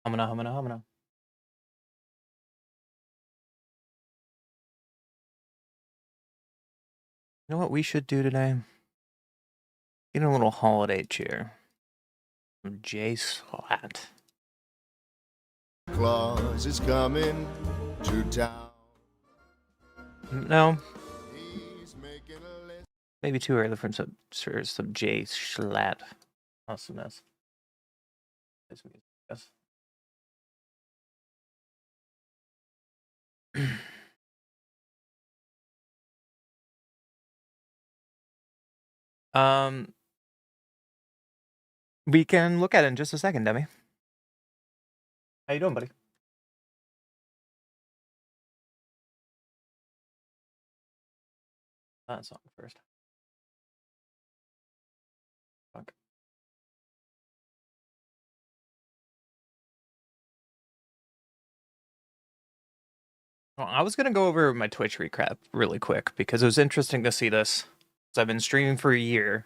Humana, humana, humana. You know what we should do today? Get a little holiday cheer. Some J Slat. Claus is coming to town. No, He's making a list. maybe too early for some J Slat. Awesomeness. Yes. um, we can look at it in just a second, Demi. How you doing, buddy? That's on first. Fuck. Well, I was gonna go over my Twitch recap really quick because it was interesting to see this. So I've been streaming for a year,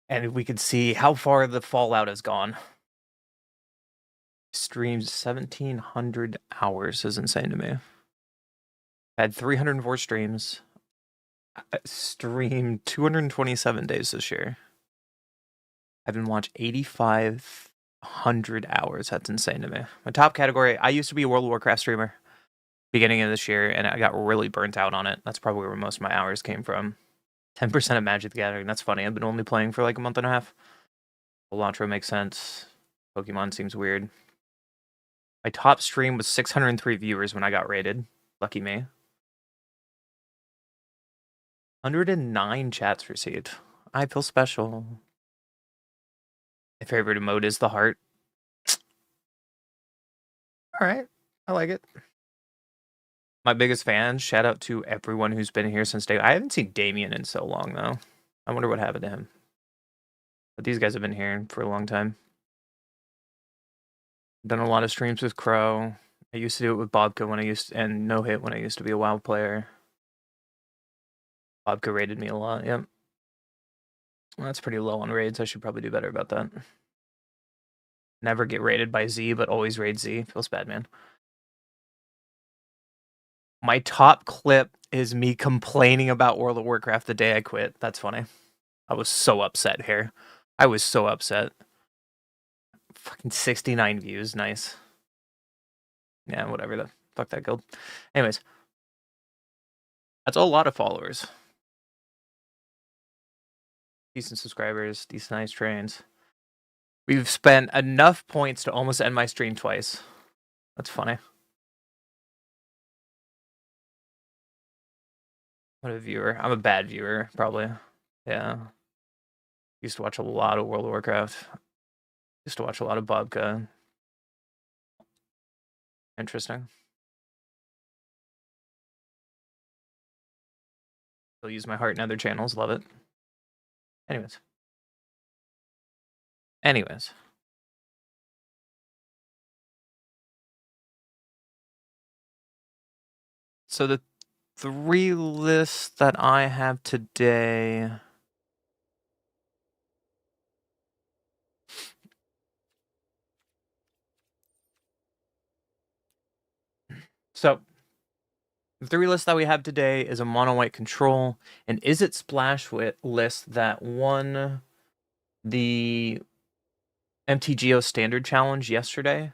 and we could see how far the fallout has gone. Streamed 1,700 hours is insane to me. I had 304 streams. I streamed 227 days this year. I've been watched 8,500 hours. That's insane to me. My top category, I used to be a World of Warcraft streamer beginning of this year, and I got really burnt out on it. That's probably where most of my hours came from. 10% of Magic the Gathering. That's funny. I've been only playing for like a month and a half. Elantra makes sense. Pokemon seems weird. My top stream was 603 viewers when I got rated. Lucky me. 109 chats received. I feel special. My favorite emote is the heart. Alright, I like it. My biggest fans, shout out to everyone who's been here since day. I haven't seen Damien in so long, though. I wonder what happened to him. But these guys have been here for a long time. Done a lot of streams with Crow. I used to do it with Bobka and No Hit when I used to be a WoW player. Bobka raided me a lot, yep. Well, that's pretty low on raids. I should probably do better about that. Never get raided by Z, but always raid Z. Feels bad, man. My top clip is me complaining about World of Warcraft the day I quit. That's funny. I was so upset here. I was so upset. Fucking 69 views. Nice. Yeah, whatever. Fuck that guild. Anyways. That's a lot of followers. Decent subscribers. Decent nice trains. We've spent enough points to almost end my stream twice. That's funny. What a viewer. I'm a bad viewer, probably. Yeah. Used to watch a lot of World of Warcraft. Used to watch a lot of Bobka. Interesting. Still use my heart in other channels. Love it. Anyways. So the 3 lists that I have today. So the 3 lists that we have today is a mono white control, an Is It Splash list that won the MTGO Standard Challenge yesterday,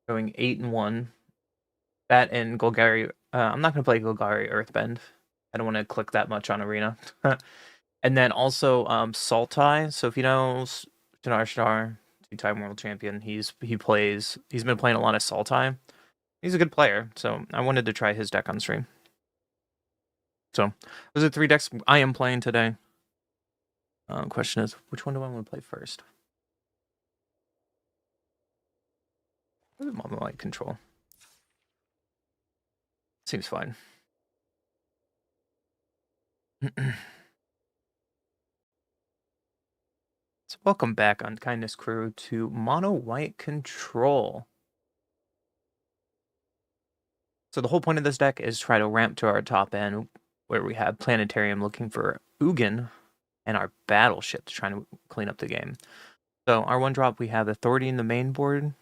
going 8-1. That and Golgari. I'm not gonna play Golgari Earthbend. I don't want to click that much on Arena. And then also Sultai. So if you know Shinar Shinar, 2-time world champion, he's been playing a lot of Sultai. He's a good player, so I wanted to try his deck on stream. So those are 3 decks I am playing today. Question is, which one do I want to play first? Mono Light Control. Seems fine. So welcome back on Kindness Crew to Mono White Control. So the whole point of this deck is try to ramp to our top end, where we have Planetarium looking for Ugin and our Battleship trying to clean up the game. So our 1-drop, we have Authority in the main board.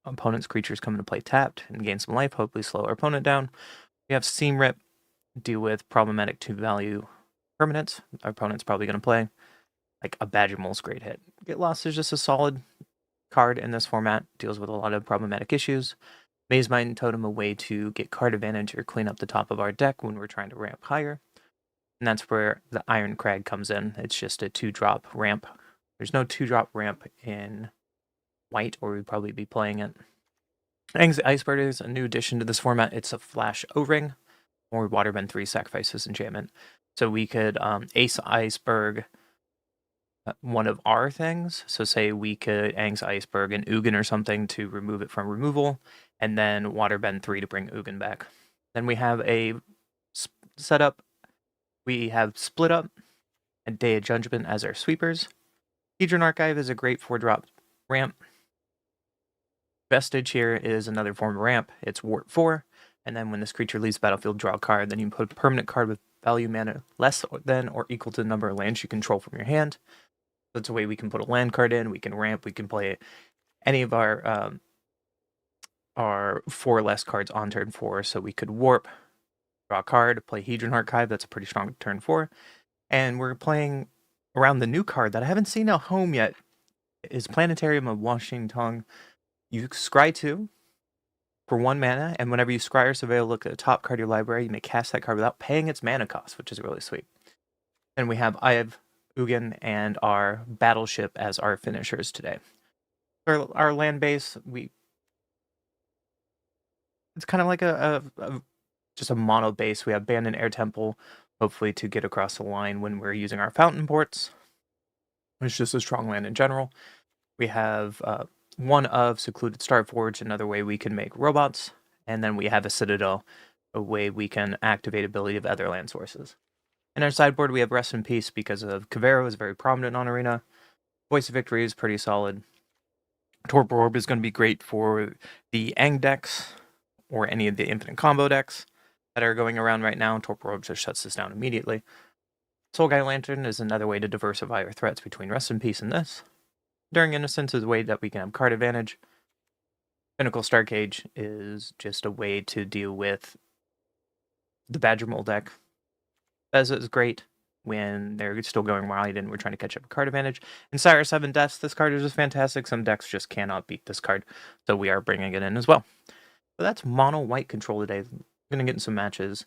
Opponent's creatures come into play tapped and gain some life, hopefully slow our opponent down. We have Seam Rip, deal with problematic 2-value permanents. Our opponent's probably going to play. Like a Badger Mole's great hit. Get Lost is just a solid card in this format, deals with a lot of problematic issues. Maze Mind Totem, a way to get card advantage or clean up the top of our deck when we're trying to ramp higher. And that's where the Iron Crag comes in. It's just a 2-drop ramp. There's no 2-drop ramp in white, or we'd probably be playing it. Aang's Iceberg is a new addition to this format. It's a flash O-ring, or Waterbend 3 sacrifices enchantment. So we could Ace Iceberg one of our things. So say we could Aang's Iceberg and Ugin or something to remove it from removal, and then Waterbend 3 to bring Ugin back. Then we have a setup. We have Split Up and Day of Judgment as our sweepers. Hedron Archive is a great 4-drop ramp. Vestige here is another form of ramp. It's Warp 4, and then when this creature leaves the battlefield, draw a card. Then you put a permanent card with value mana less than or equal to the number of lands you control from your hand. That's a way we can put a land card in. We can ramp. We can play any of our 4 less cards on turn 4. So we could warp, draw a card, play Hedron Archive. That's a pretty strong turn 4. And we're playing around the new card that I haven't seen at home yet. Is Planetarium of Washing Tongue. You scry 2 for 1 mana, and whenever you scry or surveil, look at the top card of your library. You may cast that card without paying its mana cost, which is really sweet. And we have Ugin and our Battleship as our finishers today. Our land base, it's kind of like just a mono base. We have Abandoned Air Temple, hopefully to get across the line when we're using our fountain ports. It's just a strong land in general. We have one of Secluded Starforge, another way we can make robots, and then we have a Citadel, a way we can activate ability of other land sources. In our sideboard, we have Rest in Peace because of Kavero is very prominent on Arena. Voice of Victory is pretty solid. Torpor Orb is going to be great for the Aang decks or any of the infinite combo decks that are going around right now. Torpor Orb just shuts this down immediately. Soul Guide Lantern is another way to diversify our threats between Rest in Peace and this. Enduring Innocence is a way that we can have card advantage. Pinnacle Starcage is just a way to deal with the Badger Mole deck. Beza is great when they're still going wide and we're trying to catch up a card advantage. And Sire 7 Deaths, this card is just fantastic. Some decks just cannot beat this card, so we are bringing it in as well. So that's mono white control today. I'm going to get in some matches,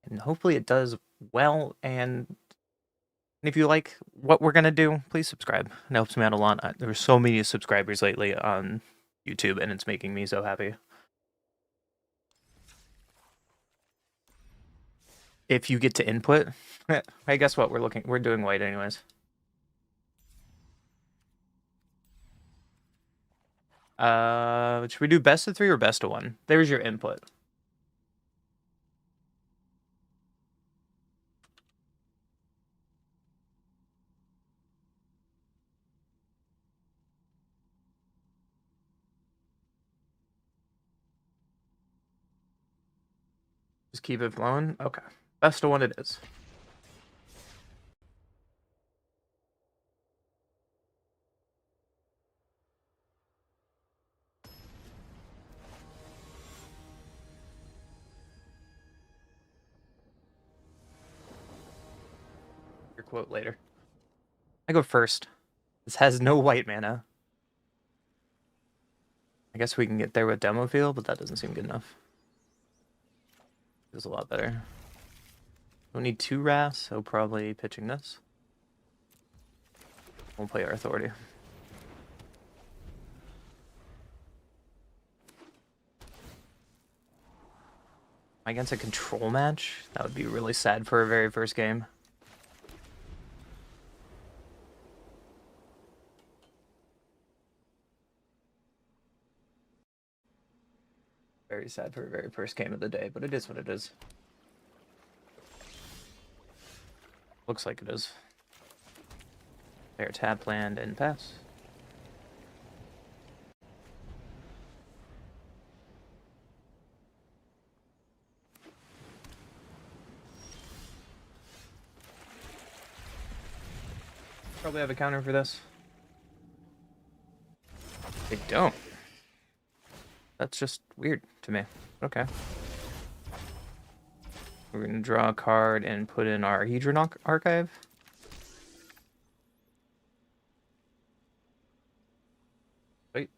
and hopefully it does well. And if you like what we're going to do, please subscribe. It helps me out a lot. There were so many subscribers lately on YouTube, and it's making me so happy. If you get to input, I guess what we're doing white anyways. Should we do best of 3 or best of 1? There's your input. Just keep it flowing? Okay. Best of 1 it is. Your quote later. I go first. This has no white mana. I guess we can get there with Demo Field, but that doesn't seem good enough. It's a lot better. Don't need 2 Wraths, so probably pitching this. We'll play our Authority. Against a control match? That would be really sad for our very first game. Very sad for our very first game of the day, but it is what it is. Looks like it is. There, tap, land, and pass. Probably have a counter for this. They don't. That's just weird to me. Okay. We're going to draw a card and put in our Hedron archive. Wait.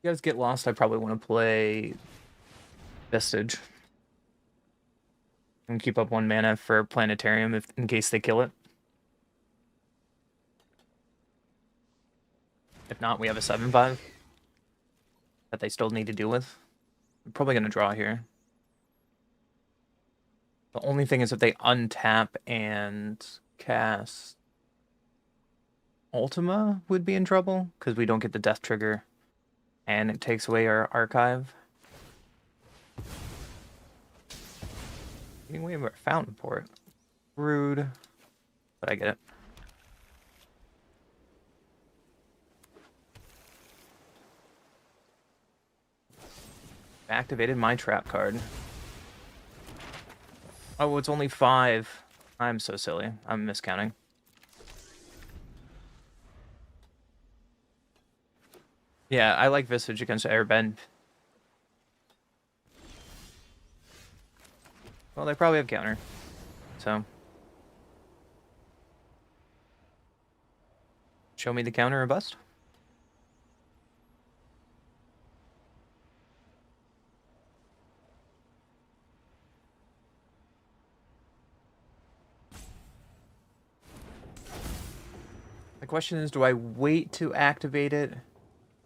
You guys get lost, I probably want to play Vestige. And keep up 1 mana for Planetarium in case they kill it. If not, we have a 7/5 that they still need to deal with. I'm probably going to draw here. The only thing is if they untap and cast Ultima would be in trouble, because we don't get the death trigger, and it takes away our archive. We have our Fountain Port. Rude, but I get it. Activated my trap card. Oh, it's only 5. I'm so silly. I'm miscounting. Yeah, I like Visage against Airbend. Well, they probably have counter. So. Show me the counter or bust. The question is, do I wait to activate it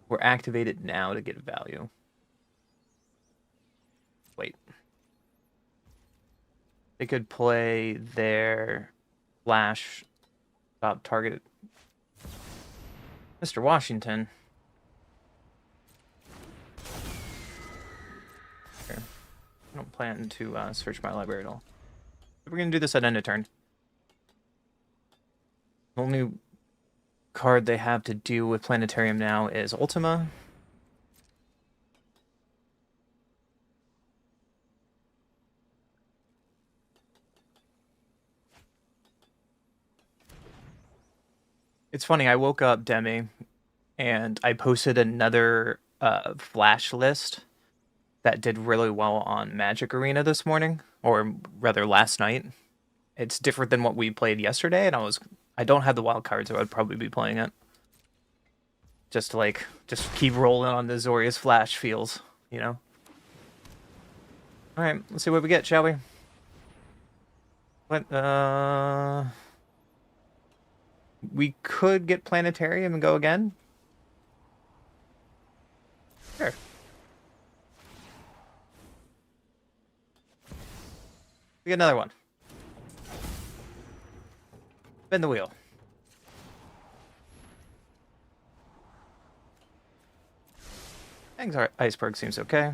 or activate it now to get value? Wait. They could play their flash top target. Mr. Washington. Here. I don't plan to search my library at all. We're going to do this at end of turn. The only card they have to do with Planetarium now is Ultima. It's funny, I woke up, Demi, and I posted another flash list that did really well on Magic Arena this morning, or rather last night. It's different than what we played yesterday, and I don't have the wild cards, so I'd probably be playing it. Just to just keep rolling on the Zorius Flash feels, you know? Alright, let's see what we get, shall we? We could get Planetarium and go again. Sure. We get another one. Spin the wheel. Thanks, our Iceberg seems okay.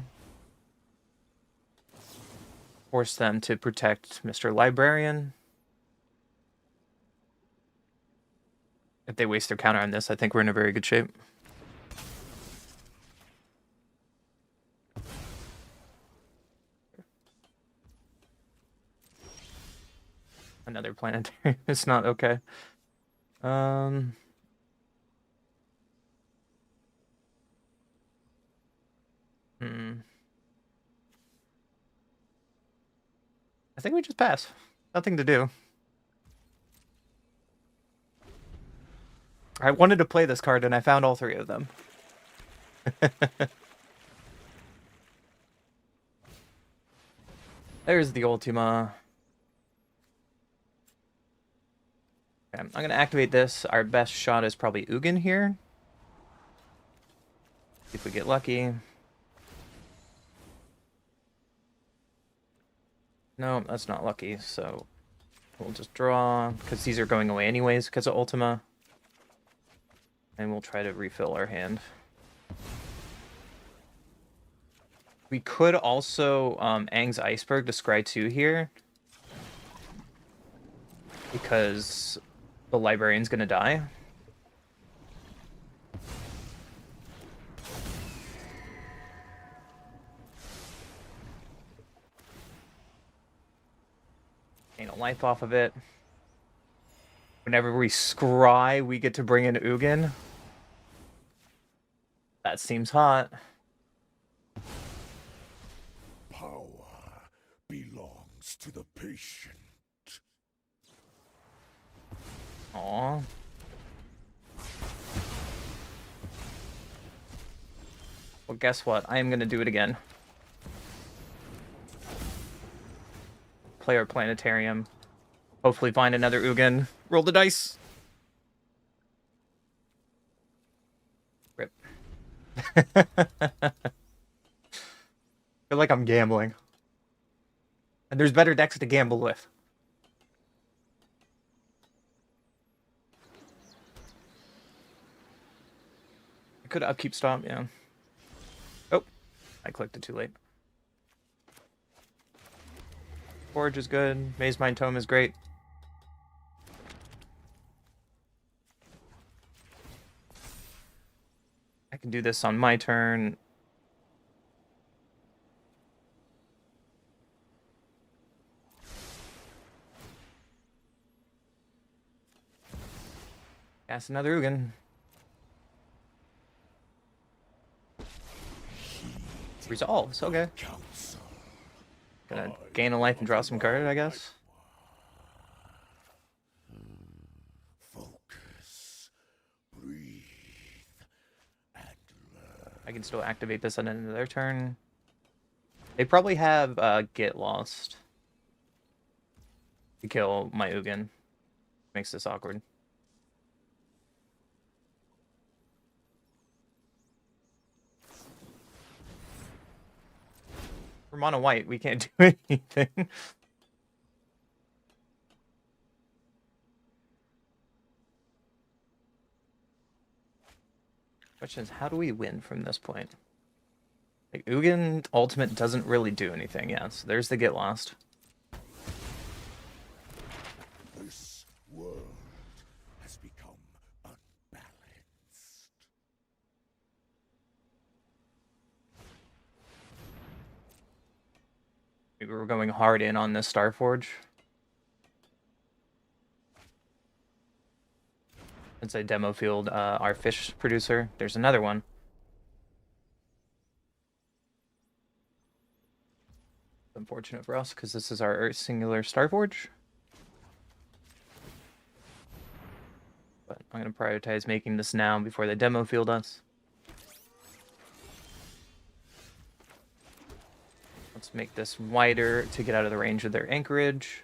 Force them to protect Mr. Librarian. If they waste their counter on this, I think we're in a very good shape. Another Planetarium. It's not okay. I think we just pass. Nothing to do. I wanted to play this card, and I found all 3 of them. There's the Ultima. Okay, I'm going to activate this. Our best shot is probably Ugin here. See if we get lucky. No, that's not lucky, so we'll just draw, because these are going away anyways because of Ultima. And we'll try to refill our hand. We could also Aang's Iceberg to scry 2 here. because the librarian's gonna die. Gain a life off of it. Whenever we scry, we get to bring in Ugin. That seems hot. Power belongs to the patient. Aw. Well, guess what? I am gonna do it again. Play our planetarium. Hopefully find another Ugin. Roll the dice. Rip. Feel like I'm gambling. And there's better decks to gamble with. I could upkeep stop, yeah. Oh, I clicked it too late. Forge is good. Maze Mind Tome is great. I can do this on my turn. Cast another Ugin. Resolves, okay. Council. Gonna gain a life and draw some card, I guess. Focus. Breathe. And learn. I can still activate this on the end of their turn. They probably have Get Lost to kill my Ugin. Makes this awkward. For mono white, we can't do anything. Question is, how do we win from this point? Like, Ugin ultimate doesn't really do anything, yeah, so there's the Get Lost. This world has become unbalanced. We were going hard in on this Starforge. Since I demo field our fish producer, there's another one. Unfortunate for us, because this is our singular Starforge. But I'm going to prioritize making this now before they demo field us. Let's make this wider to get out of the range of their anchorage.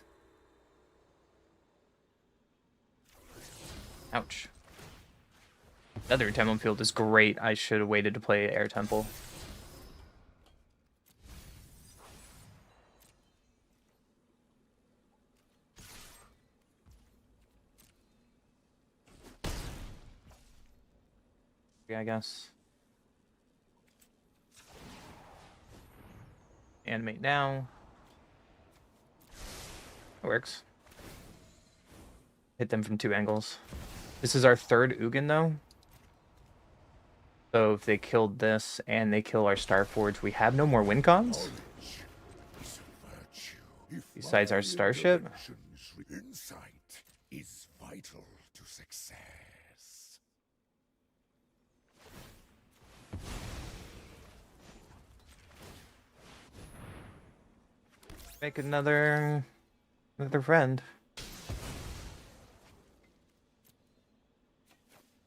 Ouch. Another demo field is great. I should have waited to play Air Temple. I guess. Animate now. It works. Hit them from 2 angles. This is our 3rd Ugin, though. So if they killed this and they kill our Starforge, we have no more win cons. Besides our starship. Insight is vital to success. Make another friend.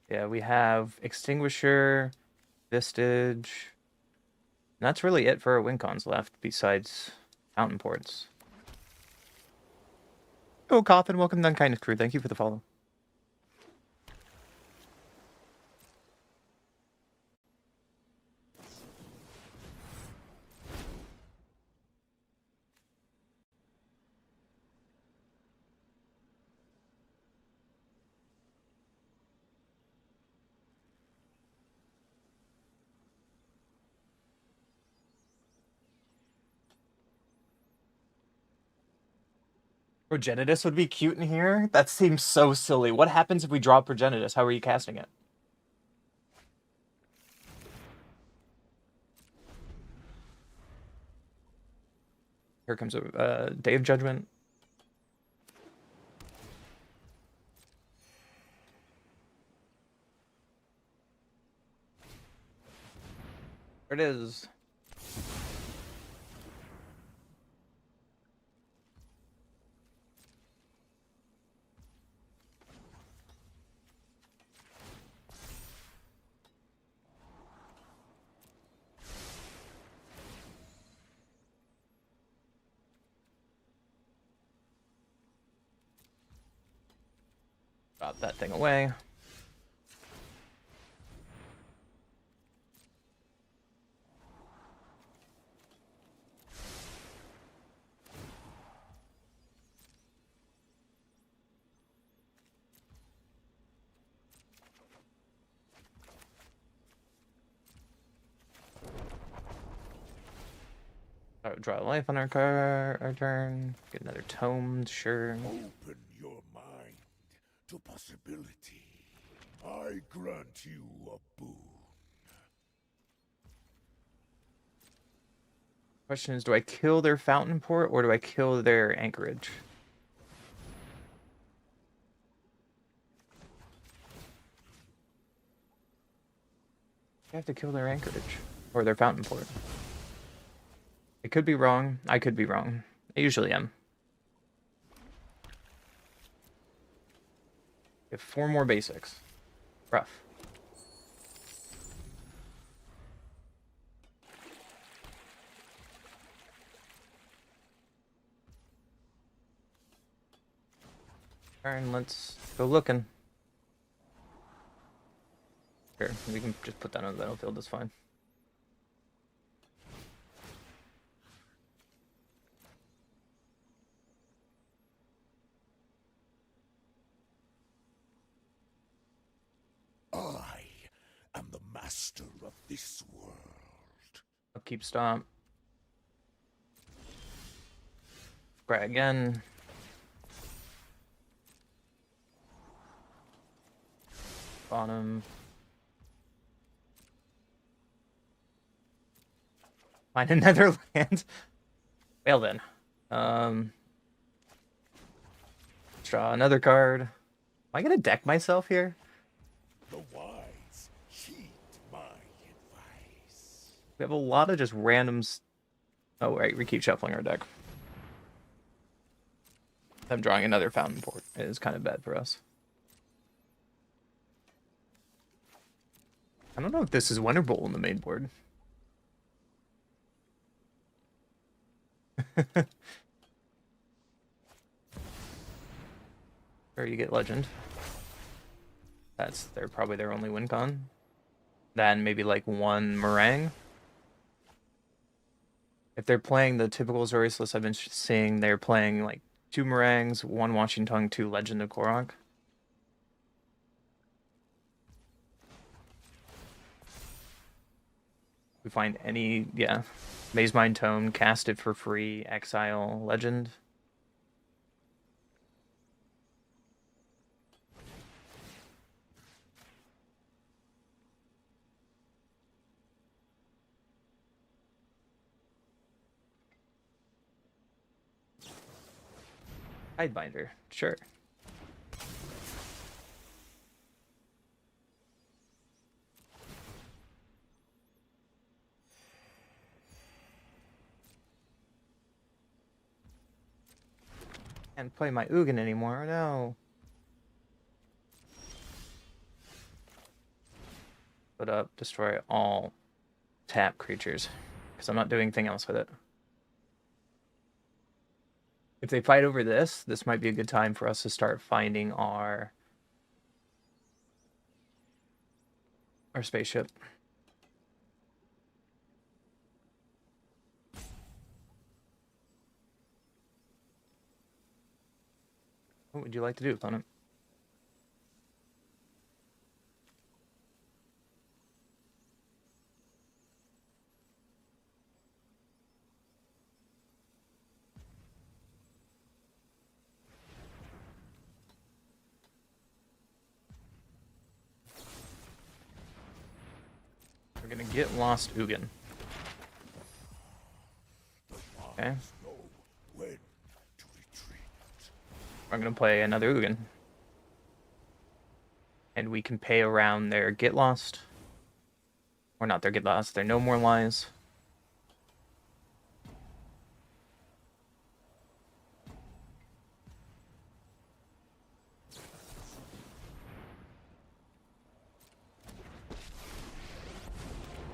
Yeah, we have Extinguisher, Vistage. And that's really it for our win cons left, besides Fountain Ports. Oh, Coffin, welcome to Unkindness Crew. Thank you for the follow. Progenitus would be cute in here? That seems so silly. What happens if we draw Progenitus? How are you casting it? Here comes a Day of Judgment. There it is. Drop that thing away. Draw a life on our our turn. Get another tome, sure. Open your mind to possibility. I grant you a boon. Question is, do I kill their fountain port or do I kill their anchorage? I have to kill their anchorage or their fountain port. I could be wrong. I could be wrong. I usually am. We have 4 more basics. Rough. Alright, let's go looking. Here, we can just put that on the battlefield, that's fine. I am the master of this world. Upkeep stomp. Scry again. Bottom. Find another land. Well then. Draw another card. Am I gonna deck myself here? The wise heed my advice. We have a lot of just randoms. Oh, right, we keep shuffling our deck. I'm drawing another fountain port. It is kind of bad for us. I don't know if this is Winter Bowl in the main board. Or you get Legend. They're probably their only win con. Then maybe like 1 Meringue. If they're playing the typical Azorius list I've been seeing, they're playing like 2 Meringues, 1 Watching Tongue, 2 Legend of Korok. We find any, yeah, Maze Mind Tome, cast it for free, exile, Legend. Tidebinder, sure. Can't play my Ugin anymore, no. Put up, destroy all tap creatures, because I'm not doing anything else with it. If they fight over this, this might be a good time for us to start finding our spaceship. What would you like to do, opponent? We're gonna get lost Ugin. Okay. Know when to retreat. I'm gonna play another Ugin. And we can pay around their Get Lost. Or not their Get Lost, their No More Lies.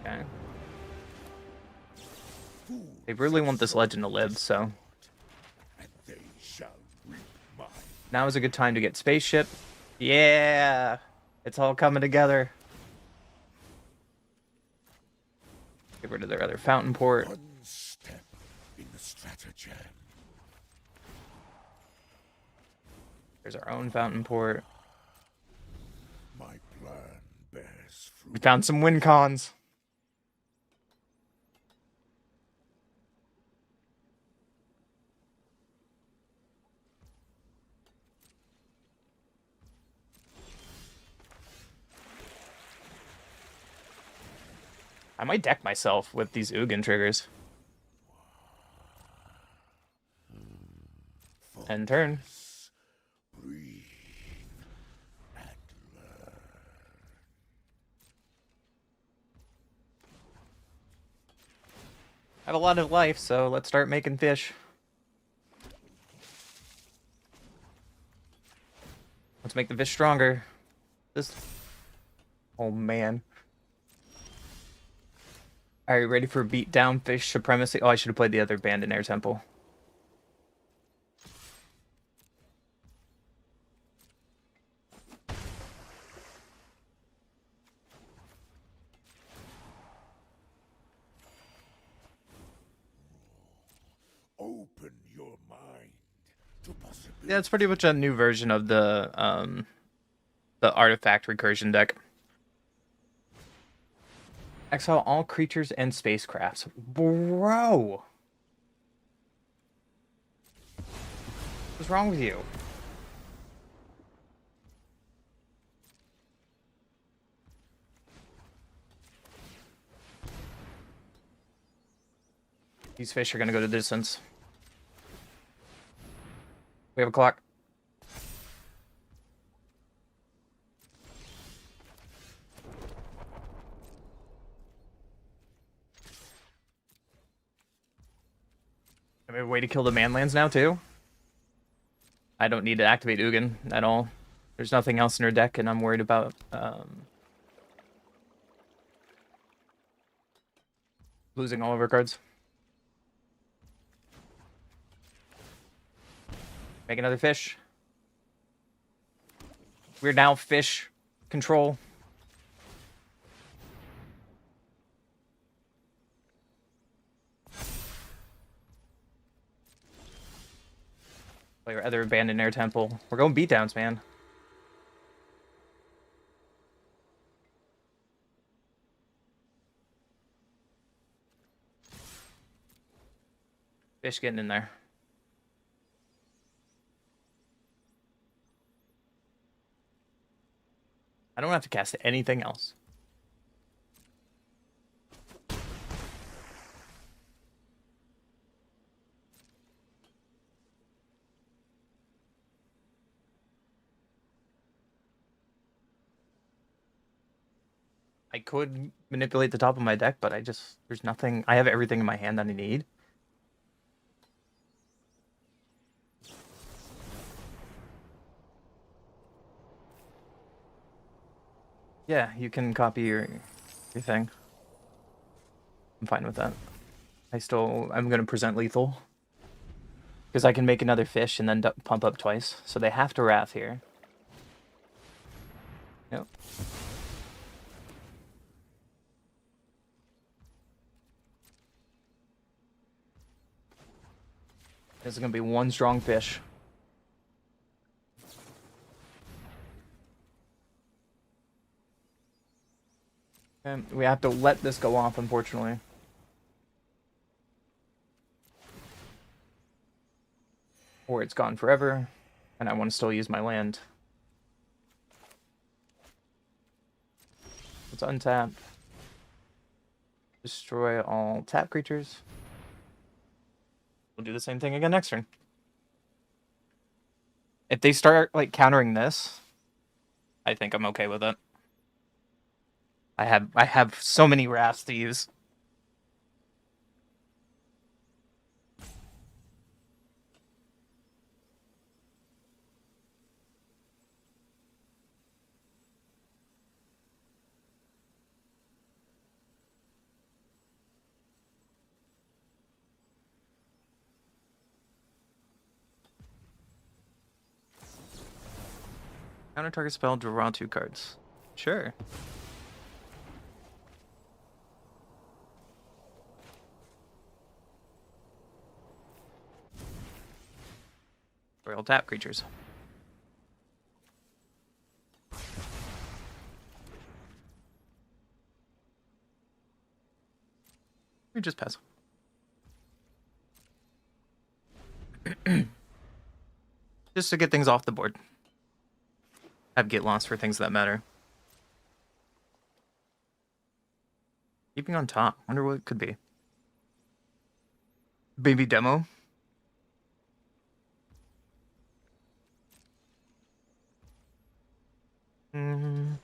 Okay. They really want this legend to live, so And they shall reap mine. now is a good time to get spaceship. Yeah! It's all coming together. Get rid of their other fountain port. One step in the stratagem. There's our own fountain port. My plan bears We fruit. found some win cons. I might deck myself with these Ugin triggers. End turn. Breathe and learn. I have a lot of life, so let's start making fish. Let's make the fish stronger. This. Oh man. Are you ready for beat down fish supremacy? Oh, I should have played the other Abandoned Air Temple. Open your mind to possibility. Yeah, it's pretty much a new version of the artifact recursion deck. Exile all creatures and spacecrafts. Bro! What's wrong with you? These fish are gonna go to the distance. We have a clock. I have a way to kill the manlands now, too. I don't need to activate Ugin at all. There's nothing else in her deck, and I'm worried about losing all of her cards. Make another fish. We're now fish control. Play our other Abandoned Air Temple. We're going beatdowns, man. Fish getting in there. I don't have to cast anything else. I could manipulate the top of my deck, but there's nothing. I have everything in my hand that I need. Yeah, you can copy your thing. I'm fine with that. I'm gonna present lethal. Because I can make another fish and then pump up twice. So they have to wrath here. Yep. This is gonna be one strong fish. And we have to let this go off, unfortunately. Or it's gone forever, and I want to still use my land. It's untapped. Destroy all tap creatures. We'll do the same thing again next turn. If they start like countering this, I think I'm okay with it. I have so many wraths to use. Counter target spell, draw 2 cards. Sure. Royal tap creatures. We just pass. Just to get things off the board. Have get lost for things that matter. Keeping on top. Wonder what it could be. Baby demo. Let's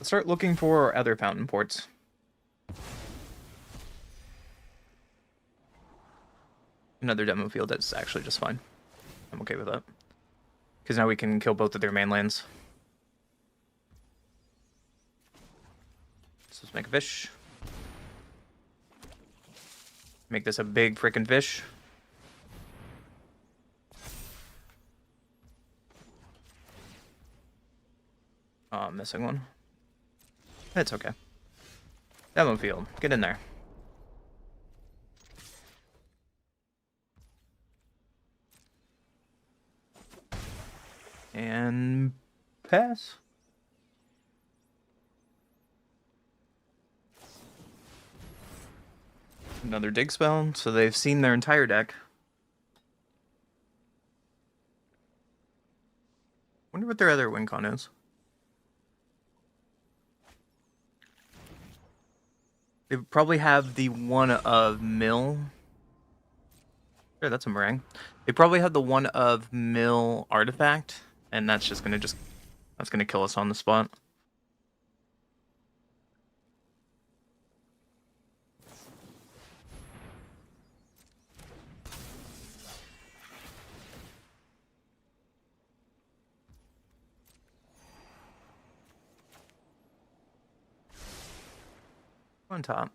start looking for other fountain ports. Another demo field that's actually just fine. I'm okay with that. Because now we can kill both of their main lands. So let's make a fish. Make this a big frickin' fish. Oh, I'm missing one. It's okay. Demo field. Get in there. And pass. Another dig spell, so they've seen their entire deck. Wonder what their other win con is. They probably have the one of mill. Sure, that's a meringue. They probably have the one of mill artifact, and that's just gonna that's gonna kill us on the spot. On top.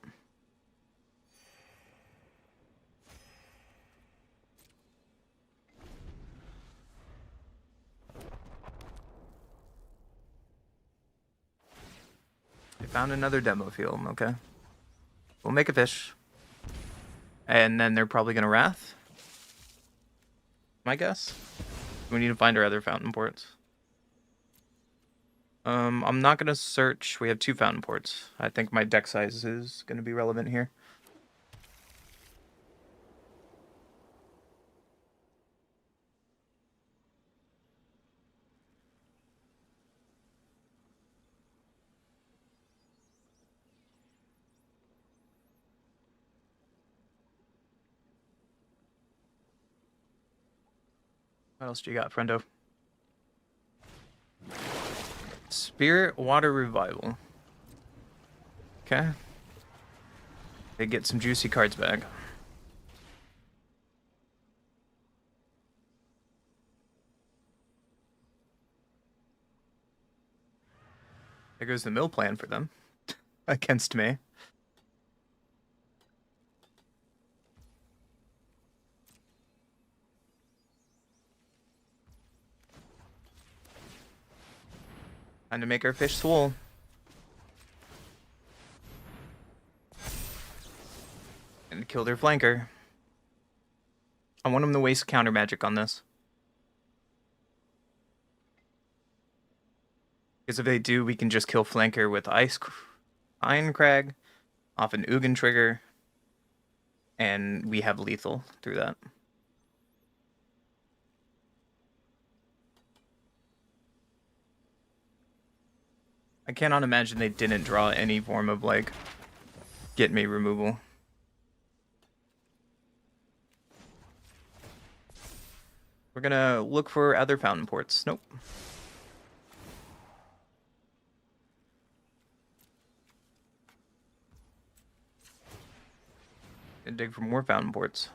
I found another demo field, okay. We'll make a fish. And then they're probably gonna wrath. My guess. We need to find our other fountain ports. I'm not gonna search. We have 2 fountain ports. I think my deck size is gonna be relevant here. What else do you got, friendo? Spirit Water Revival. Okay. They get some juicy cards back. There goes the mill plan for them. Against me. Time to make our fish swole. And kill their flanker. I want them to waste counter magic on this. Because if they do, we can just kill flanker with Iron Crag, off an Ugin trigger, and we have lethal through that. I cannot imagine they didn't draw any form of, like, get me removal. We're gonna look for other fountain ports. Nope. And dig for more fountain ports.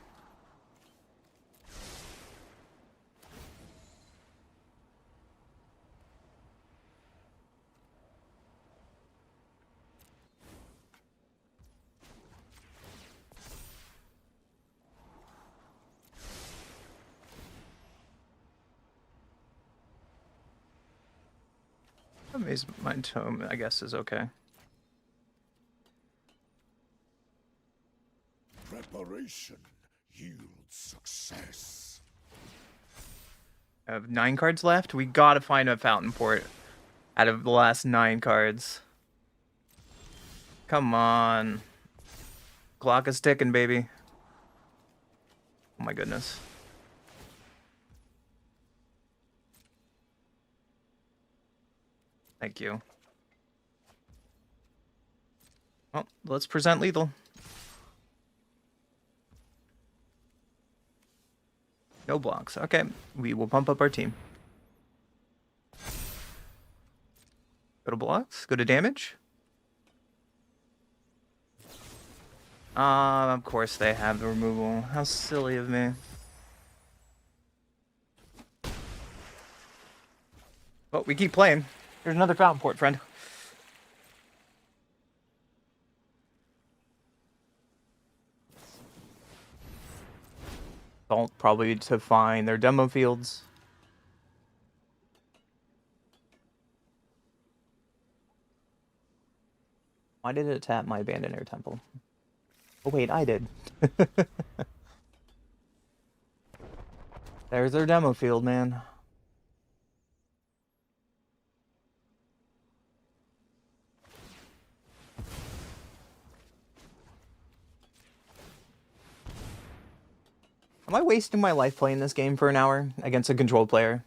Amazement Tome, I guess, is okay. Preparation yields success. I have 9 cards left. We gotta find a fountain port out of the last 9 cards. Come on. Clock is ticking, baby. Oh my goodness. Thank you. Well, let's present lethal. No blocks. Okay, we will pump up our team. Go to blocks. Go to damage. Of course they have the removal. How silly of me. But we keep playing. There's another fountain port, friend. Probably to find their demo fields. Why did it tap my abandoned air temple? Oh wait, I did. There's their demo field, man. Am I wasting my life playing this game for an hour against a controlled player?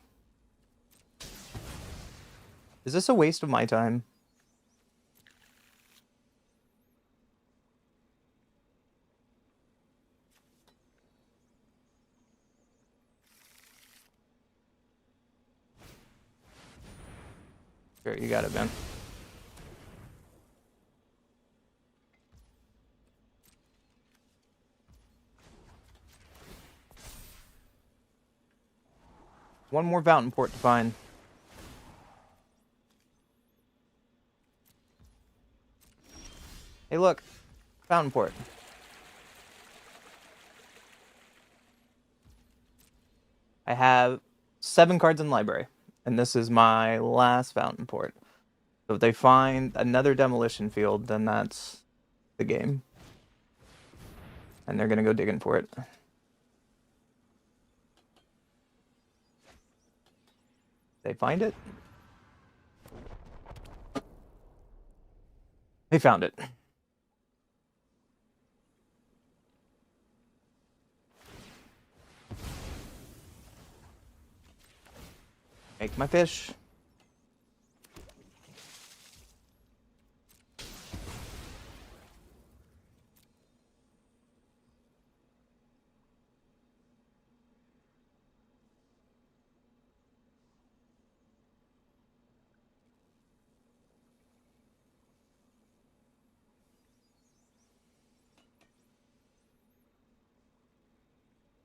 Is this a waste of my time? Sure, you got it, man. One more fountain port to find. Hey, look. Fountain port. I have 7 cards in the library, and this is my last fountain port. So if they find another demolition field, then that's the game. And they're gonna go digging for it. They find it. They found it. Make my fish.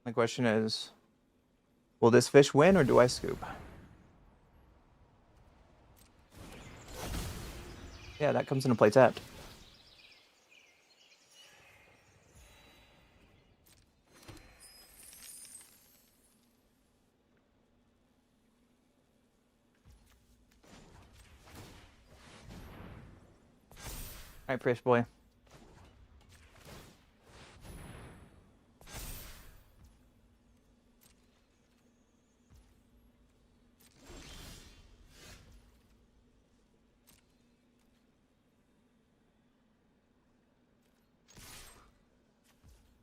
My question is, will this fish win or do I scoop? Yeah, that comes into play tapped. Alright, fish boy.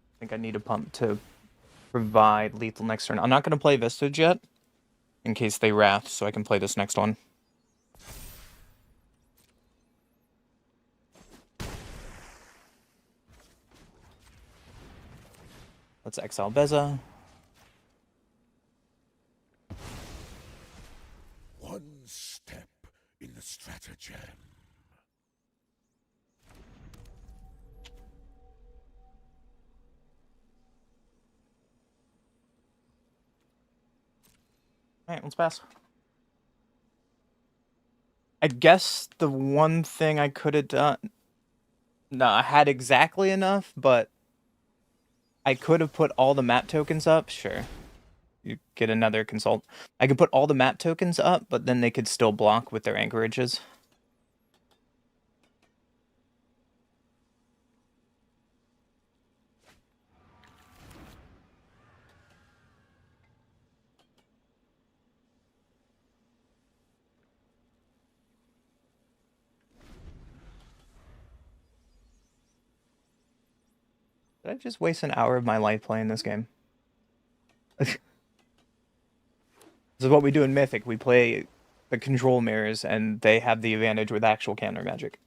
I think I need a pump to provide lethal next turn. I'm not going to play Vistage yet, in case they wrath, so I can play this next one. Let's exile Beza. One step in the stratagem. Alright, let's pass. I guess the one thing I could have done... No, I had exactly enough, but I could have put all the map tokens up. Sure. You get another consult. I could put all the map tokens up, but then they could still block with their anchorages. Did I just waste an hour of my life playing this game? This is what we do in Mythic. We play the control mirrors, and they have the advantage with actual counter magic.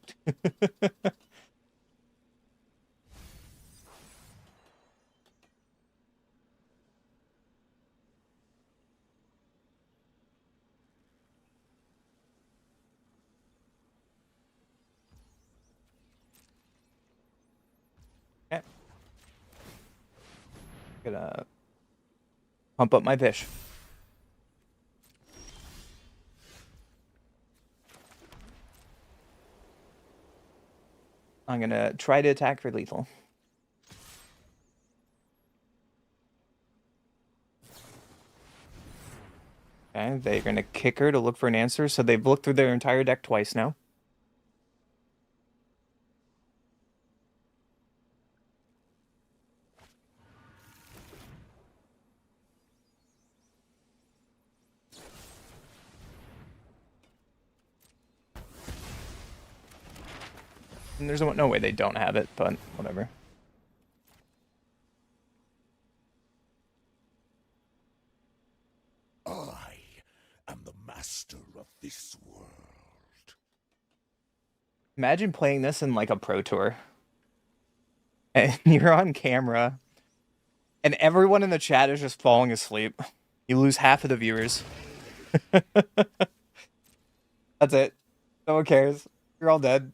Okay. Gonna pump up my fish. I'm gonna try to attack for lethal. Okay, they're gonna kick her to look for an answer, so they've looked through their entire deck twice now. And there's no way they don't have it, but whatever. I am the master of this world. Imagine playing this in like a pro tour. And you're on camera. And everyone in the chat is just falling asleep. You lose half of the viewers. That's it. No one cares. You're all dead.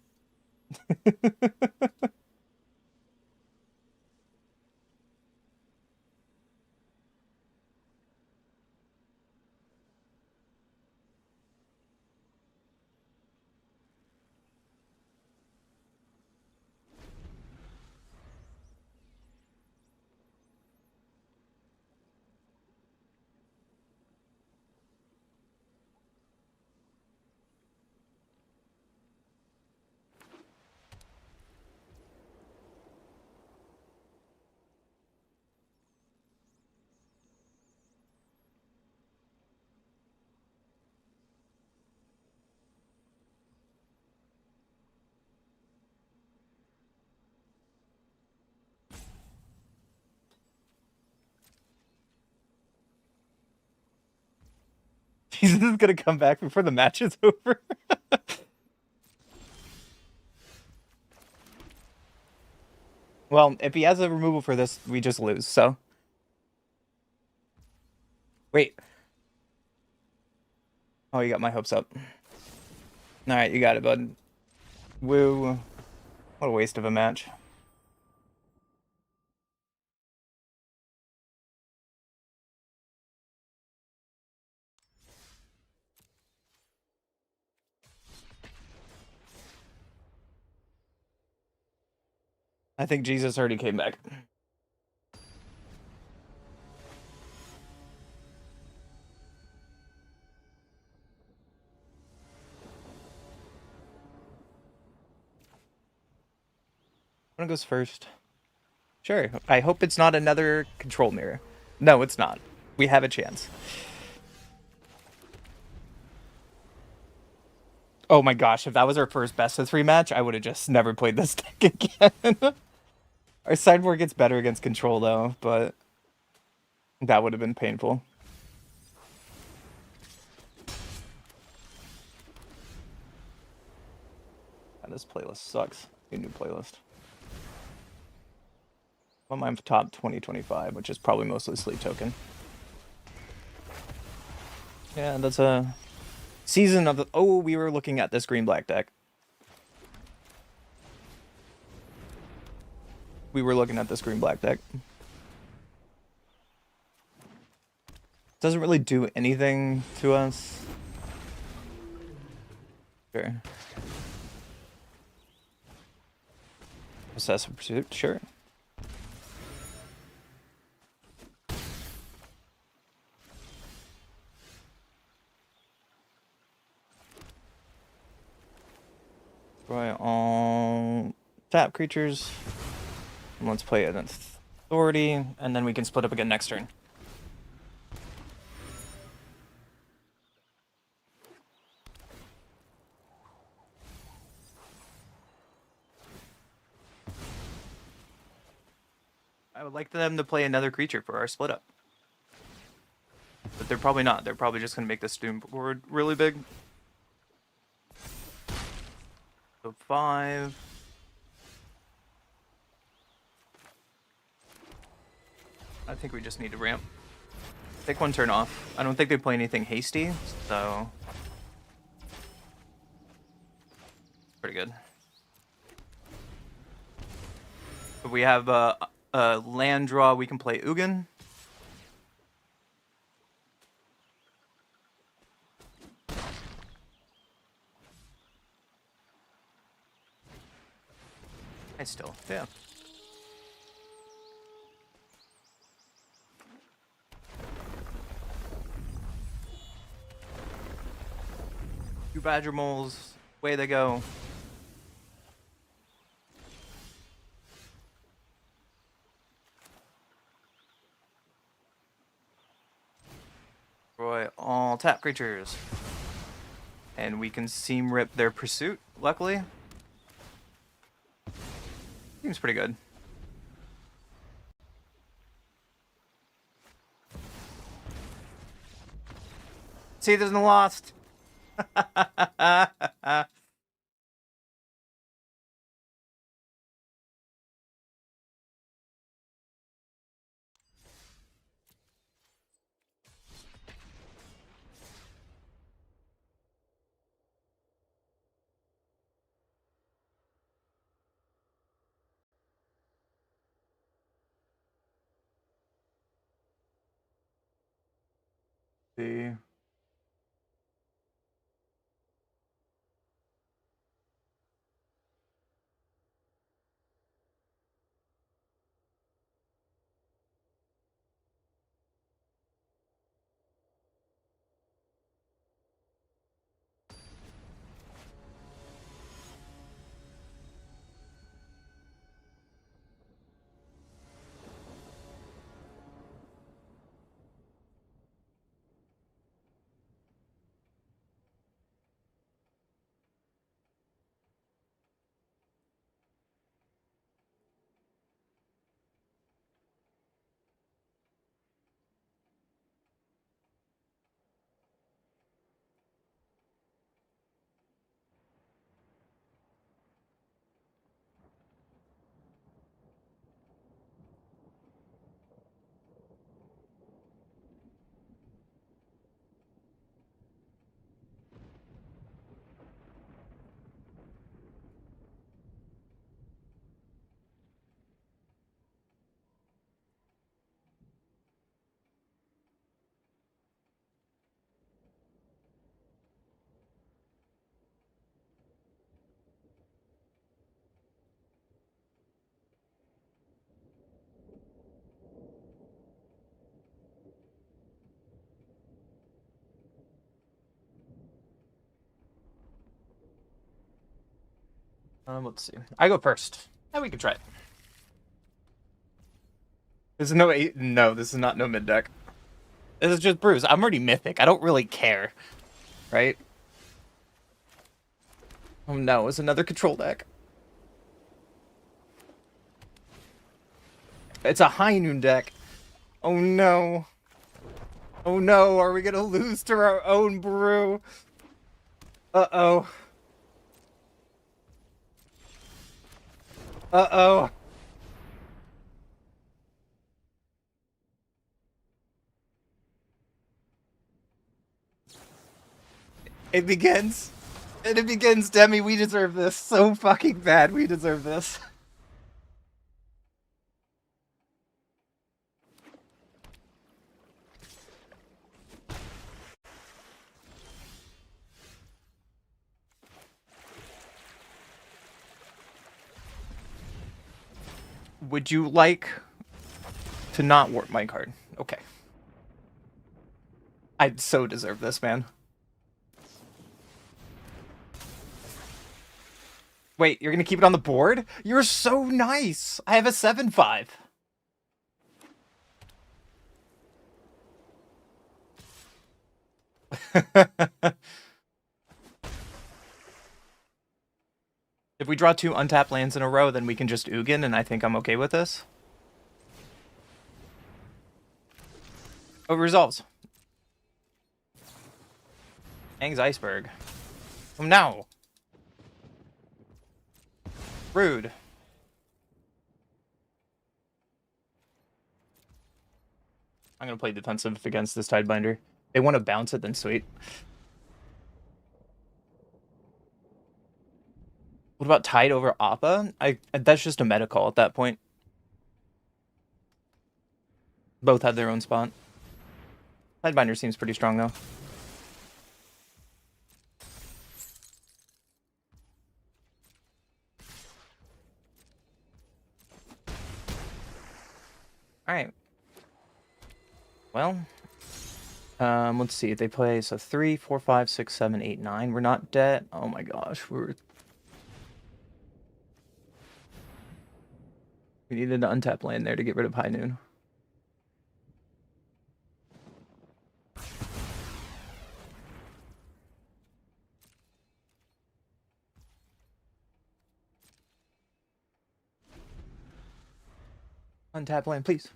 Jesus is gonna come back before the match is over. Well, if he has a removal for this, we just lose, so. Wait. Oh, you got my hopes up. Alright, you got it, bud. Woo. What a waste of a match. I think Jesus already came back. One goes first. Sure. I hope it's not another control mirror. No, it's not. We have a chance. Oh my gosh, if that was our first best of 3 match, I would have just never played this deck again. Our sideboard gets better against control though, but that would have been painful. God, this playlist sucks. A new playlist. On my top 2025, which is probably mostly sleep token. Yeah, that's a season of the. Oh, we were looking at this green black deck. We were looking at this green black deck. Doesn't really do anything to us. Sure. Assess pursuit, sure. Destroy all tap creatures. And let's play an authority, and then we can split up again next turn. I would like them to play another creature for our split up. But they're probably not. They're probably just going to make this Doom board really big. So 5. I think we just need to ramp. Take one turn off. I don't think they play anything hasty, so... pretty good. If we have a land draw, we can play Ugin. I still, yeah. Two Badger Moles, way they go. Destroy all tap creatures. And we can seam rip their pursuit, luckily. Seems pretty good. See, there's no lost. See. Let's see. I go first. Yeah, we can try it. This is no 8. No, this is not no mid deck. This is just Brews. I'm already Mythic. I don't really care. Right? Oh no, it's another control deck. It's a high noon deck. Oh no. Oh no, are we gonna lose to our own Brew? Uh-oh. Uh-oh. It begins. And it begins, Demi. We deserve this so fucking bad. We deserve this. Would you like to not warp my card? Okay. I so deserve this, man. Wait, you're gonna keep it on the board? You're so nice! I have a 7/5. If we draw 2 untapped lands in a row, then we can just Ugin, and I think I'm okay with this. Oh, resolves. Aang's Iceberg. Oh, no! Rude. I'm gonna play defensive against this Tidebinder. They want to bounce it, then sweet. What about Tide over Appa? That's just a meta call at that point. Both have their own spot. Tidebinder seems pretty strong, though. Alright. Well, let's see. They play, so 3, 4, 5, 6, 7, 8, 9. We're not dead. Oh my gosh, we needed an untap land there to get rid of High Noon. Untap land, please.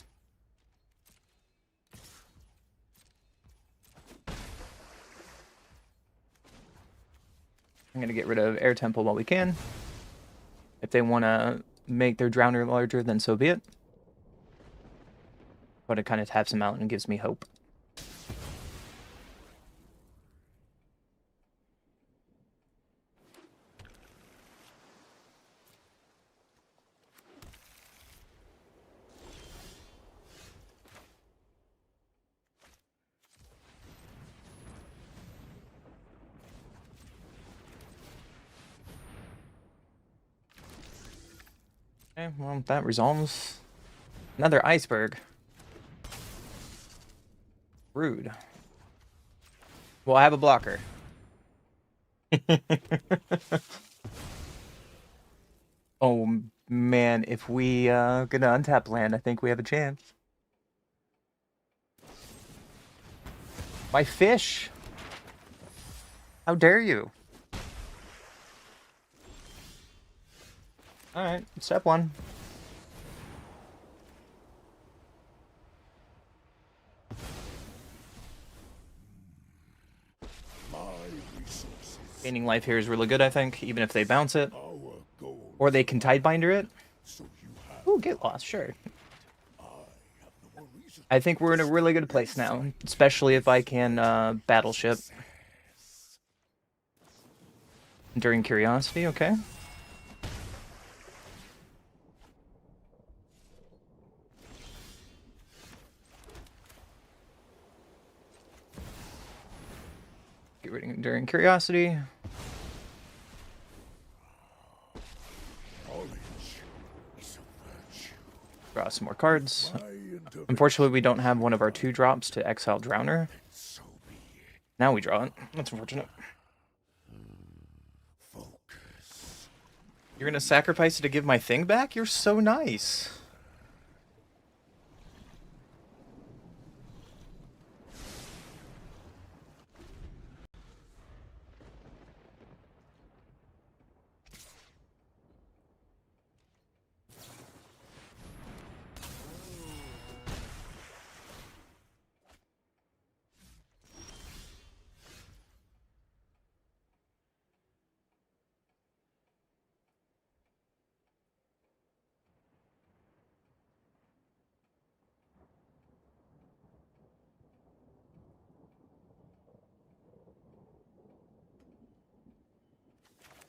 I'm gonna get rid of Air Temple while we can. If they want to make their Drowner larger, then so be it. But it kind of taps them out and gives me hope. Okay, well, that resolves. Another Iceberg. Rude. Well, I have a blocker. Oh, man, if we gonna untap land, I think we have a chance. My fish! How dare you? Alright, step 1. Gaining life here is really good, I think, even if they bounce it. Or they can Tidebinder it. Ooh, get lost, sure. I think we're in a really good place now, especially if I can battleship. During Curiosity, okay. Get rid of Enduring Curiosity. Draw some more cards. Unfortunately, we don't have one of our 2 drops to exile Drowner. Now we draw it. That's unfortunate. You're gonna sacrifice it to give my thing back? You're so nice.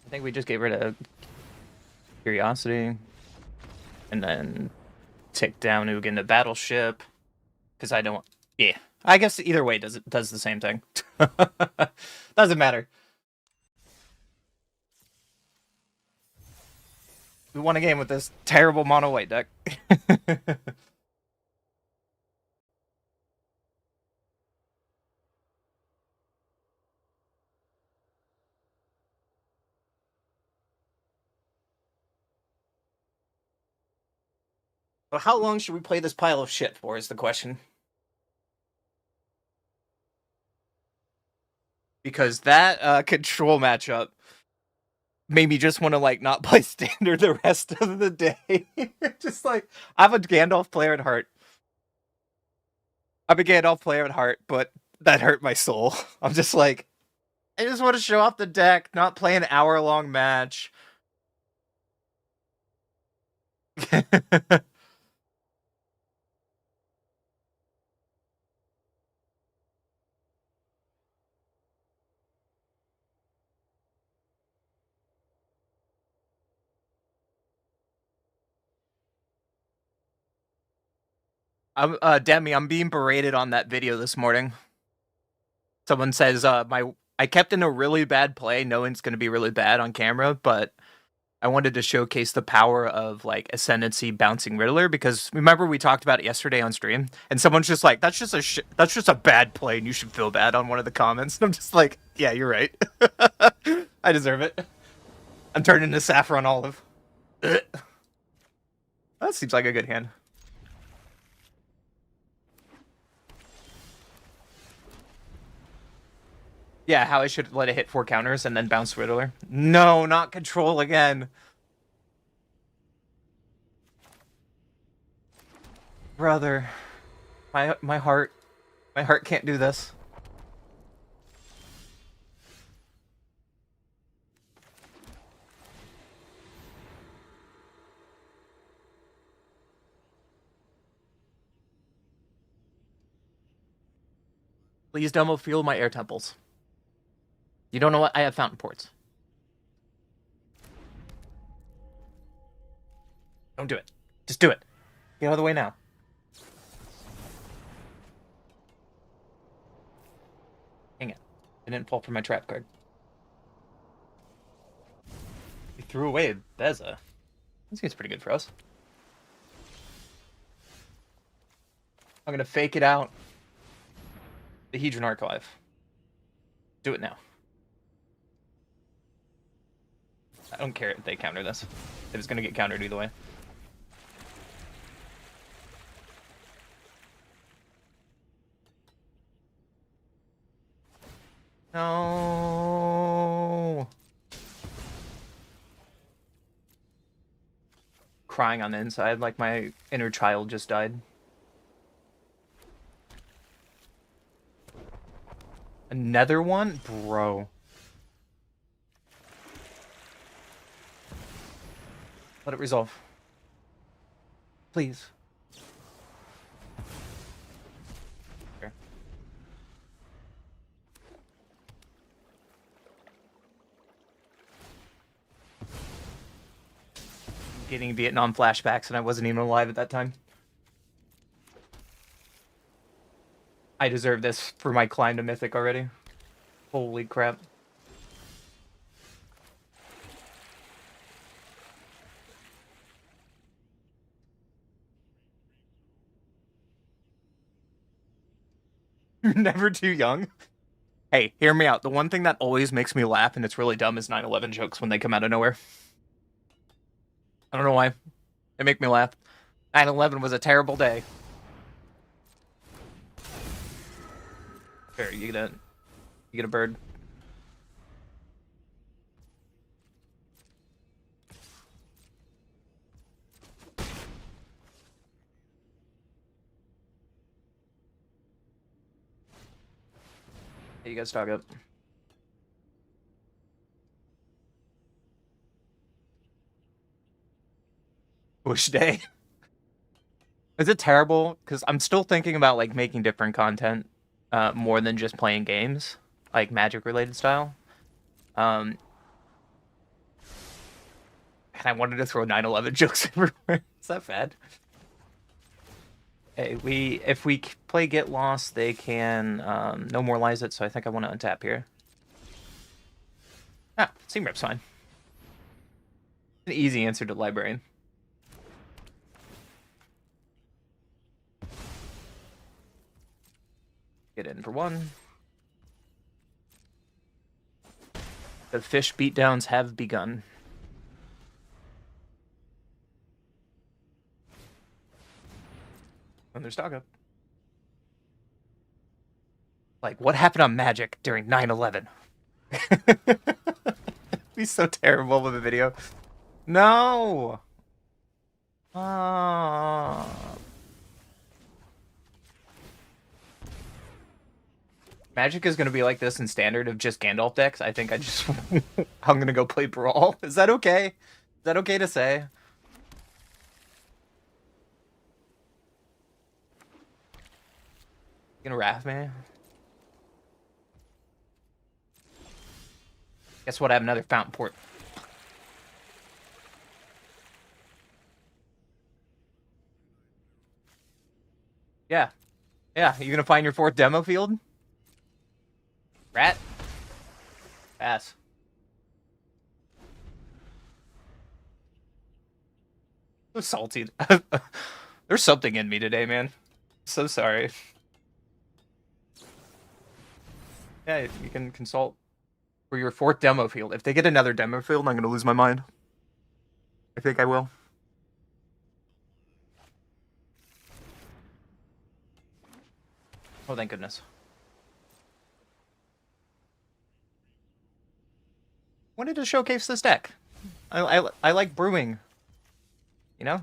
I think we just get rid of curiosity, and then take down Ugin into battleship. Because I don't. Yeah, I guess either way does the same thing. Doesn't matter. We won a game with this terrible mono white deck. Well, how long should we play this pile of shit for is the question. Because that control matchup made me just want to like not play standard the rest of the day. Just like I'm a Gandalf player at heart. I'm a Gandalf player at heart, but that hurt my soul. I'm just like, I just want to show off the deck, not play an hour-long match. I'm Demi, I'm being berated on that video this morning. Someone says I kept in a really bad play knowing it's going to be really bad on camera, but I wanted to showcase the power of like Ascendancy bouncing Riddler, because remember we talked about it yesterday on stream, and someone's just like, that's just a bad play and you should feel bad on one of the comments. And I'm just like, yeah, you're right. I deserve it. I'm turning into Saffron Olive. That seems like a good hand. Yeah, how I should let it hit 4 counters and then bounce Riddler. No, not control again. Brother, my heart can't do this. Please don't fuel my air temples. You don't know what? I have fountain ports. Don't do it. Just do it. Get out of the way now. Hang it. I didn't fall for my trap card. We threw away Beza. This seems pretty good for us. I'm gonna fake it out. The Hedron Archive. Do it now. I don't care if they counter this. It's gonna get countered either way. No. Crying on the inside like my inner child just died. Another one? Bro. Let it resolve. Please. Okay. Getting Vietnam flashbacks and I wasn't even alive at that time. I deserve this for my climb to Mythic already. Holy crap. You're never too young. Hey, hear me out. The one thing that always makes me laugh, and it's really dumb, is 9/11 jokes when they come out of nowhere. I don't know why. They make me laugh. 9/11 was a terrible day. Here, you get a bird. Hey, you guys talk up. Bush Day. Is it terrible? Because I'm still thinking about like making different content, more than just playing games, like Magic related style. And I wanted to throw 9/11 jokes everywhere. Is that bad? Hey, if we play Get Lost, they can no more lies it, so I think I want to untap here. Ah, Seam Rip's fine. An easy answer to Librarian. Get in for one. The fish beatdowns have begun. And there's dog up. Like, what happened on Magic during 9/11? Be so terrible with a video. No! Magic is gonna be like this in Standard of just Gandalf decks. I think I'm gonna go play Brawl. Is that okay? Is that okay to say? You gonna wrath me? Guess what? I have another Fountain Port. Yeah. Yeah, you gonna find your 4th demo field? Rat? Pass. So salty. There's something in me today, man. So sorry. Yeah, you can consult for your 4th demo field. If they get another demo field, I'm gonna lose my mind. I think I will. Oh, thank goodness. Wanted to showcase this deck. I like brewing. You know?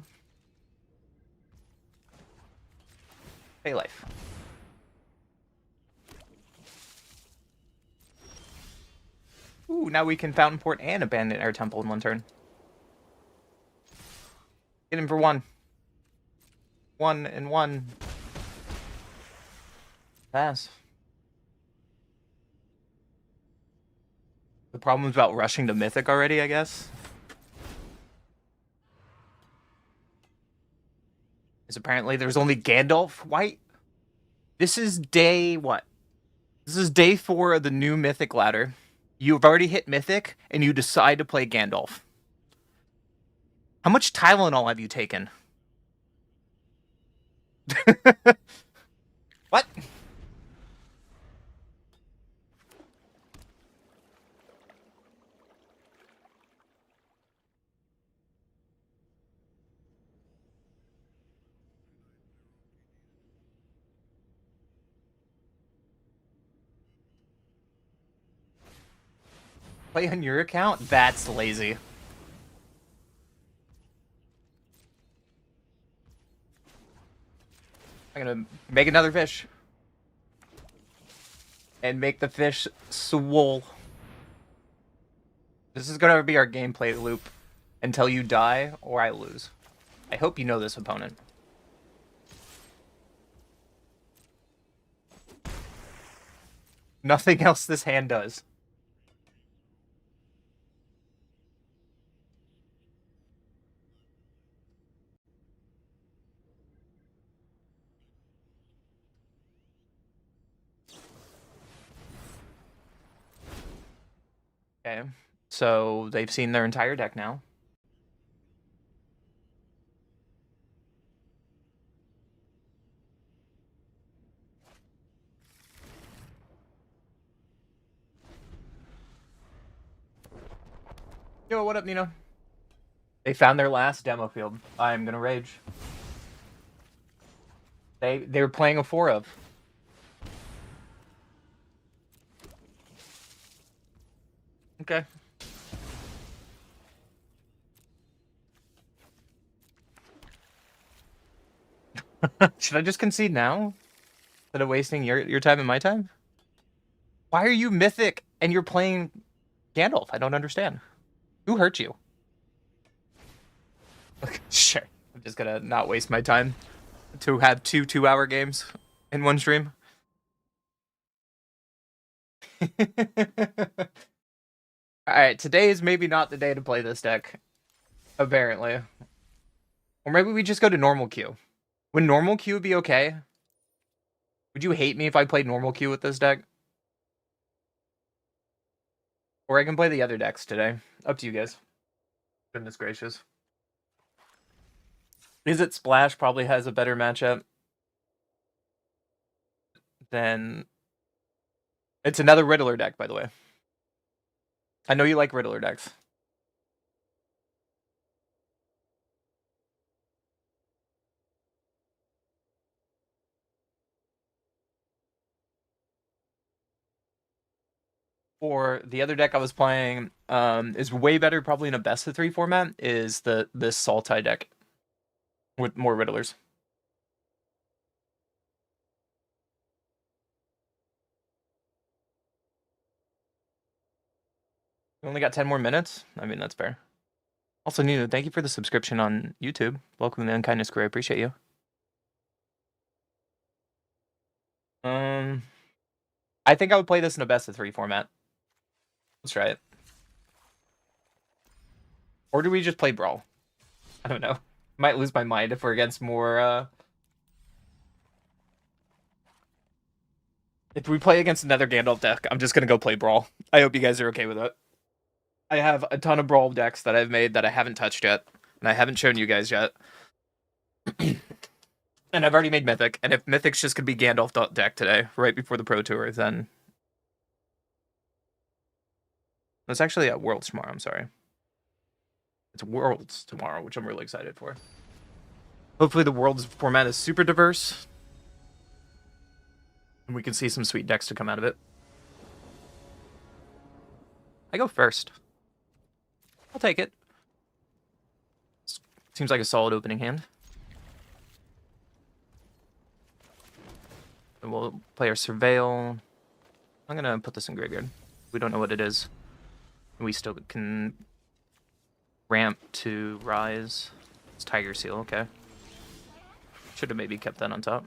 Pay life. Ooh, now we can Fountain Port and Abandon Air Temple in one turn. Get him for 1. 1 and 1. Pass. The problem is about rushing to Mythic already, I guess. Is apparently there's only Gandalf white. This is day what? This is day 4 of the new Mythic ladder. You've already hit Mythic, and you decide to play Gandalf. How much Tylenol have you taken? What? Play on your account? That's lazy. I'm gonna make another fish. And make the fish swole. This is gonna be our gameplay loop until you die or I lose. I hope you know this opponent. Nothing else this hand does. Okay, so they've seen their entire deck now. Yo, what up, Nino? They found their last demo field. I'm gonna rage. They were playing a 4 of. Okay. Should I just concede now? Instead of wasting your time and my time? Why are you Mythic and you're playing Gandalf? I don't understand. Who hurt you? Sure. I'm just gonna not waste my time to have 2-hour games in one stream. Alright, today is maybe not the day to play this deck. Apparently. Or maybe we just go to normal queue. Would normal queue be okay? Would you hate me if I played normal queue with this deck? Or I can play the other decks today. Up to you guys. Goodness gracious. Is it Splash probably has a better matchup than... It's another Riddler deck, by the way. I know you like Riddler decks. Or the other deck I was playing is way better probably in a best of 3 format is this Sultai deck with more Riddlers. We only got 10 more minutes? I mean, that's fair. Also, Nino, thank you for the subscription on YouTube. Welcome to the Unkindness Crew. I appreciate you. I think I would play this in a best of 3 format. Let's try it. Or do we just play Brawl? I don't know. Might lose my mind if we're against more, If we play against another Gandalf deck, I'm just gonna go play Brawl. I hope you guys are okay with it. I have a ton of Brawl decks that I've made that I haven't touched yet. And I haven't shown you guys yet. And I've already made Mythic. And if Mythic's just gonna be Gandalf deck today, right before the Pro Tour, then... It's actually at Worlds tomorrow, I'm sorry. It's Worlds tomorrow, which I'm really excited for. Hopefully the Worlds format is super diverse. And we can see some sweet decks to come out of it. I go first. I'll take it. Seems like a solid opening hand. And we'll play our Surveil. I'm gonna put this in graveyard. We don't know what it is. We still can ramp to Rise. It's Tiger Seal, okay. Should have maybe kept that on top.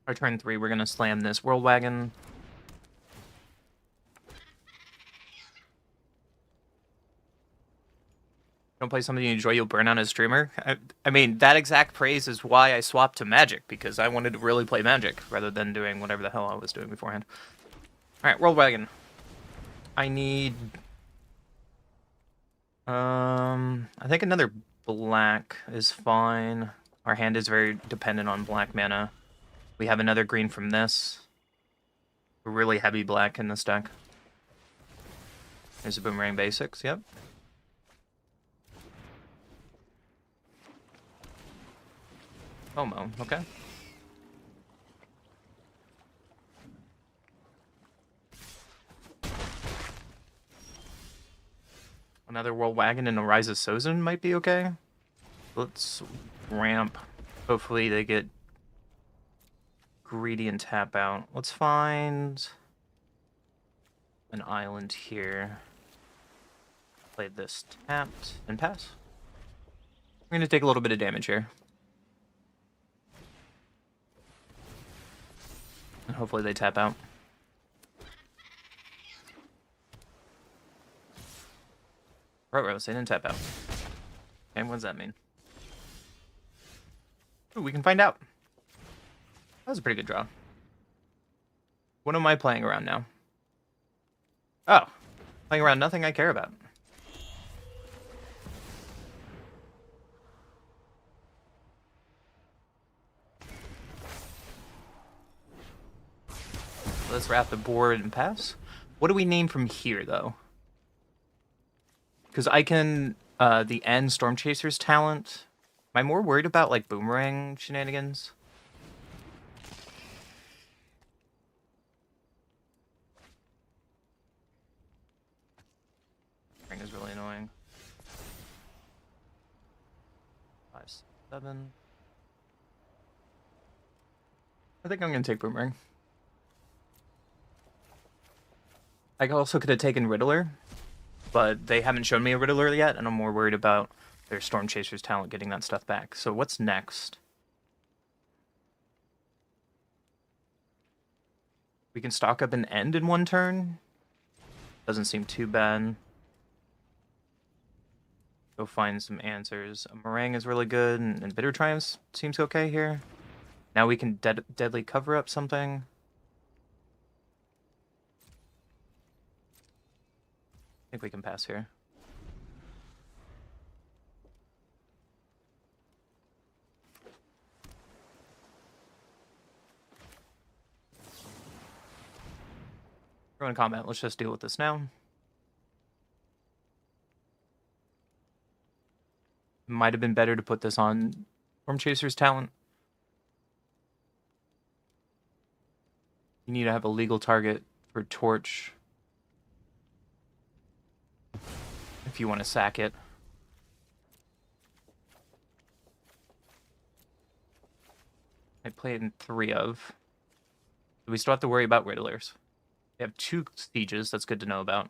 Our turn 3, we're gonna slam this Whirl Wagon. Don't play something you enjoy, you'll burn out as a streamer. I mean, that exact praise is why I swapped to Magic, because I wanted to really play Magic, rather than doing whatever the hell I was doing beforehand. Alright, Whirl Wagon. I need... I think another black is fine. Our hand is very dependent on black mana. We have another green from this. We're really heavy black in this deck. There's a Boomerang Basics, yep. Homo, okay. Another Whirl Wagon and a Rise of Sozin might be okay. Let's ramp. Hopefully they get greedy and tap out. Let's find an island here. Play this tapped and pass. We're gonna take a little bit of damage here. And hopefully they tap out. Rose, they didn't tap out. And what does that mean? Ooh, we can find out. That was a pretty good draw. What am I playing around now? Oh, playing around nothing I care about. Let's wrap the board and pass. What do we name from here, though? Because I can, the N Storm Chaser's talent. Am I more worried about, like, Boomerang shenanigans? Ring is really annoying. 5, 7. I think I'm going to take Boomerang. I also could have taken Riddler, but they haven't shown me a Riddler yet, and I'm more worried about their Storm Chaser's talent getting that stuff back. So what's next? We can stock up an end in one turn. Doesn't seem too bad. Go find some answers. A meringue is really good, and bitter triumphs seems okay here. Now we can deadly cover up something. I think we can pass here. We're in combat. Let's just deal with this now. Might have been better to put this on Storm Chaser's talent. You need to have a legal target for Torch if you want to sack it. I played in 3 of. We still have to worry about Riddlers. They have 2 sieges, that's good to know about.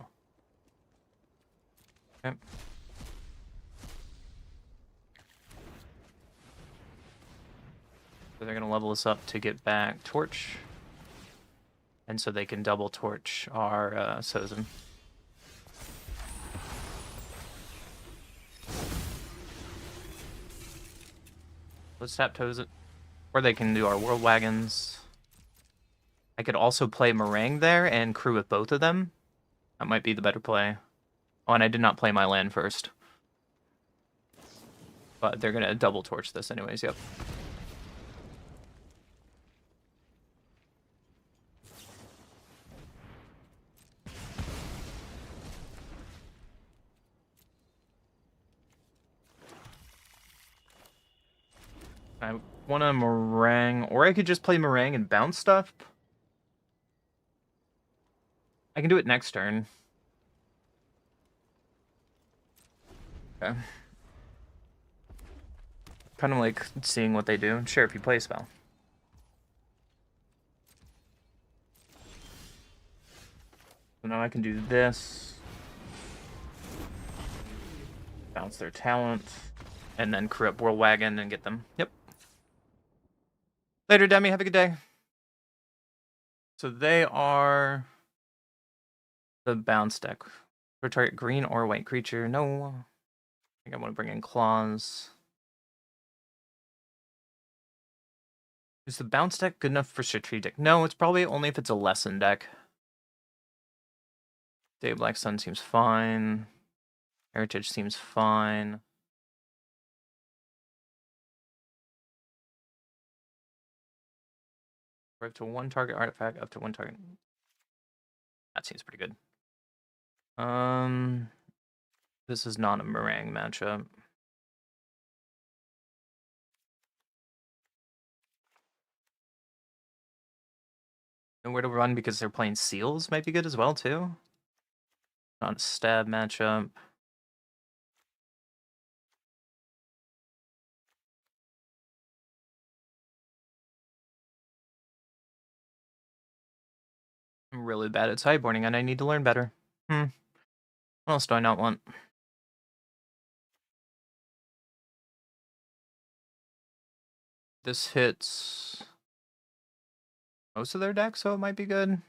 Okay. So they're going to level us up to get back Torch. And so they can double Torch our Sozin. Let's tap Tozen. Or they can do our World Wagons. I could also play Meringue there and crew with both of them. That might be the better play. Oh, and I did not play my land first. But they're going to double Torch this anyways, yep. I want a Meringue, or I could just play Meringue and bounce stuff. I can do it next turn. Okay. Kind of like seeing what they do. Sure, if you play a spell. So now I can do this. Bounce their talent. And then crew up World Wagon and get them. Yep. Later, Demi. Have a good day. So they are the bounce deck. For target green or white creature. No. I think I want to bring in claws. Is the bounce deck good enough for strategic? No, it's probably only if it's a lesson deck. Day of Black Sun seems fine. Heritage seems fine. We're up to 1 target artifact, up to 1 target. That seems pretty good. This is not a Meringue matchup. And where to run because they're playing Seals might be good as well, too. Not a stab matchup. I'm really bad at sideboarding and I need to learn better. What else do I not want? This hits most of their deck, so it might be good.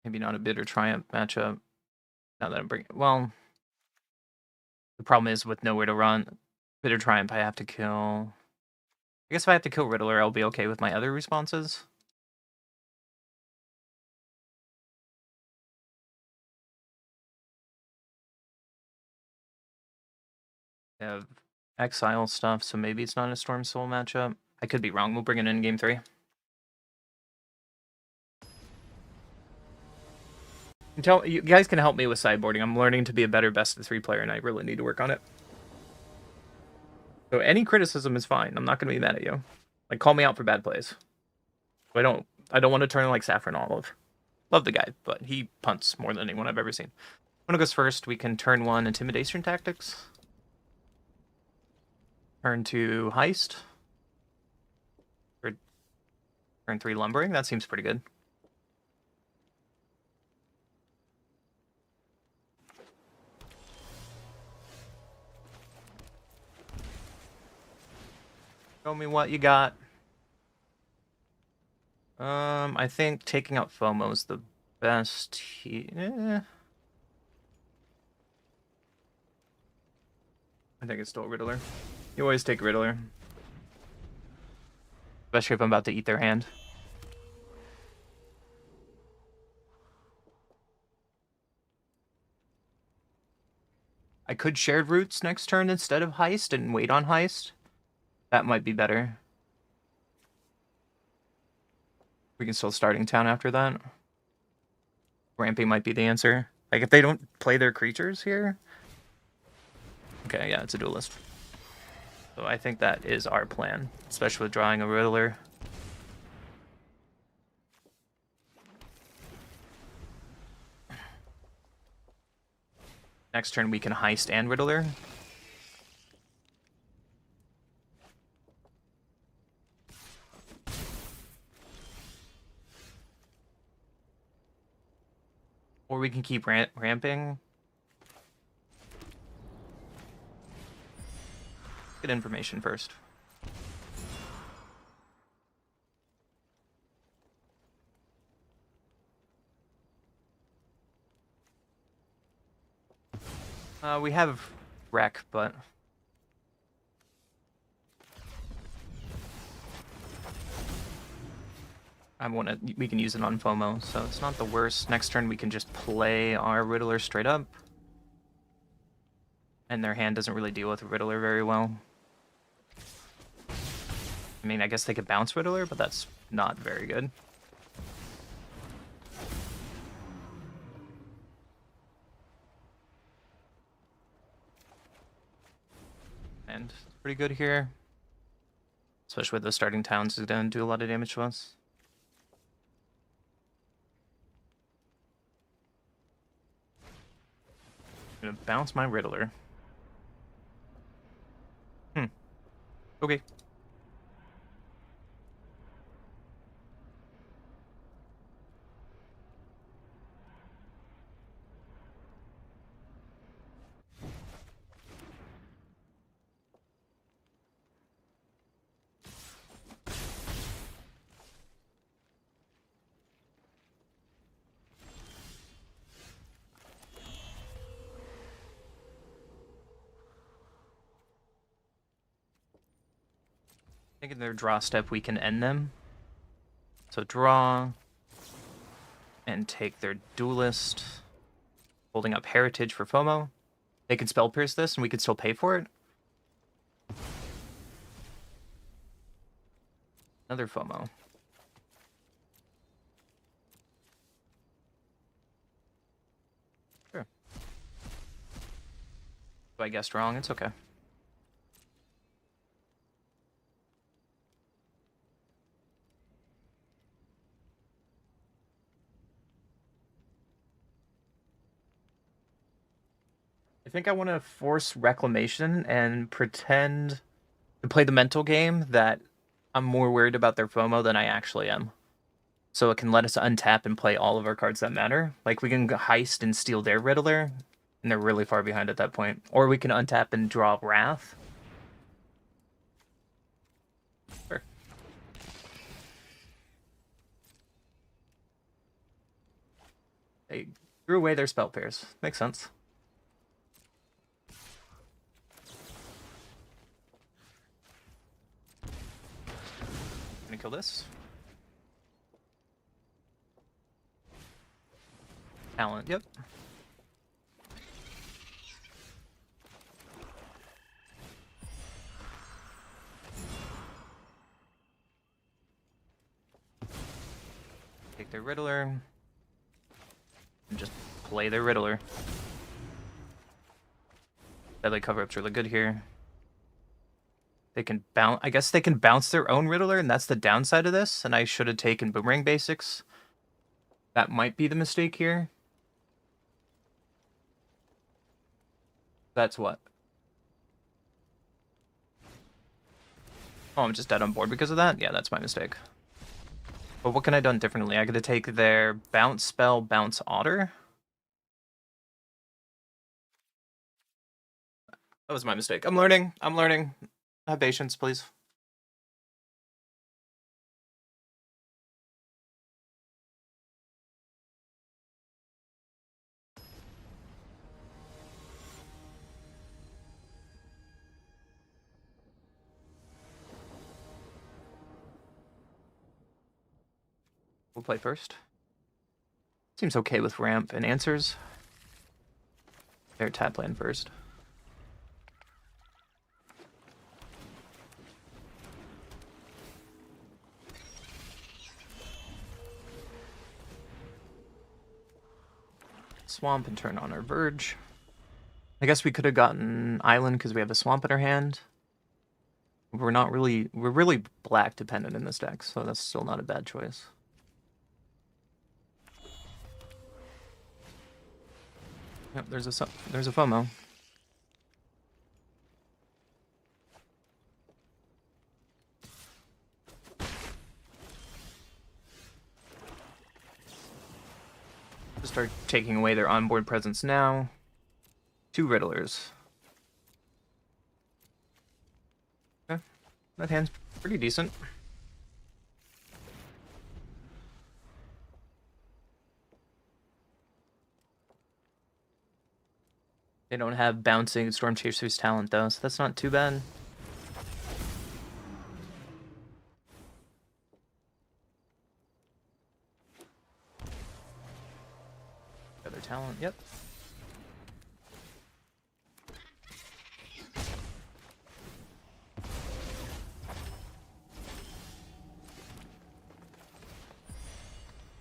Maybe not a Bitter Triumph matchup. Now that I'm bringing... Well, the problem is with nowhere to run. Bitter Triumph I have to kill. I guess if I have to kill Riddler, I'll be okay with my other responses. I have exile stuff, so maybe it's not a Storm Soul matchup. I could be wrong. We'll bring it in game 3. You guys can help me with sideboarding. I'm learning to be a better best-of-3 player, and I really need to work on it. So any criticism is fine. I'm not going to be mad at you. Like, call me out for bad plays. I don't want to turn like Saffron Olive. Love the guy, but he punts more than anyone I've ever seen. When it goes first, we can turn 1 Intimidation Tactics. Turn 2 Heist. Or turn 3 Lumbering. That seems pretty good. Show me what you got. I think taking out FOMO is the best. I think it's still Riddler. You always take Riddler. Especially if I'm about to eat their hand. I could shared roots next turn instead of heist and wait on heist. That might be better. We can still starting town after that. Ramping might be the answer. Like, if they don't play their creatures here... Okay, yeah, it's a duelist. So I think that is our plan, especially with drawing a Riddler. Next turn we can heist and Riddler. Or we can keep ramping. Get information first. We have wreck, but we can use it on FOMO, so it's not the worst. Next turn we can just play our Riddler straight up. And their hand doesn't really deal with Riddler very well. I mean, I guess they could bounce Riddler, but that's not very good. And it's pretty good here. Especially with the starting towns, it's gonna do a lot of damage to us. I'm gonna bounce my Riddler. Okay. I think in their draw step we can end them. So draw and take their duelist, holding up heritage for FOMO. They can spell pierce this and we could still pay for it. Another FOMO. Sure. So I guessed wrong, it's okay. I think I want to force Reclamation and pretend to play the mental game that I'm more worried about their FOMO than I actually am. So it can let us untap and play all of our cards that matter. Like, we can heist and steal their Riddler, and they're really far behind at that point. Or we can untap and draw Wrath. Sure. They threw away their spell pairs. Makes sense. Gonna kill this. Talent, yep. Take their Riddler. And just play their Riddler. Deadly cover-up's really good here. They can bounce. I guess they can bounce their own Riddler, and that's the downside of this. And I should have taken Boomerang Basics. That might be the mistake here. That's what? Oh, I'm just dead on board because of that? Yeah, that's my mistake. But what can I have done differently? I could have taken their bounce spell, bounce Otter. That was my mistake. I'm learning. Have patience, please. We'll play first. Seems okay with ramp and answers. Their tap land first. Swamp and turn on our Verge. I guess we could have gotten Island because we have a Swamp in our hand. We're really black dependent in this deck, so that's still not a bad choice. Yep, there's a FOMO. Just start taking away their onboard presence now. 2 Riddlers. Okay, that hand's pretty decent. They don't have bouncing Storm Chaser's talent though, so that's not too bad. Other talent, yep.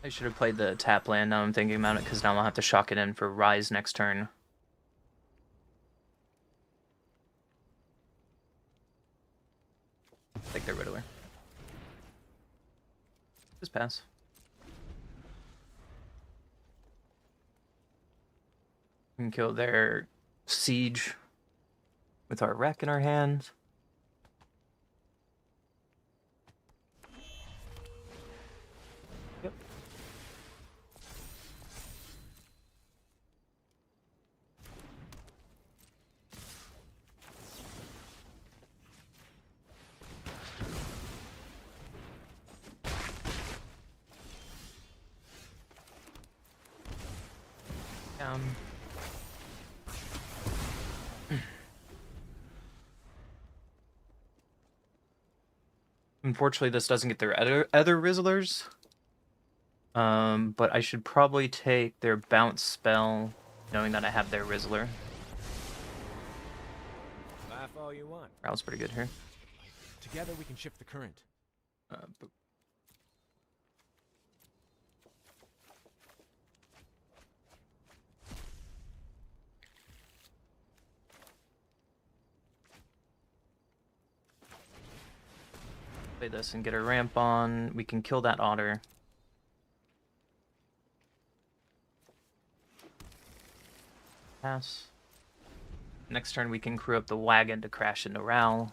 I should have played the tap land, now I'm thinking about it, because now I'll have to shock it in for Rise next turn. Take their Riddler. Just pass. We can kill their Siege with our Wreck in our hand. Yep. Unfortunately, this doesn't get their other Rizzlers. But I should probably take their Bounce spell, knowing that I have their Rizzler. Laugh all you want. Row's pretty good here. Together we can shift the current. Play this and get a ramp on. We can kill that Otter. Pass. Next turn we can crew up the wagon to crash into Ral.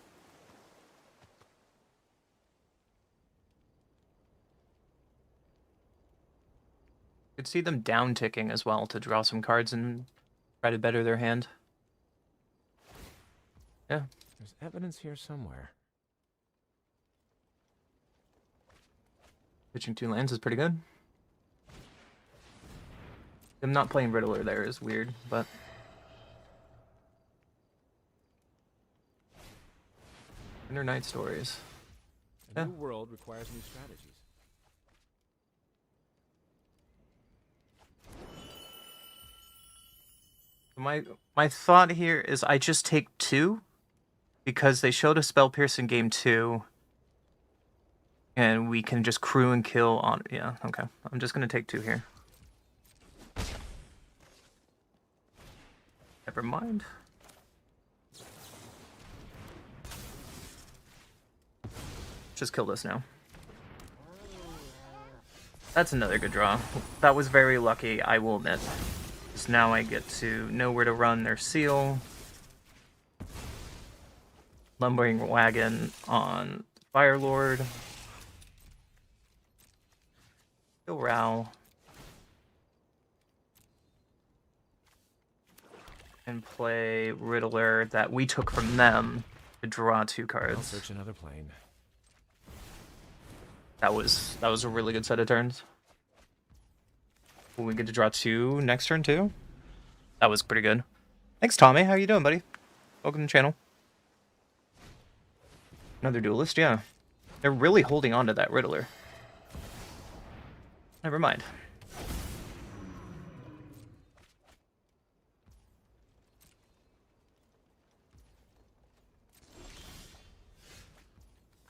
Could see them down ticking as well to draw some cards and try to better their hand. Yeah. There's evidence here somewhere. Pitching 2 lands is pretty good. Them not playing Riddler there is weird, but... Inner Night Stories. A new world requires new strategies. My thought here is I just take 2 because they showed a spell pierce in game 2. And we can just crew and kill on... Yeah, okay. I'm just going to take 2 here. Never mind. Just kill this now. That's another good draw. That was very lucky, I will admit. Because now I get to know where to run their Seal. Lumbering Wagon on Firelord. Kill Ral. And play Riddler that we took from them to draw 2 I'll cards. search another plane. That was a really good set of turns. Will we get to draw 2 next turn too? That was pretty good. Thanks, Tommy. How you doing, buddy? Welcome to the channel. Another duelist, yeah. They're really holding on to that Riddler. Never mind.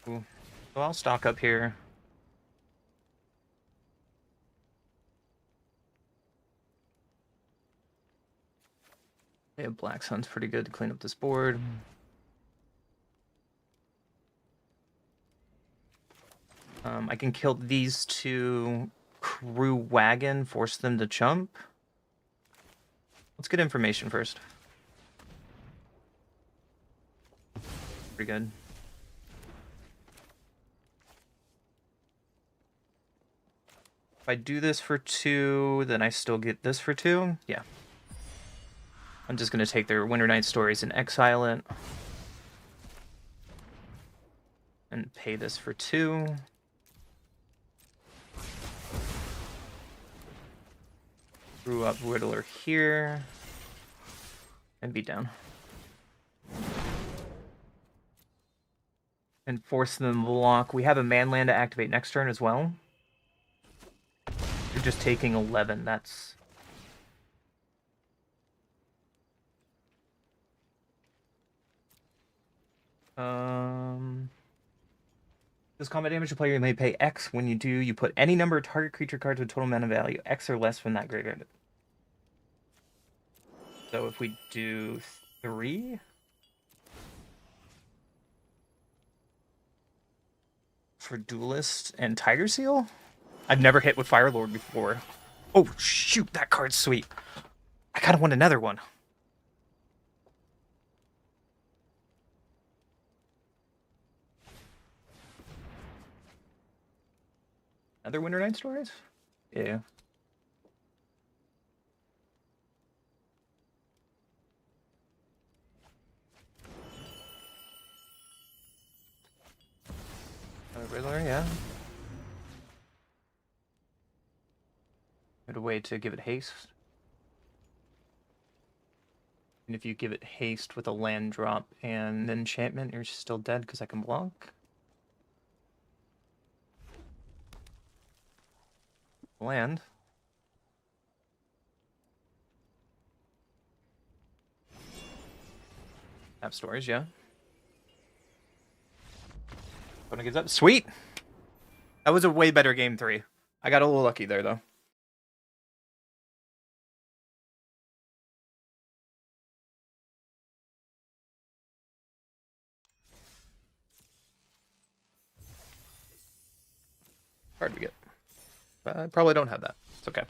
Ooh. So I'll stock up here. Yeah, Black Sun's pretty good to clean up this board. I can kill these two crew wagon, force them to chump. Let's get information first. Pretty good. If I do this for 2, then I still get this for 2? Yeah. I'm just going to take their Winter Night Stories and exile it. And pay this for 2. Brew up Riddler here. And beat down. And force them to block. We have a man land to activate next turn as well. You're just taking 11. That's... Does combat damage to player may pay X. When you do, you put any number of target creature cards with total mana value X or less from that graveyard. So if we do 3... for Duelist and Tiger Seal? I've never hit with Fire Lord before. Oh, shoot, that card's sweet. I kind of want another one. Another Winter Night Stories? Yeah. Another Riddler, yeah. Good way to give it haste. And if you give it haste with a land drop and enchantment, you're still dead because I can block. Land. Have stories, yeah. Opponent gives up. Sweet! That was a way better game 3. I got a little lucky there, though. Hard to get. But I probably don't have that. It's okay.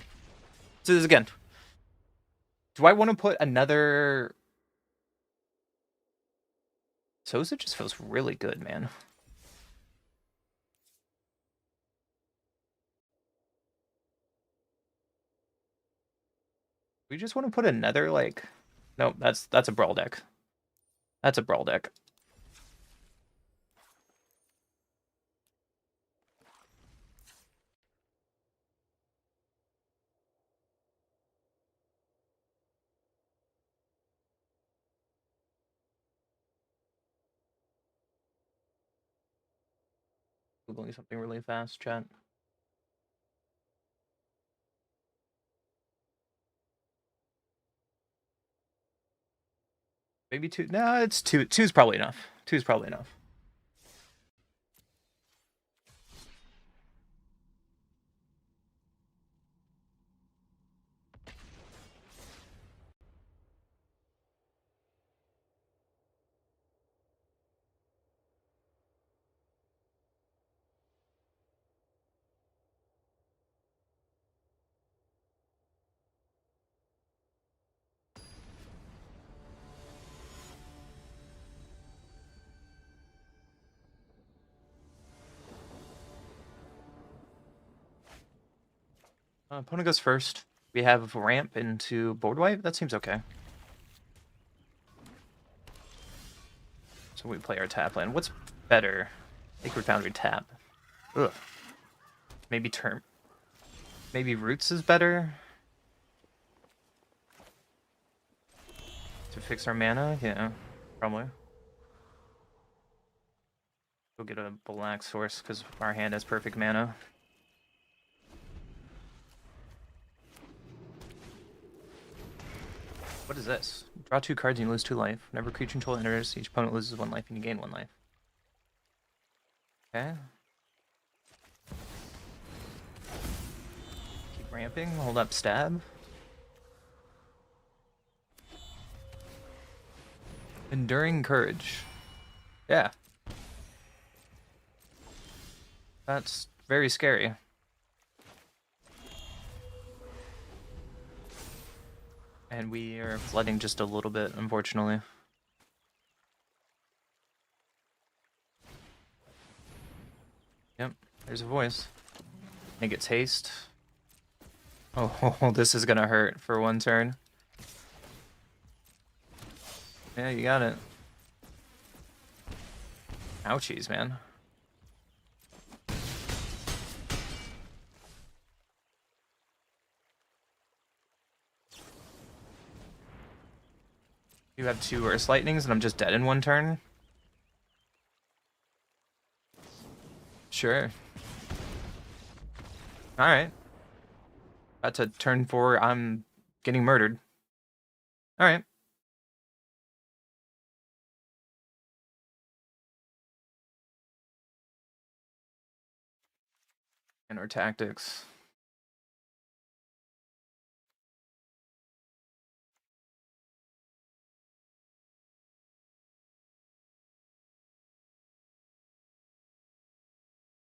So this again. Do I want to put another... Sosa just feels really good, man. We just want to put another, like... No, that's a brawl deck. That's a brawl deck. Googling something really fast, chat. Maybe 2. No, it's 2. 2's probably enough. 2's probably enough. Opponent goes first. We have ramp into board wipe. That seems okay. So we play our tap land. What's better? Sacred Foundry tap. Ugh. Maybe term. Maybe Roots is better. To fix our mana? Yeah, probably. Go get a black source because our hand has perfect mana. What is this? Draw 2 cards and you lose 2 life. Whenever creature control enters, each opponent loses 1 life and you gain 1 life. Okay. Keep ramping. Hold up, stab. Enduring courage. Yeah. That's very scary. And we are flooding just a little bit, unfortunately. Yep, there's a voice. It gets haste. Oh, this is gonna hurt for 1 turn. Yeah, you got it. Ouchies, man. You have 2 Earth Lightnings and I'm just dead in 1 turn? Sure. Alright. About to turn 4, I'm getting murdered. Alright. And our tactics.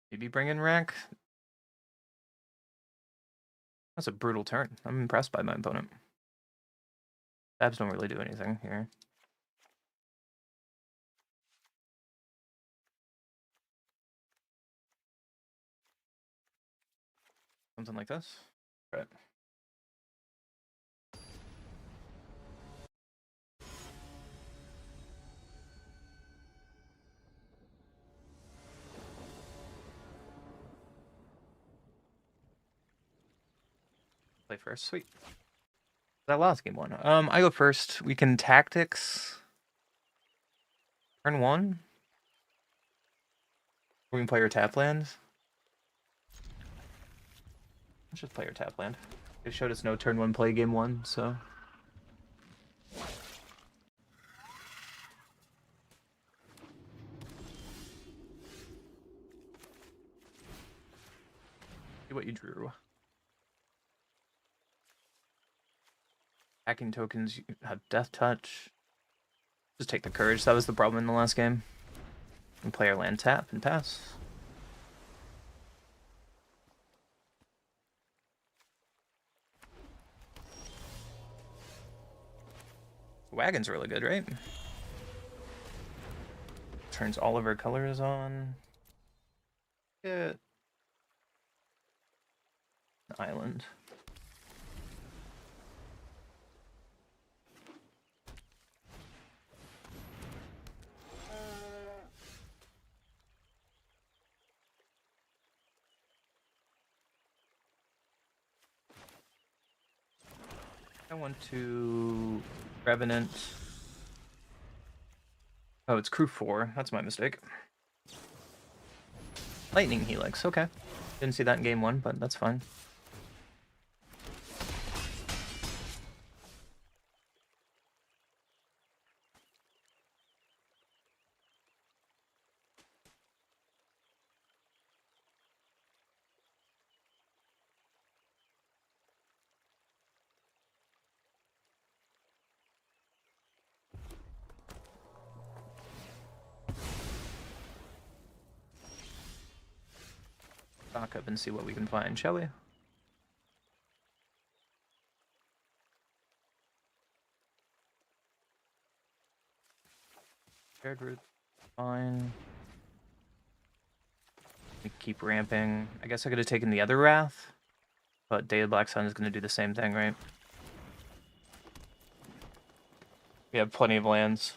Maybe bring in Rack? That's a brutal turn. I'm impressed by my opponent. Stabs don't really do anything here. Something like this. Right. Play first. Sweet. That lost game 1. I go first. We can tactics. Turn 1. We can play our tap land. Let's just play our tap land. It showed us no turn 1 play game 1, so. See what you drew. Hacking tokens, you have Death Touch. Just take the courage. That was the problem in the last game. And play our land tap and pass. Wagon's really good, right? Turns all of our colors on. Yeah. Island. I want to Revenant. Oh, it's crew 4. That's my mistake. Lightning Helix. Okay. Didn't see that in game 1, but that's fine. Stock up and see what we can find, shall we? Shared route. Fine. We keep ramping. I guess I could have taken the other Wrath, but Day of Black Sun is going to do the same thing, right? We have plenty of lands.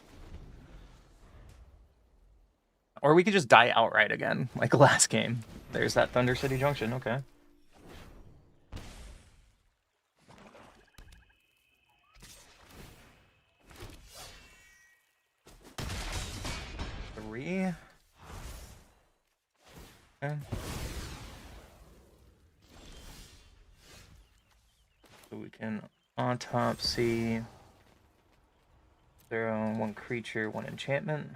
Or we could just die outright again, like last game. There's that Thunder City Junction, okay. Three. Okay. So we can autopsy. 0, 1 creature, 1 enchantment.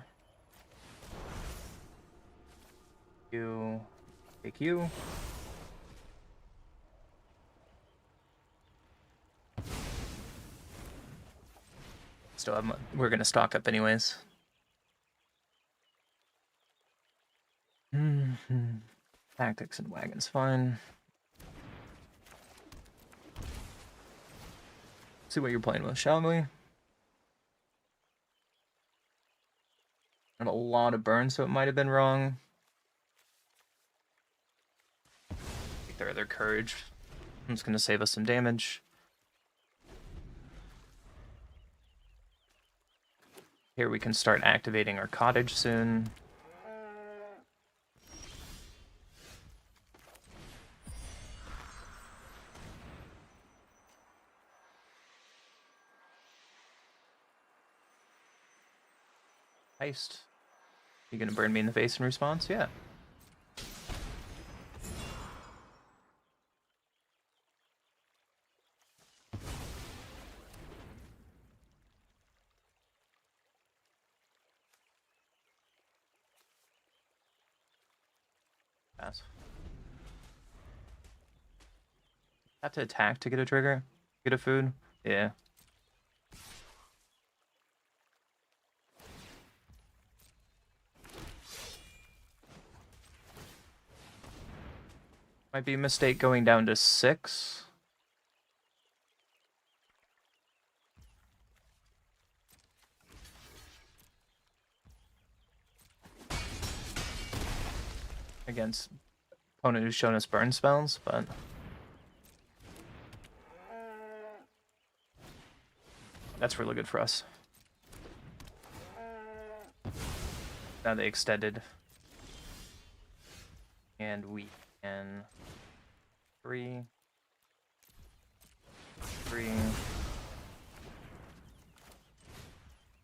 You take you. Still have we're gonna stock up anyways. Tactics and wagons, fine. See what you're playing with, shall we? I have a lot of burn, so it might have been wrong. Take their other courage. I'm just gonna save us some damage. Here we can start activating our cottage soon. Heist. You gonna burn me in the face in response? Yeah. Pass. Have to attack to get a trigger? Get a food? Yeah. Might be a mistake going down to 6. Against opponent who's shown us burn spells, but that's really good for us. Now they extended. And we can 3.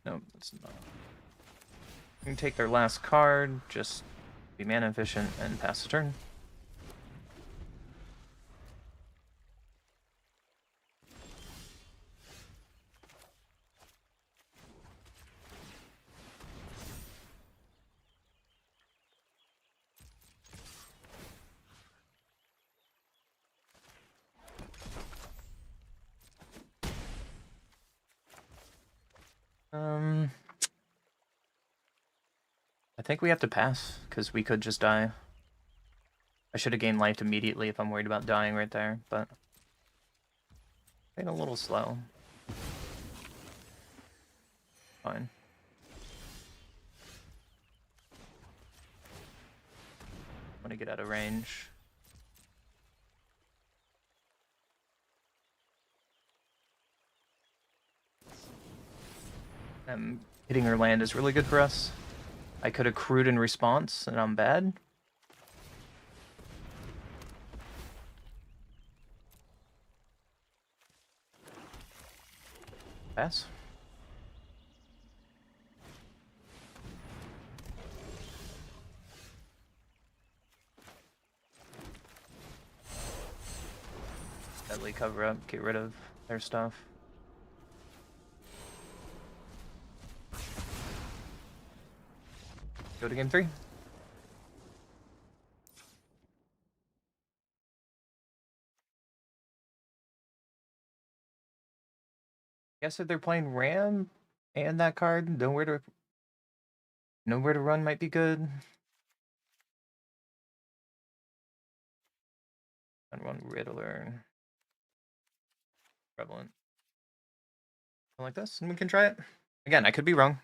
No, that's not. We can take their last card, just be mana efficient and pass the turn. I think we have to pass, because we could just die. I should have gained life immediately if I'm worried about dying right there, but a little slow. Fine. I'm gonna get out of range. Hitting her land is really good for us. I could accrued in response, and I'm bad. Pass. Deadly cover up, get rid of their stuff. Go to game 3. Guess if they're playing Ram and that card, nowhere to run might be good. And run Riddler. Prevalent. Something like this, and we can try it. Again, I could be wrong.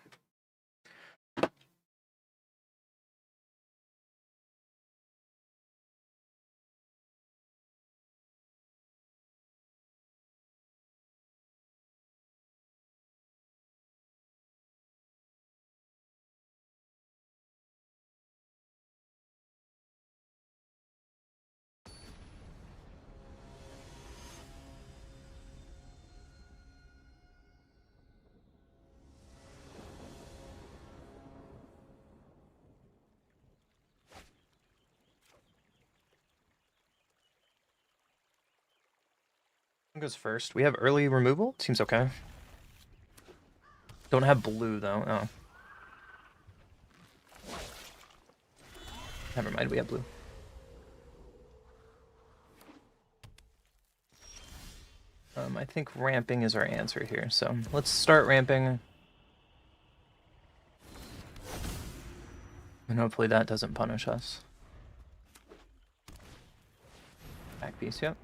Who goes first? We have early removal. Seems okay. Don't have blue though. Oh. Never mind, we have blue. I think ramping is our answer here, so let's start ramping. And hopefully that doesn't punish us. Back piece, yep.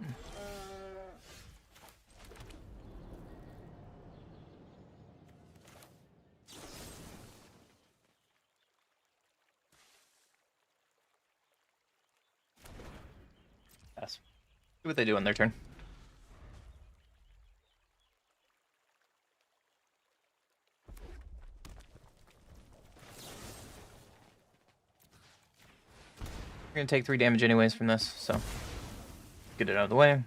Yes. See what they do on their turn. We're gonna take 3 damage anyways from this, so get it out of the way.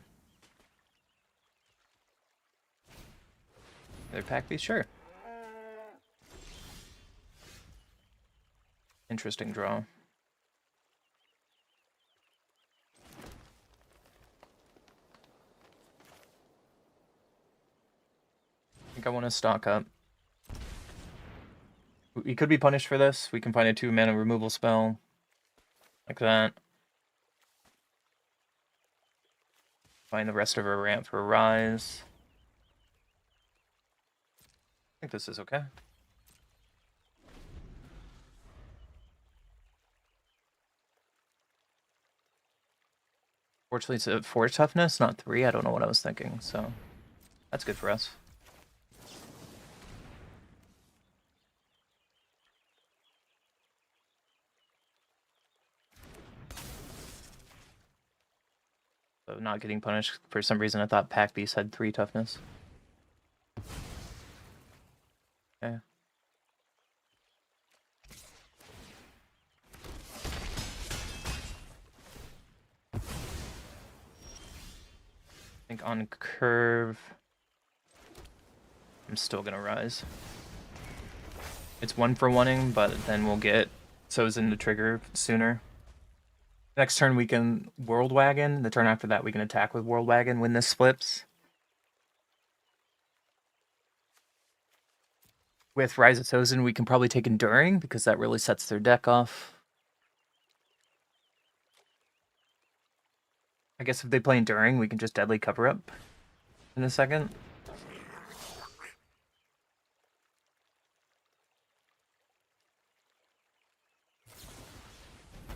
Another pack piece, sure. Interesting draw. I think I want to stock up. We could be punished for this. We can find a 2-mana removal spell. Like that. Find the rest of our ramp for Rise. I think this is okay. Fortunately, it's a 4 toughness, not 3. I don't know what I was thinking, so that's good for us. So not getting punished. For some reason, I thought Pack Beast had 3 toughness. Okay. I think on curve, I'm still gonna Rise. It's 1 for 1ing, but then we'll get Sozin to trigger sooner. Next turn we can World Wagon. The turn after that we can attack with World Wagon when this flips. With Rise of Sozin we can probably take Enduring because that really sets their deck off. I guess if they play Enduring we can just Deadly Cover Up in a second.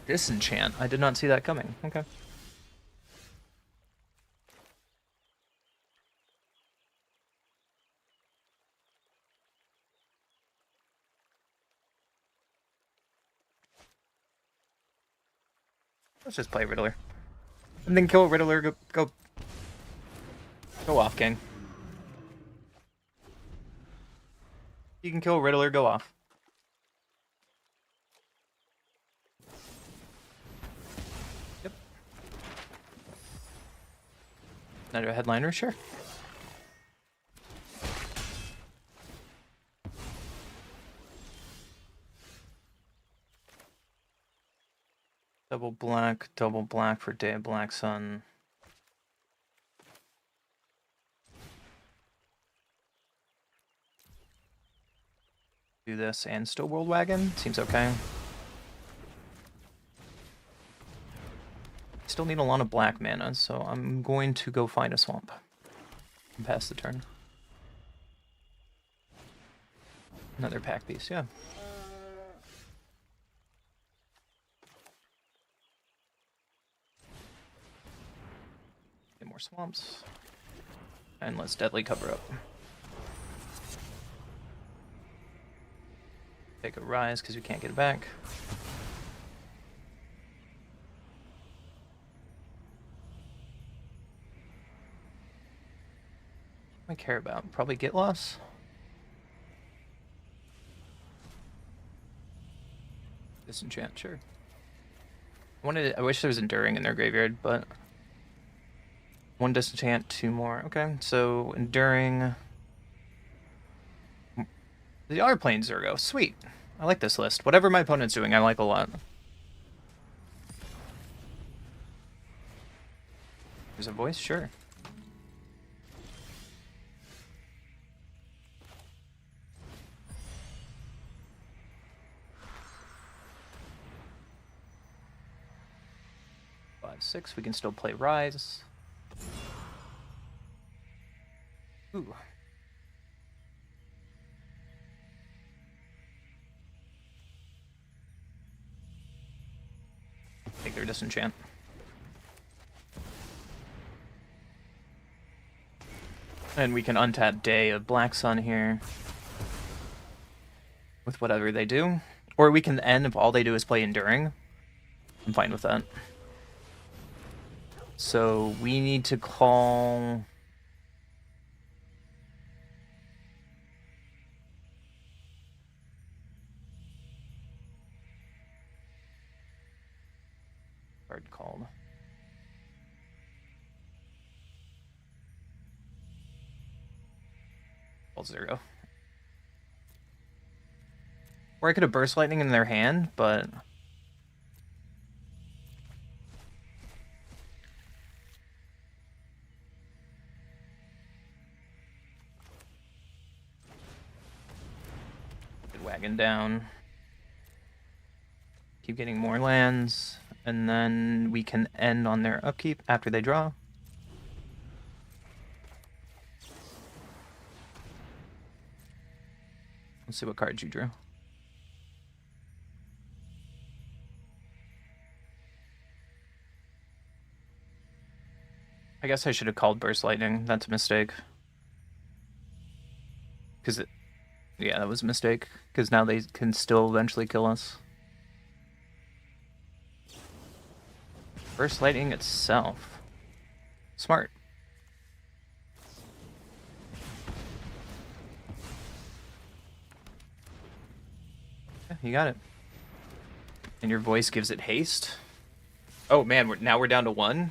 Disenchant. I did not see that coming. Okay. Let's just play Riddler. And then kill Riddler, go off, King. You can kill Riddler, go off. Yep. Another headliner, sure. Double black for Day of Black Sun. Do this and still World Wagon. Seems okay. Still need a lot of black mana, so I'm going to go find a swamp and pass the turn. Another pack piece, yeah. Get more swamps. And let's Deadly Cover Up. Take a Rise because we can't get it back. What do I care about? Probably Get Loss. Disenchant, sure. I wish there was Enduring in their graveyard, but 1 Disenchant, 2 more. Okay, so Enduring. They are playing Zurgo. Sweet. I like this list. Whatever my opponent's doing, I like a lot. There's a voice? Sure. 6, we can still play Rise. Ooh. Take their disenchant. And we can untap Day of Black Sun here with whatever they do. Or we can end if all they do is play Enduring. I'm fine with that. So we need to call... Card called. Call 0. Or I could have Burst Lightning in their hand, but... Wagon down. Keep getting more lands, and then we can end on their upkeep after they draw. Let's see what cards you drew. I guess I should have called Burst Lightning. That's a mistake. Because it... Yeah, that was a mistake. Because now they can still eventually kill us. Burst Lightning itself. Smart. Yeah, you got it. And your voice gives it haste. Oh man, now we're down to 1.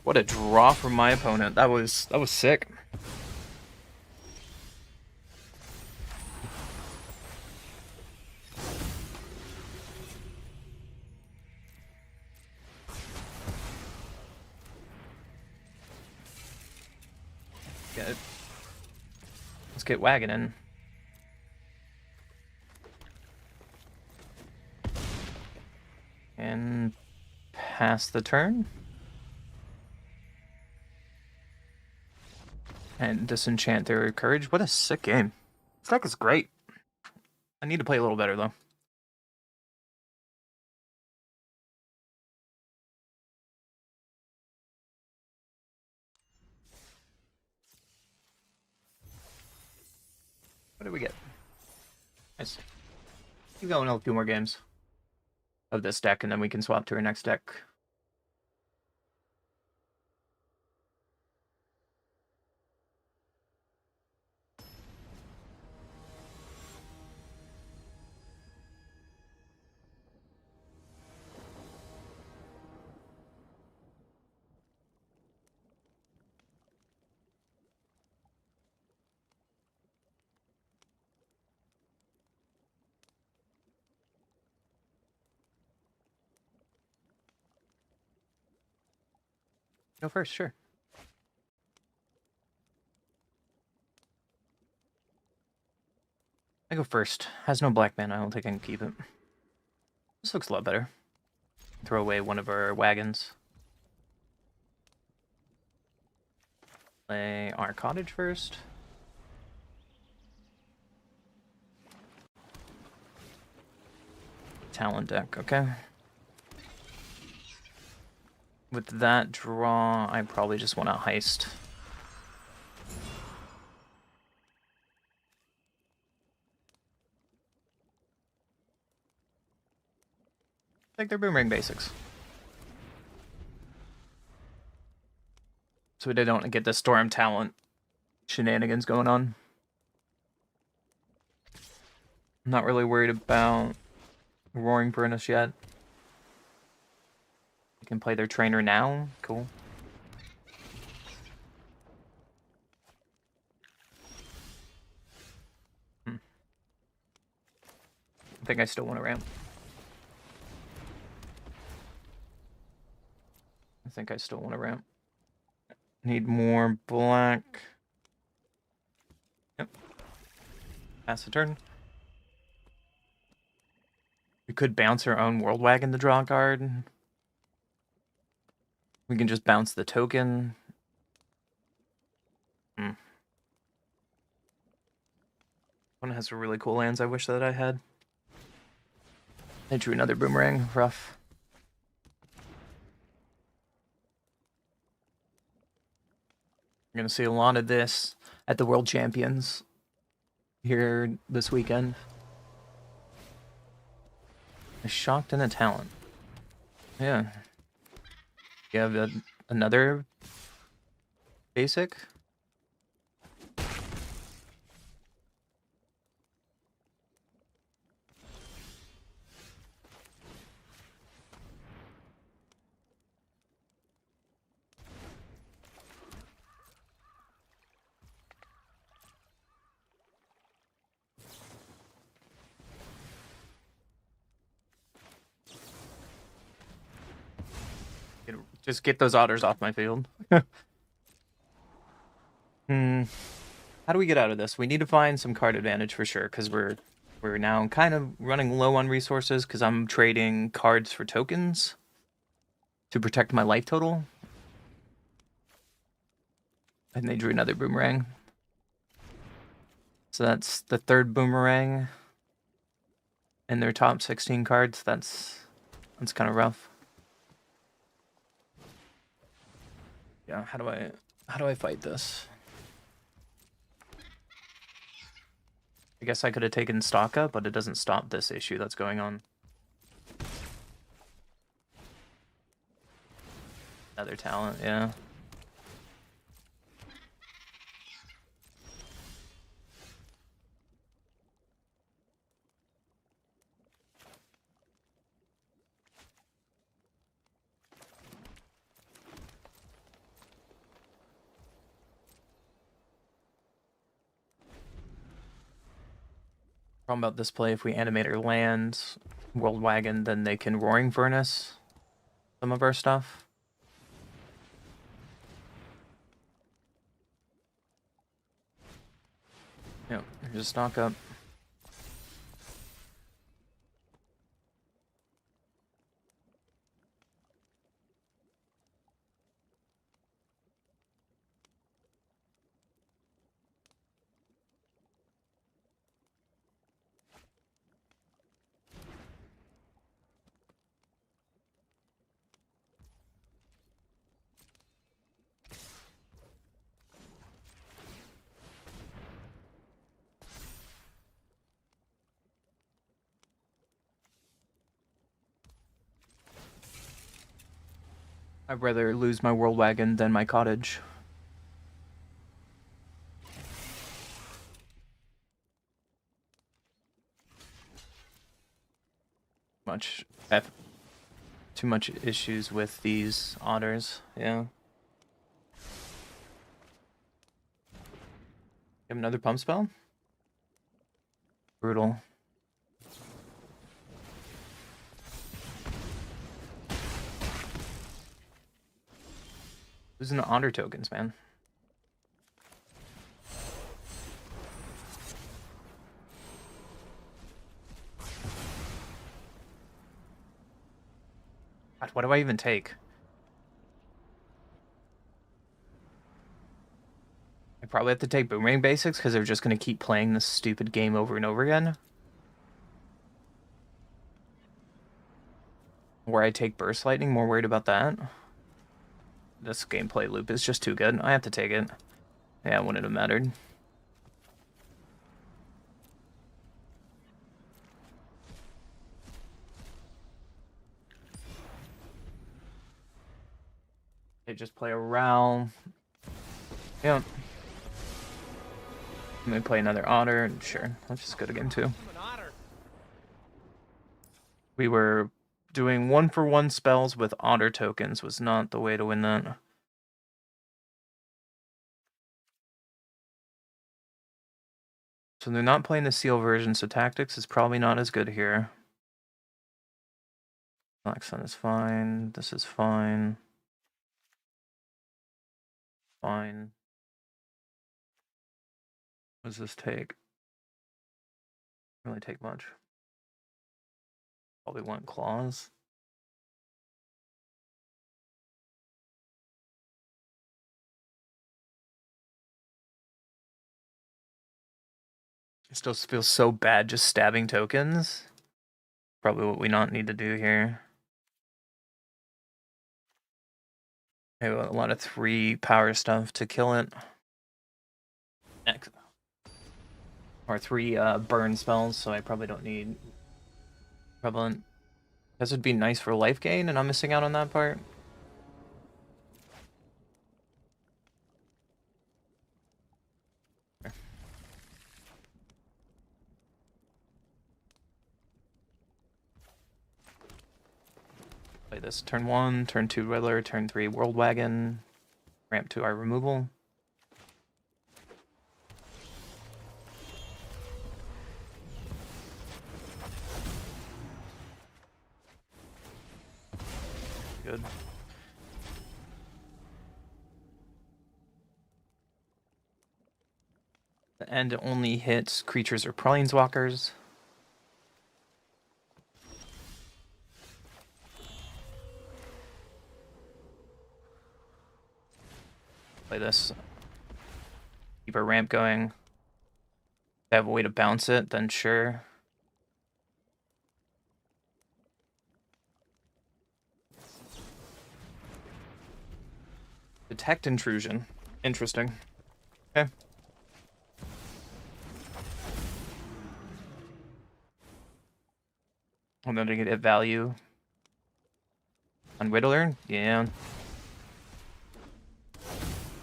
What a draw from my opponent. That was sick. Let's get wagoning. And pass the turn. And disenchant their courage. What a sick game. This deck is great. I need to play a little better though. What did we get? Nice. Keep going a few more games of this deck, and then we can swap to our next deck. Go first, sure. I go first. Has no black mana. I don't think I can keep it. This looks a lot better. Throw away one of our wagons. Play our cottage first. Talent deck, okay. With that draw, I probably just want to heist. Take their boomerang basics. So they don't get the storm talent shenanigans going on. I'm not really worried about Roaring Furnace yet. You can play their trainer now. Cool. I think I still want to ramp. Need more black. Yep. Pass the turn. We could bounce our own World Wagon to draw a card. We can just bounce the token. One has some really cool lands I wish that I had. I drew another boomerang. Rough. You're going to see a lot of this at the World Champions here this weekend. A shocked and a talent. Yeah. You have another basic? Just get those otters off my field. How do we get out of this? We need to find some card advantage for sure, because we're now kind of running low on resources because I'm trading cards for tokens to protect my life total. And they drew another boomerang. So that's the third boomerang in their top 16 cards. That's kind of rough. Yeah, how do I fight this? I guess I could have taken stock up, but it doesn't stop this issue that's going on. Another talent, yeah. Problem about this play, if we animate our lands, World Wagon, then they can Roaring Furnace some of our stuff. Yep, just stock up. I'd rather lose my World Wagon than my cottage. Too much issues with these otters, yeah. You have another pump spell? Brutal. Losing the otter tokens, man. God, what do I even take? I probably have to take Boomerang Basics because they're just going to keep playing this stupid game over and over again. Where I take Burst Lightning, more worried about that. This gameplay loop is just too good. I have to take it. Yeah, it wouldn't have mattered. They just play around. Yeah. And they play another otter. Sure, let's just go to game 2. We were doing 1-for-1 spells with otter tokens was not the way to win that. So they're not playing the seal version, so tactics is probably not as good here. Black Sun is fine. This is fine. Fine. What does this take? Really take much. Probably want claws. It still feels so bad just stabbing tokens. Probably what we not need to do here. I have a lot of 3 power stuff to kill it. Next. Or 3 burn spells, so I probably don't need prevalent. This would be nice for life gain, and I'm missing out on that part. Play this turn 1, turn 2 Riddler, turn 3 World Wagon, ramp to our removal. Good. The end only hits creatures or planeswalkers. Play this. Keep our ramp going. If I have a way to bounce it, then sure. Detect intrusion. Interesting. Okay. I'm going to get a value on Riddler. Yeah.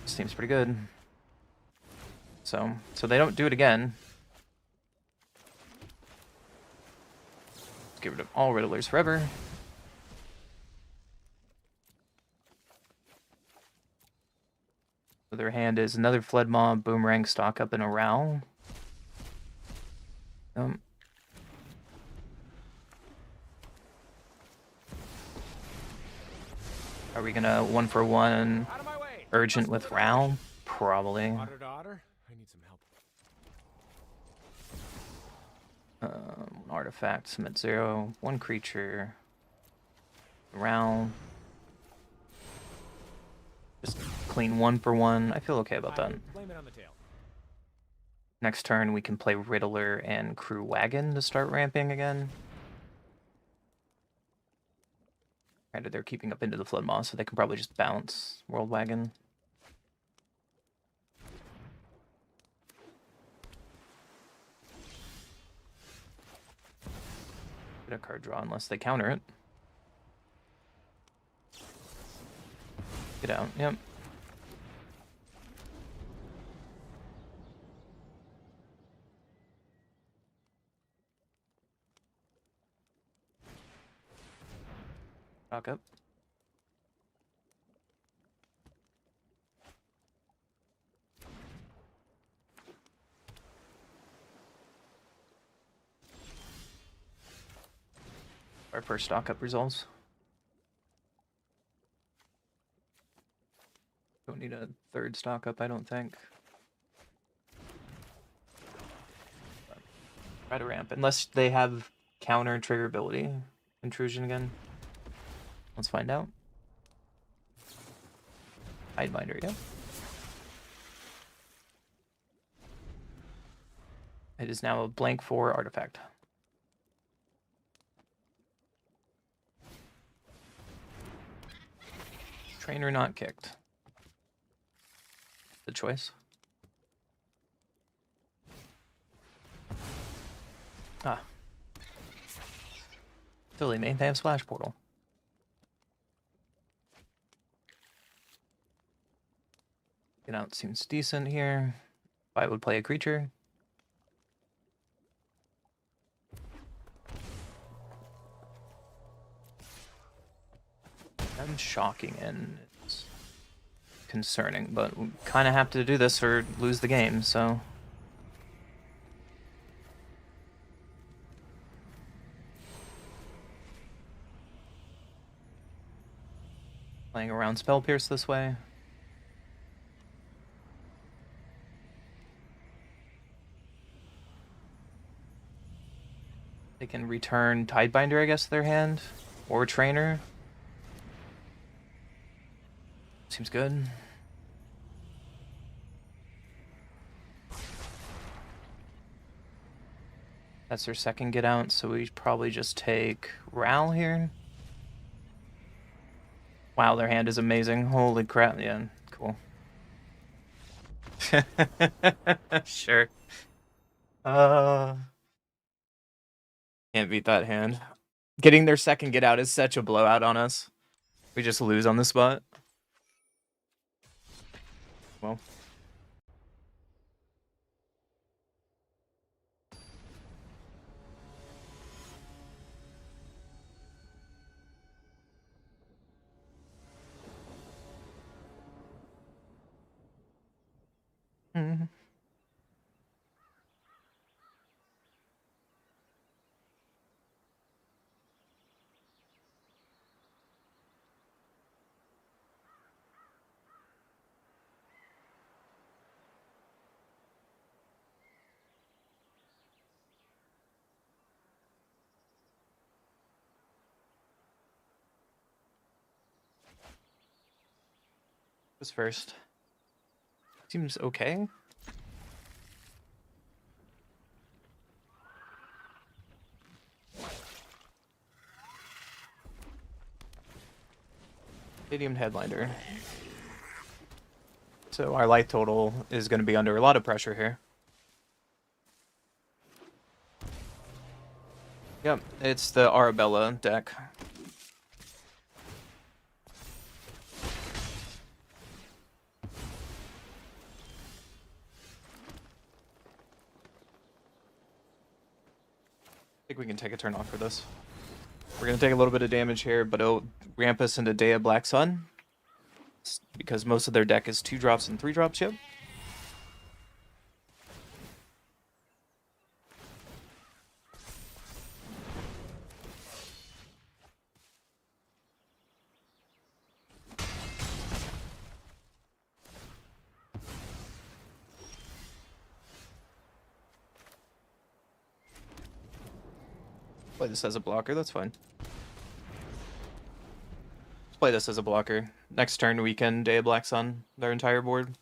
Seems pretty good. So they don't do it again. Let's get rid of all Riddlers forever. So their hand is another Flood Mob, Boomerang, Stock Up, and a Row. Are we gonna 1-for-1 Urgent with Row? Probably. Otter to otter? I need some help. Artifact, submit 0, 1 creature. Row. Just clean 1-for-1. I feel okay about that. Blame it on the tail. Next turn, we can play Riddler and Crew Wagon to start ramping again. Granted, they're keeping up into the Flood Moss, so they can probably just bounce World Wagon. Get a card draw unless they counter it. Get out, yep. Back up. Our first stock up results. Don't need a 3rd stock up, I don't think. Try to ramp, unless they have counter trigger ability. Intrusion again. Let's find out. Hidebinder, yeah. It is now a blank 4 artifact. Trainer not kicked. The choice. Ah. Silly me, they have Splash Portal. Get out seems decent here. If I would play a creature. I'm shocking and it's concerning, but we kind of have to do this or lose the game, so. Playing around Spell Pierce this way. They can return Tidebinder, I guess, to their hand. Or Trainer. Seems good. That's their second get out, so we probably just take Ral here. Wow, their hand is amazing. Holy crap, yeah, cool. Sure. Can't beat that hand. Getting their second get out is such a blowout on us. We just lose on the spot. Well. Mhm. Who's first? Seems okay. Stadium headliner. So our life total is going to be under a lot of pressure here. Yep, it's the Arabella deck. I think we can take a turn off for this. We're going to take a little bit of damage here, but it'll ramp us into Day of Black Sun. Because most of their deck is 2-drops and 3-drops, yep. Play this as a blocker, that's fine. Let's play this as a blocker. Next turn we can Day of Black Sun their entire board.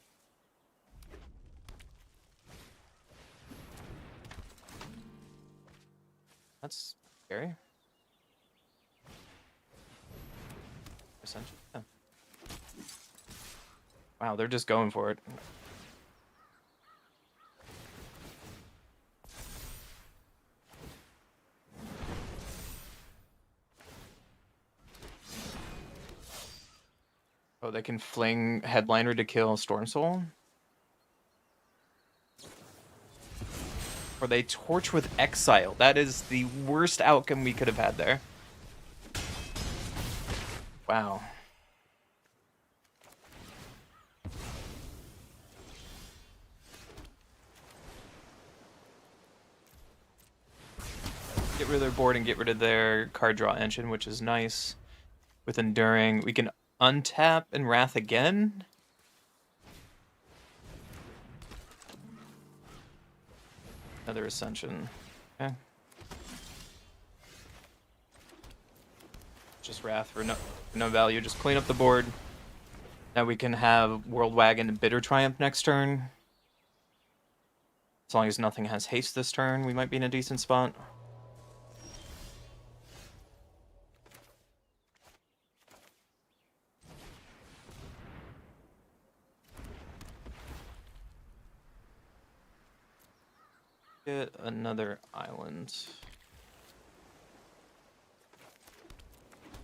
That's scary. Essentially, yeah. Wow, they're just going for it. Oh, they can fling Headliner to kill Storm Soul? Or they torch with Exile. That is the worst outcome we could have had there. Wow. Get rid of their board and get rid of their card draw engine, which is nice. With Enduring, we can untap and Wrath again. Another Ascension. Okay. Just Wrath for no value. Just clean up the board. Now we can have World Wagon and Bitter Triumph next turn. As long as nothing has haste this turn, we might be in a decent spot. Get another island.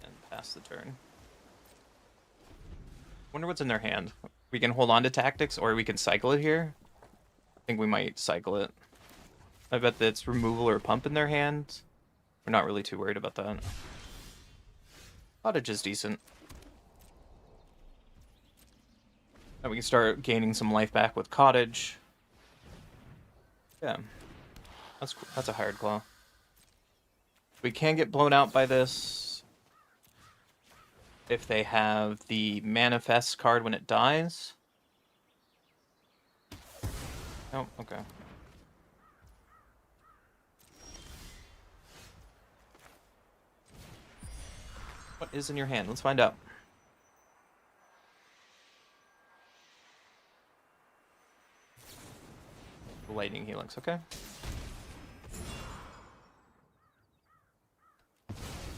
And pass the turn. Wonder what's in their hand. We can hold on to tactics, or we can cycle it here. I think we might cycle it. I bet that's removal or pump in their hand. We're not really too worried about that. Cottage is decent. And we can start gaining some life back with Cottage. Yeah. That's cool. That's a Hired Claw. We can get blown out by this if they have the Manifest card when it dies. Oh, okay. What is in your hand? Let's find out. Lightning Helix, okay.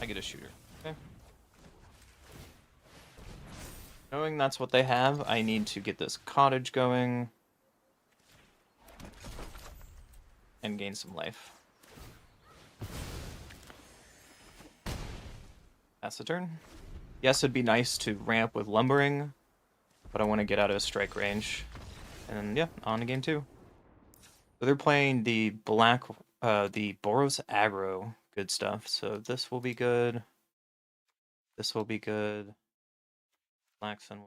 get a shooter. Okay. Knowing that's what they have, I need to get this cottage going. And gain some life. That's the turn. Yes, it'd be nice to ramp with lumbering, but I want to get out of strike range. And yeah, on to game 2. So they're playing the Boros aggro. Good stuff. So this will be good. This will be good. Laxon.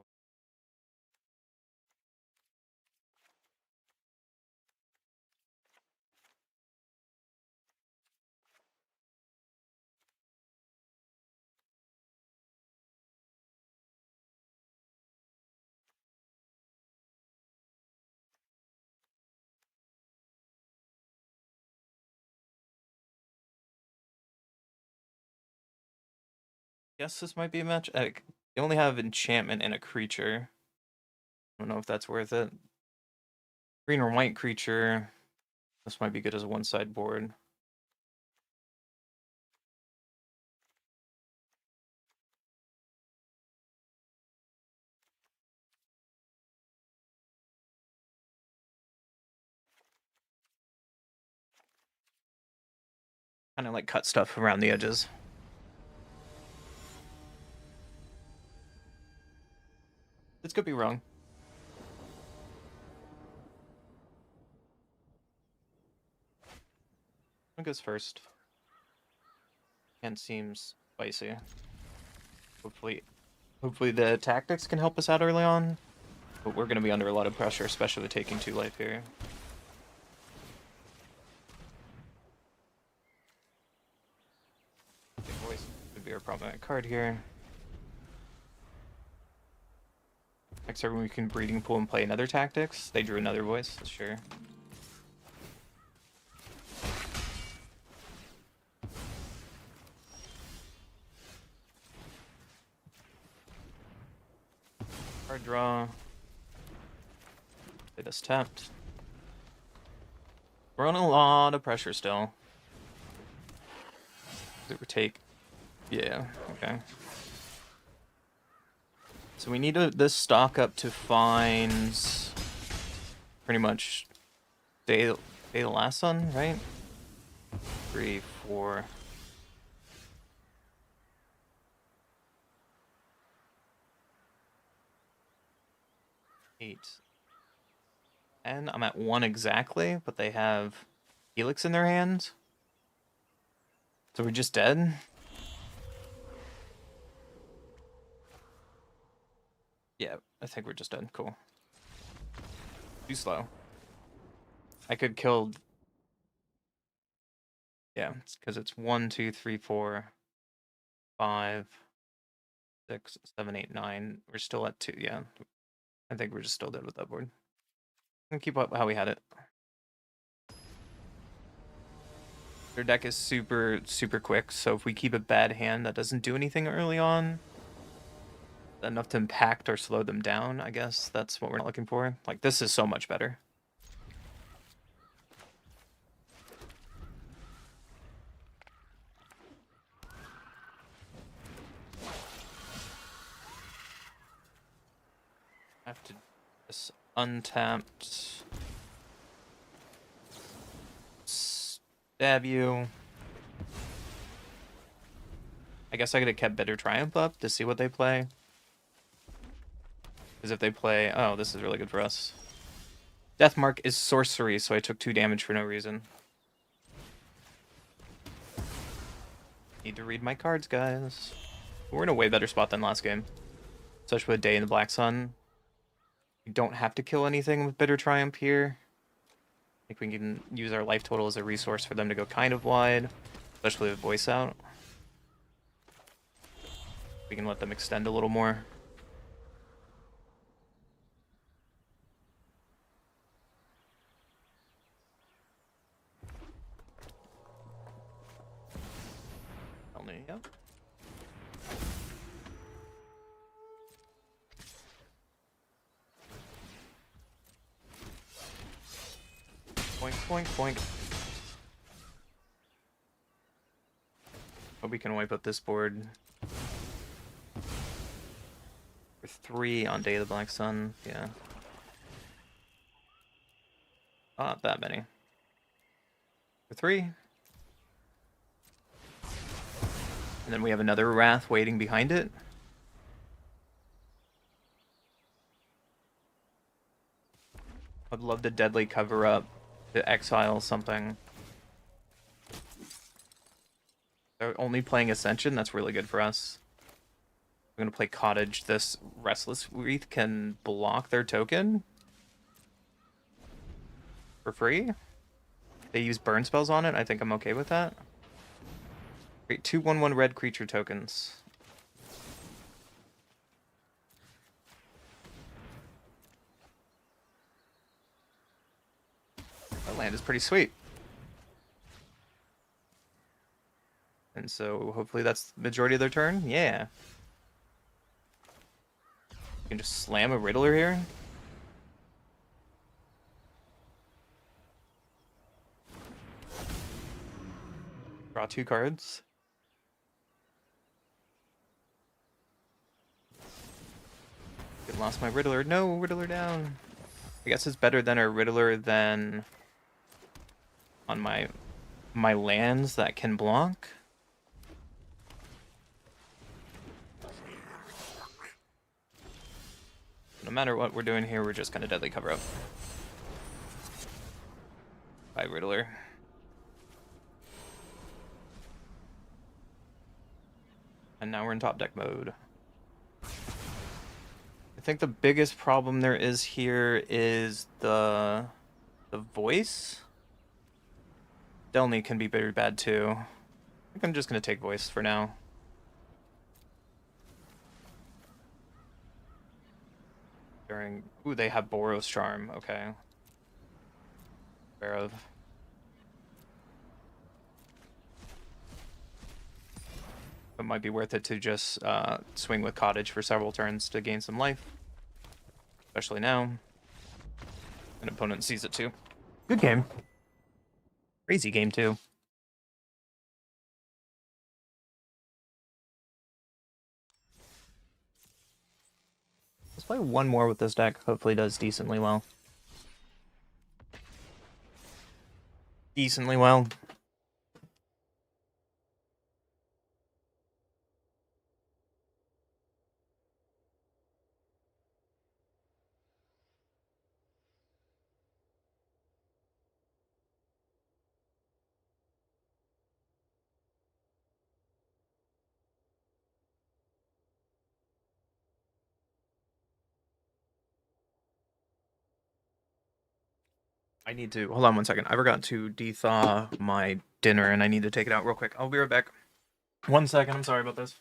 Yes, this might be a match. They only have enchantment and a creature. I don't know if that's worth it. Green or white creature. This might be good as a one-side board. Kind of like cut stuff around the edges. This could be wrong. What goes first? And seems spicy. Hopefully the tactics can help us out early on. But we're going to be under a lot of pressure, especially with taking 2 life here. Okay, voice could be our problematic card here. Next turn we can breeding pool and play another tactics. They drew another voice, sure. Card draw. Play this tapped. We're on a lot of pressure still. Take. Yeah, okay. So we need this stock up to find pretty much day the last sun, right? 3, 4. 8. And I'm at 1 exactly, but they have Helix in their hand. So we're just dead? Yeah, I think we're just dead. Cool. Too slow. I could kill... Yeah, it's because it's 1, 2, 3, 4, 5, 6, 7, 8, 9. We're still at 2, yeah. I think we're just still dead with that board. And keep up how we had it. Their deck is super, super quick, so if we keep a bad hand that doesn't do anything early on, enough to impact or slow them down, I guess that's what we're not looking for. Like, this is so much better. I have to just untapped. Stab you. I guess I could have kept Bitter Triumph up to see what they play. Because if they play... Oh, this is really good for us. Deathmark is sorcery, so I took 2 damage for no reason. Need to read my cards, guys. We're in a way better spot than last game. Especially with Day in the Black Sun. We don't have to kill anything with Bitter Triumph here. I think we can use our life total as a resource for them to go kind of wide. Especially with voice out. We can let them extend a little more. Only, yeah. Boink, boink, boink. But we can wipe up this board. For 3 on Day of the Black Sun, yeah. Not that many. For 3. And then we have another Wrath waiting behind it. I'd love to deadly cover up to exile something. They're only playing Ascension, that's really good for us. I'm gonna play Cottage. This Restless Wreath can block their token for free. They use burn spells on it. I think I'm okay with that. Great, 2/1/1 red creature tokens. That land is pretty sweet. And so hopefully that's the majority of their turn. Yeah. You can just slam a Riddler here. Draw 2 cards. I lost my Riddler. No, Riddler down. I guess it's better than a Riddler than on my lands that can block. No matter what we're doing here, we're just gonna deadly cover up. Bye, Riddler. And now we're in top deck mode. I think the biggest problem there is here is the voice. Delny can be very bad too. I think I'm just gonna take voice for now. Ooh, they have Boros Charm. Okay. Aware of. It might be worth it to just swing with Cottage for several turns to gain some life. Especially now. An opponent sees it too. Good game. Crazy game too. Let's play one more with this deck. Hopefully does decently well. Decently well. I need to hold on 1 second. I forgot to de-thaw my dinner and I need to take it out real quick. I'll be right back. 1 second, I'm sorry about this.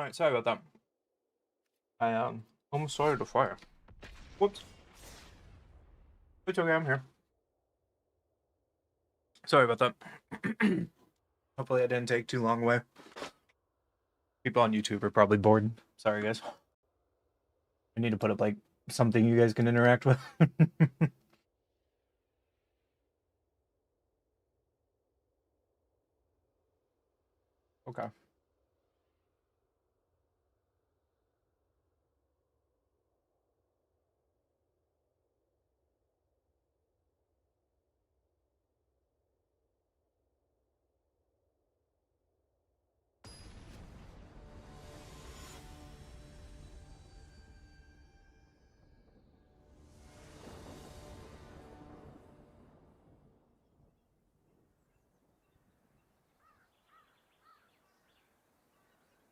Alright, sorry about that. I almost started a fire. Whoops. It's okay, I'm here. Sorry about that. Hopefully I didn't take too long away. People on YouTube are probably bored. Sorry, guys. I need to put up, like, something you guys can interact with. Okay.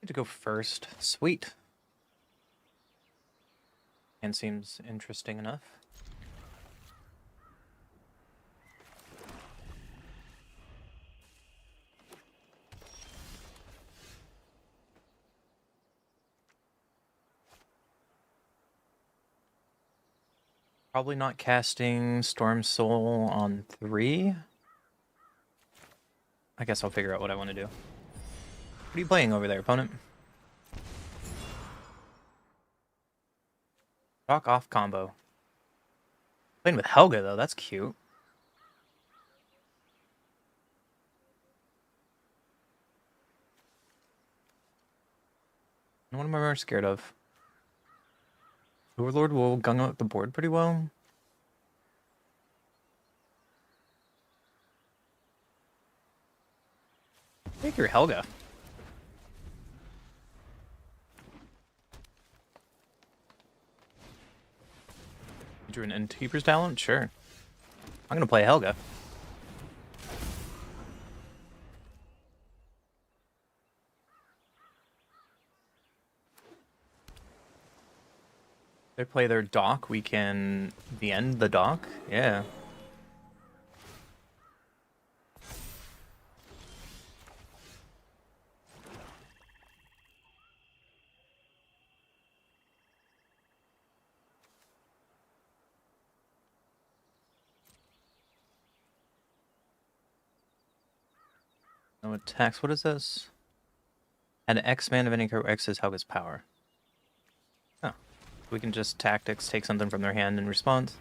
Get to go first. Sweet. And seems interesting enough. Probably not casting Storm Soul on 3. I guess I'll figure out what I want to do. What are you playing over there, opponent? Rock off combo. Playing with Helga, though. That's cute. What am I more scared of? Overlord will gung out the board pretty well. Take your Helga. You drew an Innkeeper's Talent? Sure. I'm gonna play Helga. They play their dock, we can end the dock? Yeah. No attacks. What is this? Add an X man of any character X is Helga's power. Oh. We can just tactics, take something from their hand in response.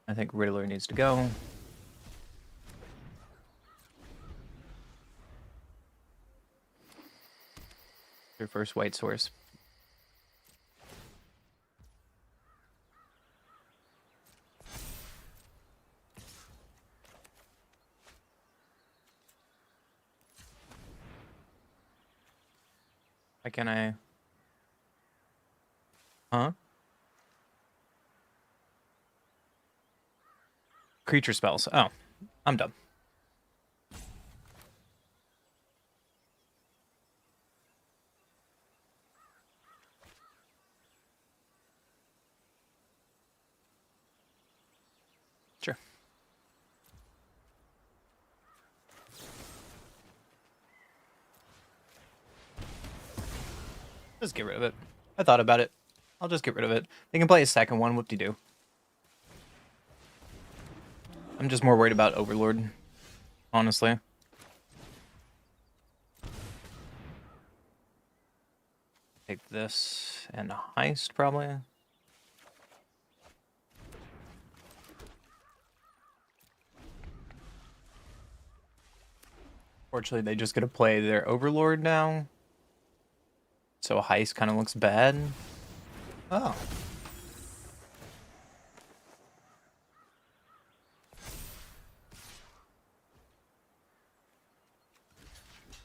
I think Riddler needs to go. Your first white source. Why can't I? Huh? Creature spells. Oh, I'm dumb. Sure. Just get rid of it. I thought about it. I'll just get rid of it. They can play a second one, whoop-de-doo. I'm just more worried about Overlord, honestly. Take this and a heist, probably. Fortunately, they just get to play their Overlord now. So a heist kind of looks bad. Oh.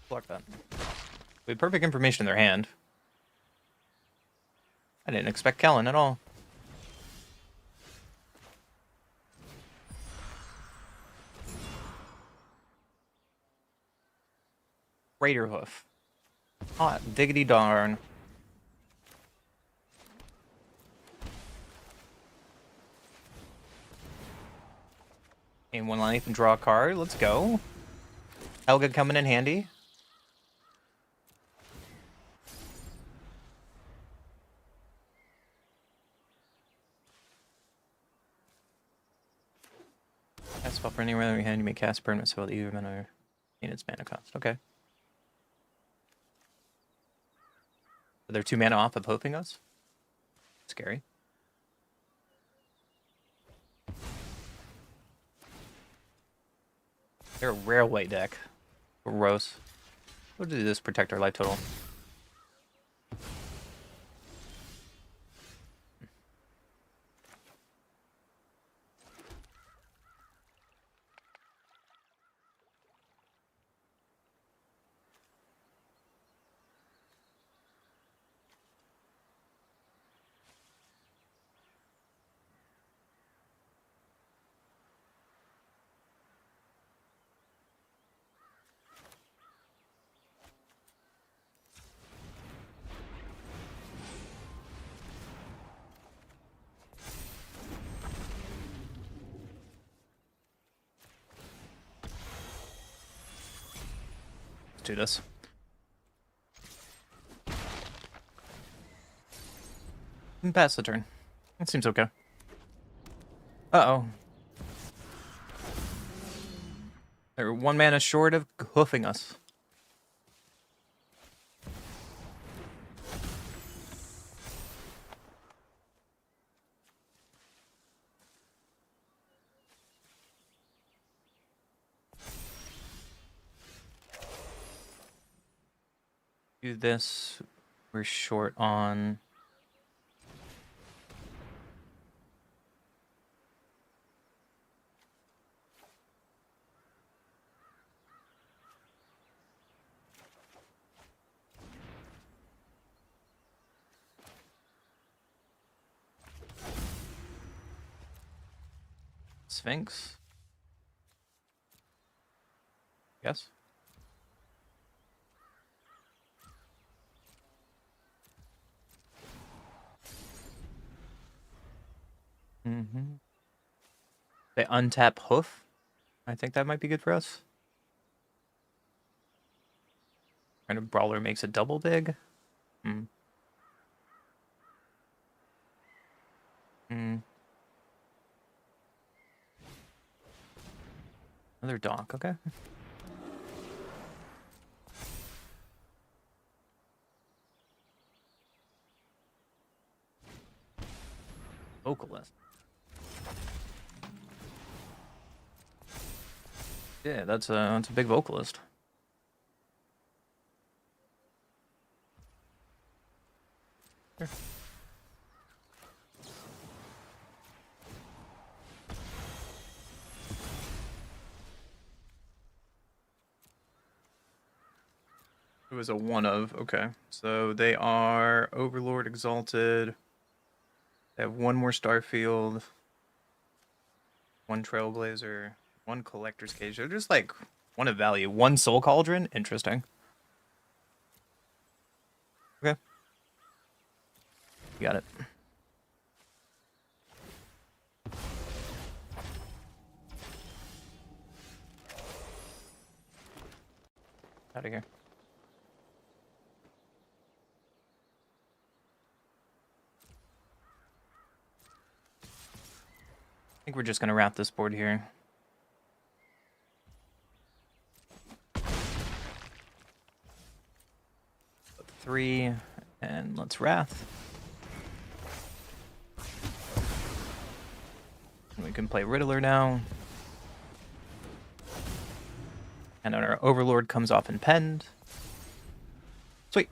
Block that. We have perfect information in their hand. I didn't expect Kellen at all. Raider Hoof. Hot diggity darn. Gain one life and draw a card. Let's go. Helga coming in handy. spell for anywhere in your hand, you may cast permanent spell that either mana in its mana cost. Okay. So they're 2 mana off of hoping us? Scary. They're a railway deck. Gross. What did this protect our life total? Let's do this. And pass the turn. It seems okay. Uh-oh. They're 1 mana short of hoofing us. Do this. We're short on... Sphinx? Yes? Mm-hmm. They untap hoof. I think that might be good for us. And a brawler makes a double big. Hmm. Hmm. Another donk, okay. Vocalist. Yeah, that's a big vocalist. Sure. It was a 1 of, okay. So they are Overlord Exalted. They have 1 more Starfield. 1 Trailblazer. 1 Collector's Cage. They're just like 1 of value. 1 Soul Cauldron? Interesting. Okay. You got it. Out of here. I think we're just gonna wrap this board here. Put 3, and let's Wrath. And we can play Riddler now. And then our Overlord comes off and penned. Sweet.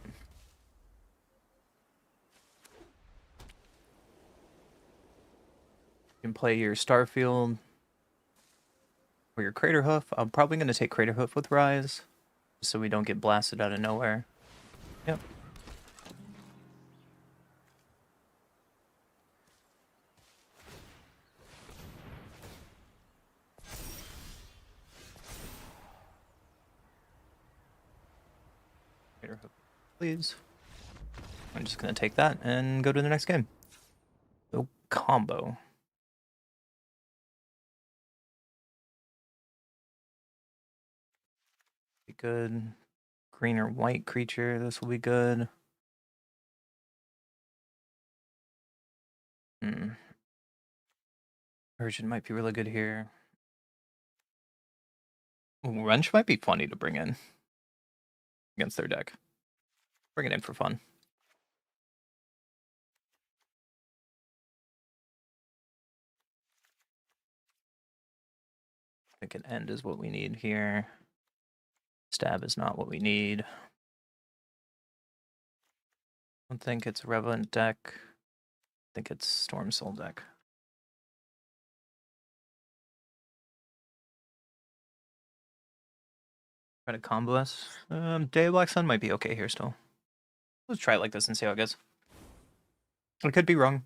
You can play your Starfield or your Crater Hoof. I'm probably going to take Crater Hoof with Rise, so we don't get blasted out of nowhere. Yep. Crater Hoof, please. I'm just going to take that and go to the next game. So, combo. Be good. Green or white creature, this will be good. Urgent might be really good here. Wrench might be funny to bring in against their deck. Bring it in for fun. I think an end is what we need here. Stab is not what we need. I don't think it's Revenant deck. I think it's Storm Soul deck. Try to combo us. Day of Black Sun might be okay here still. Let's try it like this and see how it goes. I could be wrong.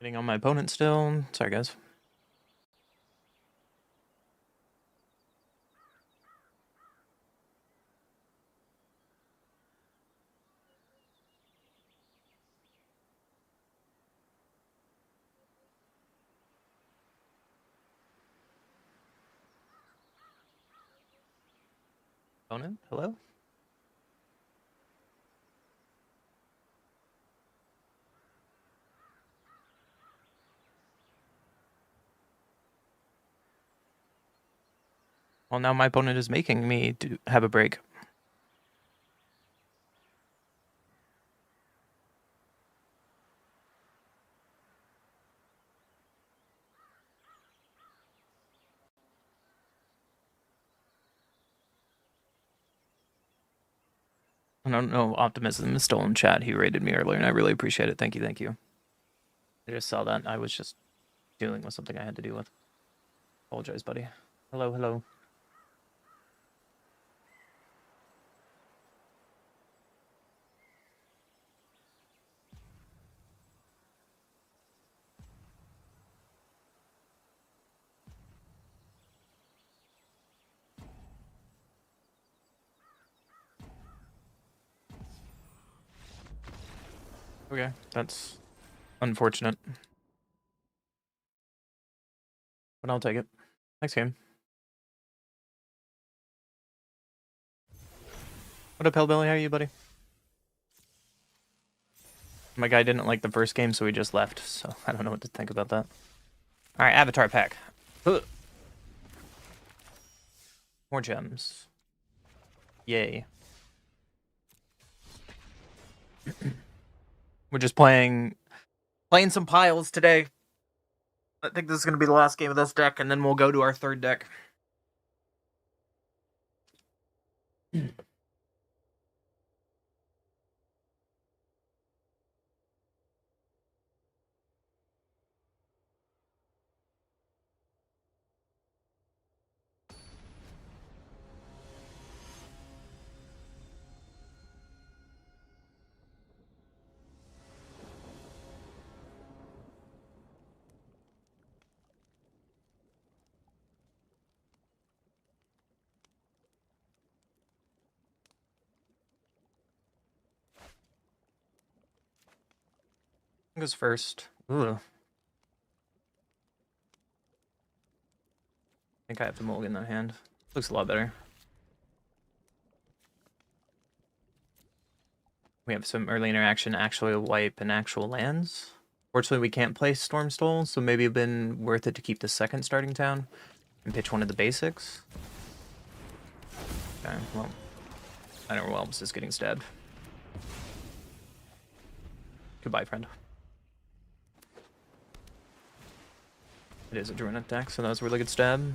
Hitting on my opponent still. Sorry, guys. Opponent, hello? Well, now my opponent is making me have a break. I don't know. Optimism is still in chat. He rated me earlier, and I really appreciate it. Thank you, thank you. I just saw that. I was just dealing with something I had to deal with. Apologize, buddy. Hello, hello. Okay, that's unfortunate. But I'll take it. Next game. What up, Hellbilly? How are you, buddy? My guy didn't like the first game, so he just left. So I don't know what to think about that. All right, Avatar pack. Ugh. More gems. Yay. We're just playing some piles today. I think this is going to be the last game of this deck, and then we'll go to our third deck. goes first. Ooh. I think I have to mulligan that hand. Looks a lot better. We have some early interaction, actually wipe and actual lands. Fortunately, we can't play Stormstone, so maybe it'd been worth it to keep the second starting town and pitch one of the basics. Okay, well, I know Welbs is getting stabbed. Goodbye, friend. It is a Druid deck, so that was a really good stab.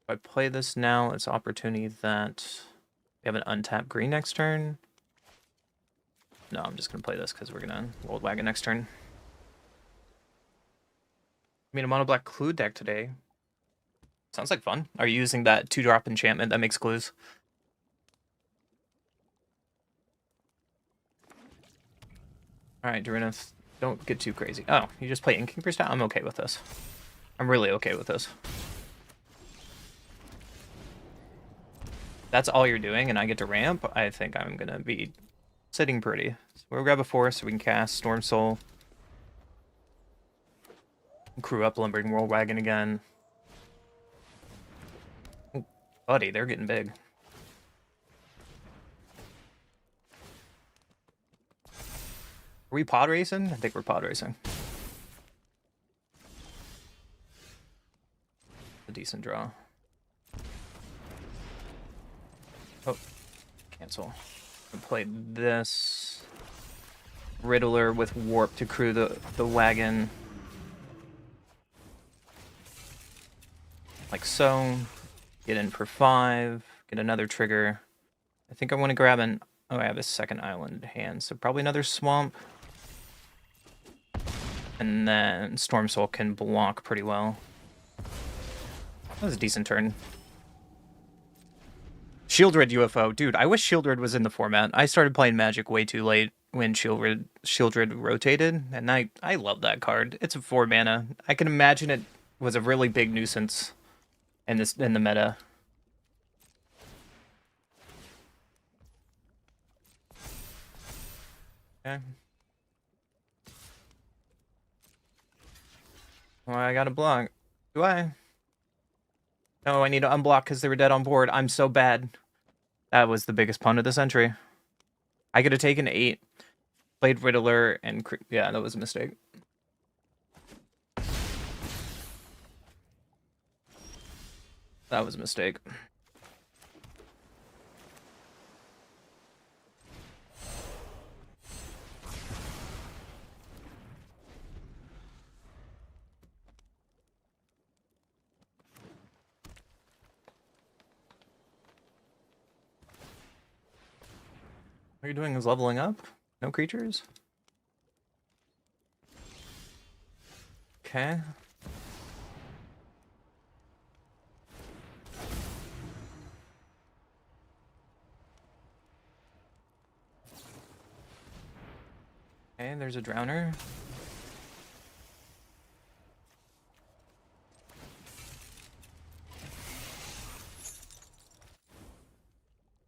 If I play this now, it's an opportunity that we have an untapped green next turn. No, I'm just going to play this because we're going to World Wagon next turn. I mean, a mono black clue deck today. Sounds like fun. Are you using that 2-drop enchantment that makes clues? Alright, Durinith, don't get too crazy. Oh, you just play Innkeeper's Town? I'm okay with this. I'm really okay with this. That's all you're doing, and I get to ramp. I think I'm going to be sitting pretty. So we'll grab a forest so we can cast Storm Soul. Crew up Lumbering World Wagon again. Oh, buddy, they're getting big. Are we pod racing? I think we're pod racing. A decent draw. Oh, cancel. I played this. Riddler with Warp to crew the wagon. Like so. Get in for 5. Get another trigger. I think I want to grab an... Oh, I have a second island hand, so probably another swamp. And then Storm Soul can block pretty well. That was a decent turn. Shieldred UFO. Dude, I wish Shieldred was in the format. I started playing Magic way too late when Shieldred rotated, and I love that card. It's a 4 mana. I can imagine it was a really big nuisance in the meta. Okay. Well, I gotta block. Do I? No, I need to unblock because they were dead on board. I'm so bad. That was the biggest pun of the century. I could have taken 8, played Riddler, and... Yeah, that was a mistake. That was a mistake. What you're doing is leveling up? No creatures? Okay. Okay, there's a Drowner.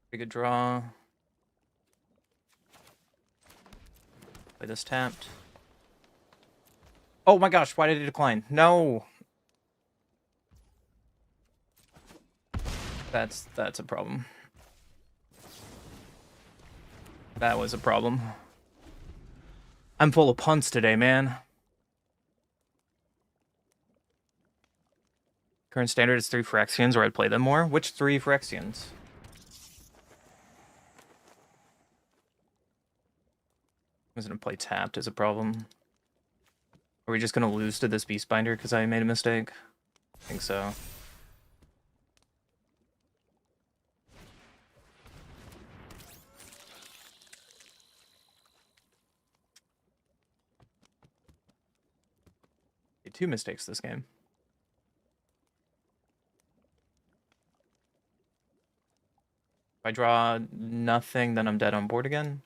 Pretty good draw. Play this tapped. Oh my gosh, why did it decline? No! That's a problem. That was a problem. I'm full of punts today, man. Current standard is 3 Phyrexians, or I'd play them more. Which 3 Phyrexians? I was gonna play tapped as a problem. Are we just gonna lose to this Beastbinder because I made a mistake? I think so. Made 2 mistakes this game. If I draw nothing, then I'm dead on board again.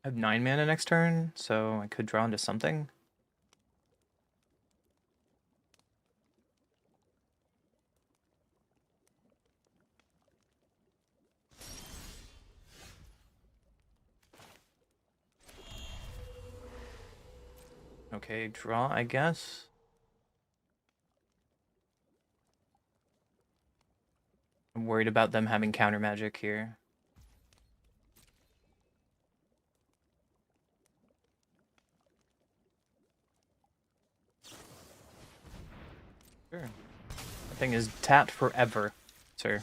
I have 9 mana next turn, so I could draw into something. Okay, draw, I guess. I'm worried about them having counter magic here. Sure. That thing is tapped forever, sir.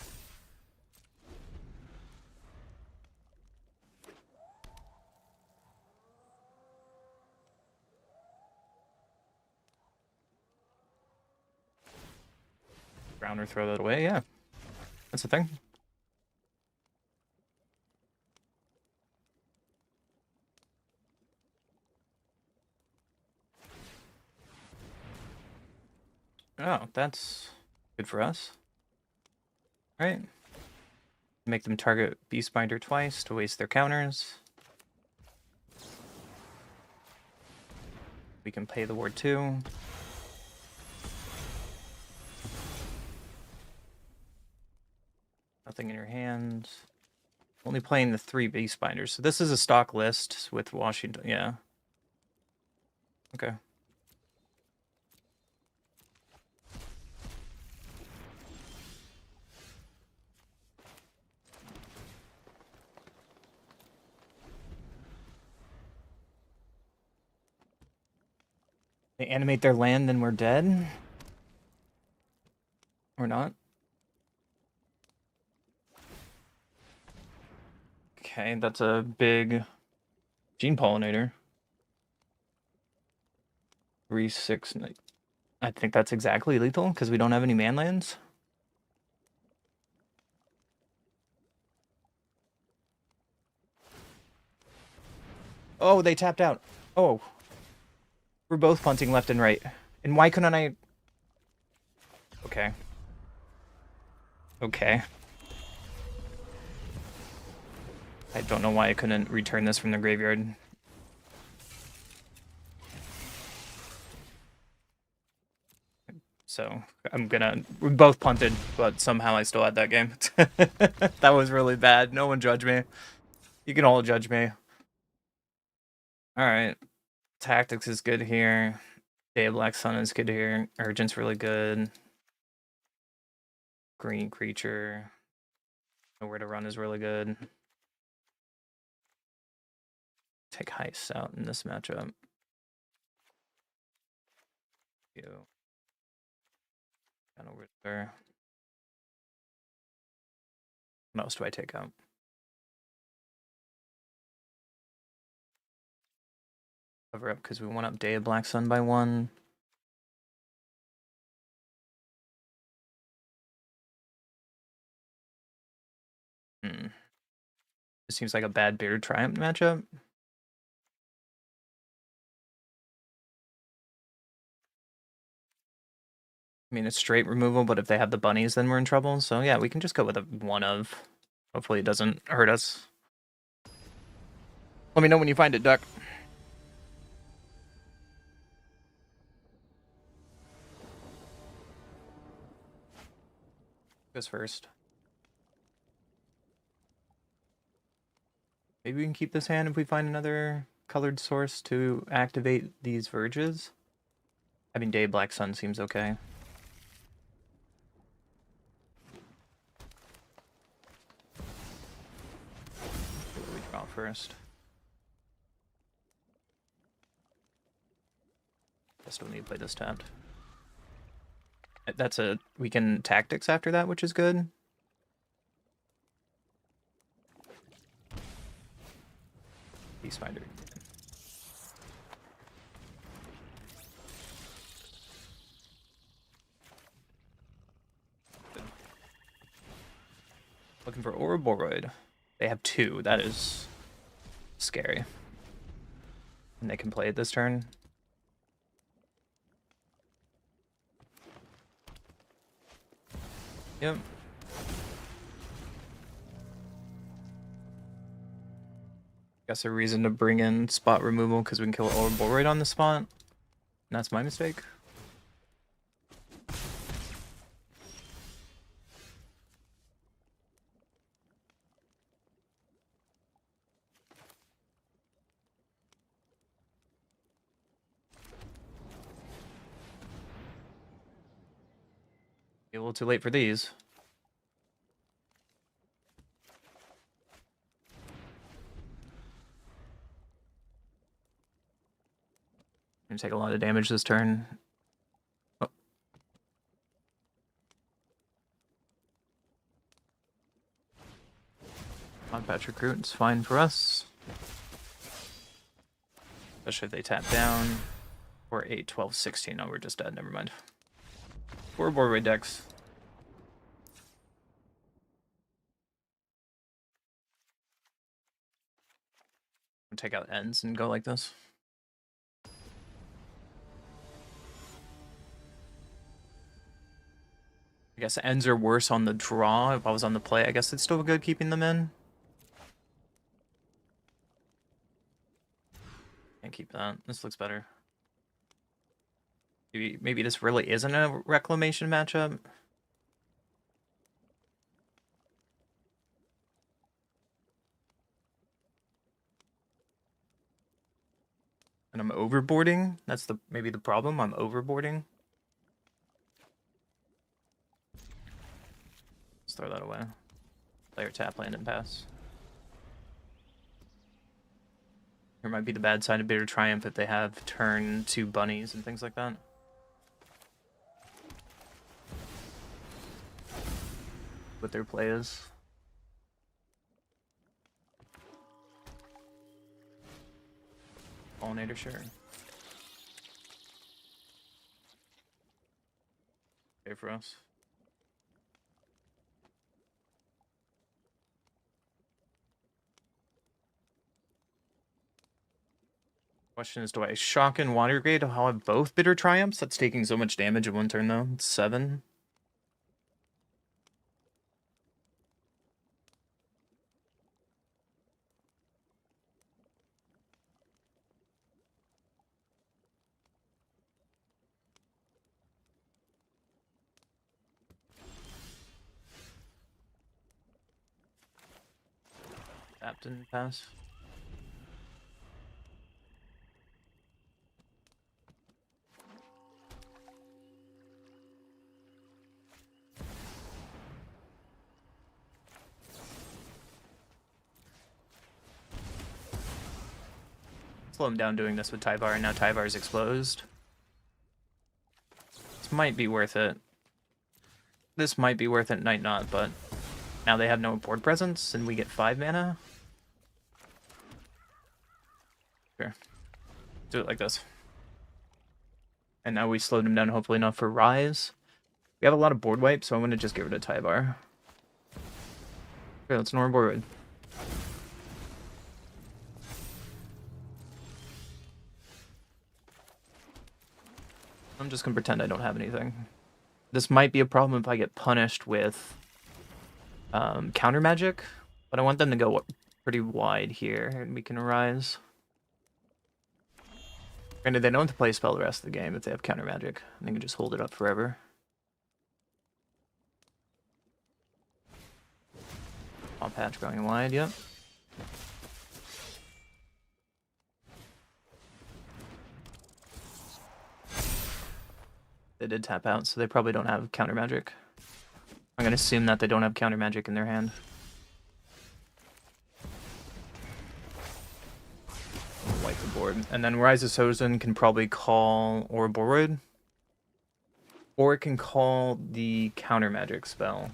Ground or throw that away, yeah. That's the thing. Oh, that's good for us. Right. Make them target Beastbinder twice to waste their counters. We can pay the ward too. Nothing in your hands. Only playing the 3 Beastbinders. So this is a stock list with Washington. Yeah. Okay. They animate their land, then we're dead? Or not? Okay, that's a big gene pollinator. 3, 6, 9. I think that's exactly lethal because we don't have any man lands. Oh, they tapped out. Oh. We're both punting left and right. And why couldn't I... Okay. Okay. I don't know why I couldn't return this from the graveyard. So, we both punted, but somehow I still had that game. That was really bad. No one judge me. You can all judge me. Alright. Tactics is good here. Day of Black Sun is good here. Urgent's really good. Green creature. Nowhere to run is really good. Take Heist out in this matchup. You. Kind of over there. What else do I take out? Cover up because we went up Day of Black Sun by 1. This seems like a bad Bearded Triumph matchup. I mean, it's straight removal, but if they have the bunnies, then we're in trouble. So yeah, we can just go with a 1 of. Hopefully it doesn't hurt us. Let me know when you find it, Duck. Goes first. Maybe we can keep this hand if we find another colored source to activate these verges. Having Day Black Sun seems okay. We draw first. Guess we'll need to play this tapped. That's a... We can tactics after that, which is good. Beastbinder. Looking for Ouroboros. They have 2. That is scary. And they can play it this turn. Yep. Guess a reason to bring in spot removal because we can kill Ouroboros on the spot. And that's my mistake. A little too late for these. Gonna take a lot of damage this turn. Oh. Mod patch recruit, it's fine for us. Especially if they tap down. 4, 8, 12, 16. Oh, we're just dead. Never mind. 4 board decks. Take out ends and go like this. I guess ends are worse on the draw. If I was on the play, I guess it's still good keeping them in. Can't keep that. This looks better. Maybe this really isn't a reclamation matchup. And I'm overboarding. That's maybe the problem. I'm overboarding. Let's throw that away. Player tap, land, and pass. Here might be the bad side of Bitter Triumph if they have turn 2 bunnies and things like that. What their play is. Pollinator, sure. Okay for us. Question is, do I shock and water grade? I'll have both Bitter Triumphs? That's taking so much damage in one turn though. It's 7. Captain pass. Slow him down doing this with Tyvar, and now Tyvar's exposed. This might be worth it. This might be worth it, might not, but now they have no board presence, and we get 5 mana. Sure. Do it like this. And now we slowed him down hopefully enough for Rise. We have a lot of board wipes, so I'm going to just get rid of Tyvar. Okay, let's normal board. I'm just going to pretend I don't have anything. This might be a problem if I get punished with counter magic, but I want them to go pretty wide here, and we can Rise. Granted, they don't have to play a spell the rest of the game if they have counter magic. They can just hold it up forever. Top patch going wide, yep. They did tap out, so they probably don't have counter magic. I'm gonna assume that they don't have counter magic in their hand. Wipe the board. And then Rise of Sozin can probably call Ouroboros. Or it can call the counter magic spell.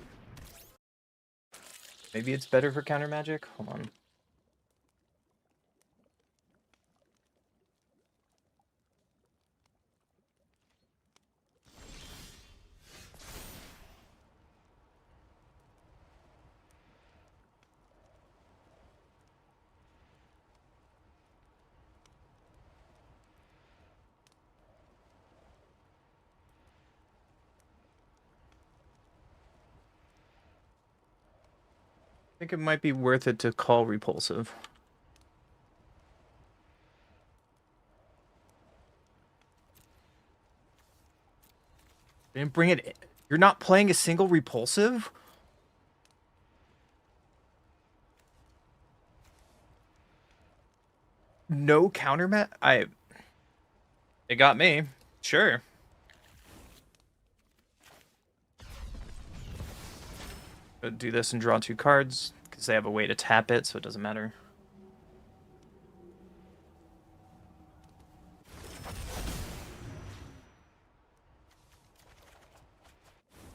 Maybe it's better for counter magic? Hold on. I think it might be worth it to call Repulsive. Didn't bring it in. You're not playing a single Repulsive? No counter It got me. Sure. Do this and draw 2 cards, because they have a way to tap it, so it doesn't matter.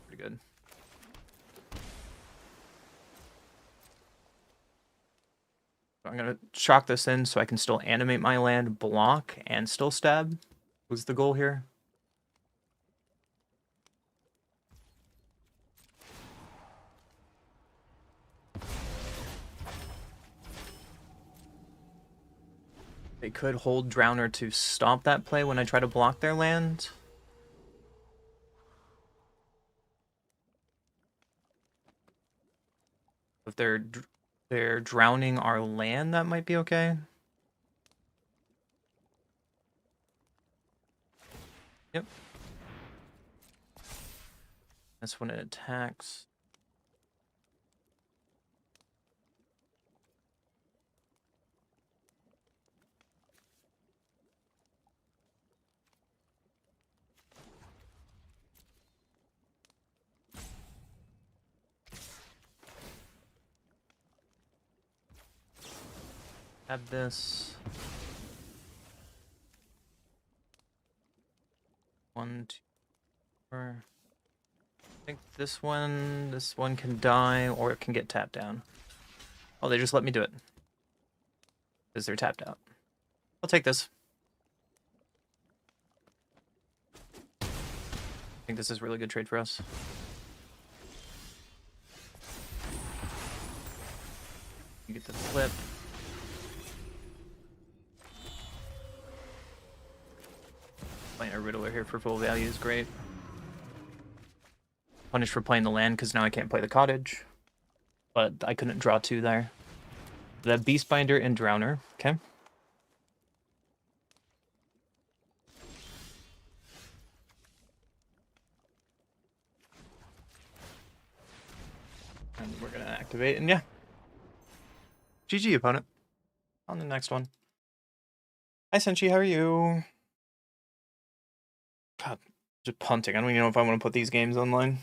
Pretty good. I'm going to chalk this in so I can still animate my land, block, and still stab. Was the goal here. They could hold Drowner to stop that play when I try to block their land. If they're drowning our land, that might be okay. Yep. That's when it attacks. Have this. 1, 2, 4. I think this one can die, or it can get tapped down. Oh, they just let me do it. Because they're tapped out. I'll take this. I think this is a really good trade for us. You get the flip. Playing a Riddler here for full value is great. Punished for playing the land because now I can't play the cottage. But I couldn't draw 2 there. The Beastbinder and Drowner, okay. And we're gonna activate, and yeah. GG, opponent. On the next one. Hi, Senshi, how are you? God, just punting. I don't even know if I want to put these games online.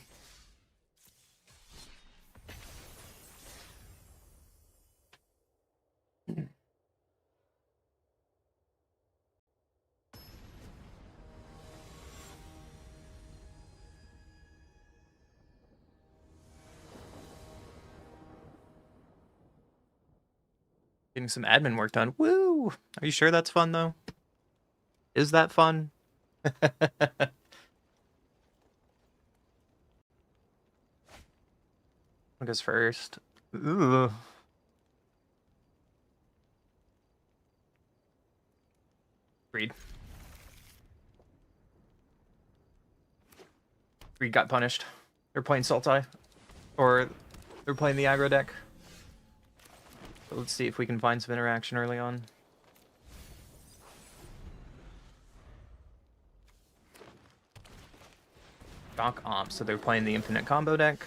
Getting some admin work done. Woo! Are you sure that's fun, though? Is that fun? I guess first. Ooh. Reed. Reed got punished. They're playing Sultai. Or they're playing the aggro deck. So let's see if we can find some interaction early on. Doc Omp, so they're playing the infinite combo deck.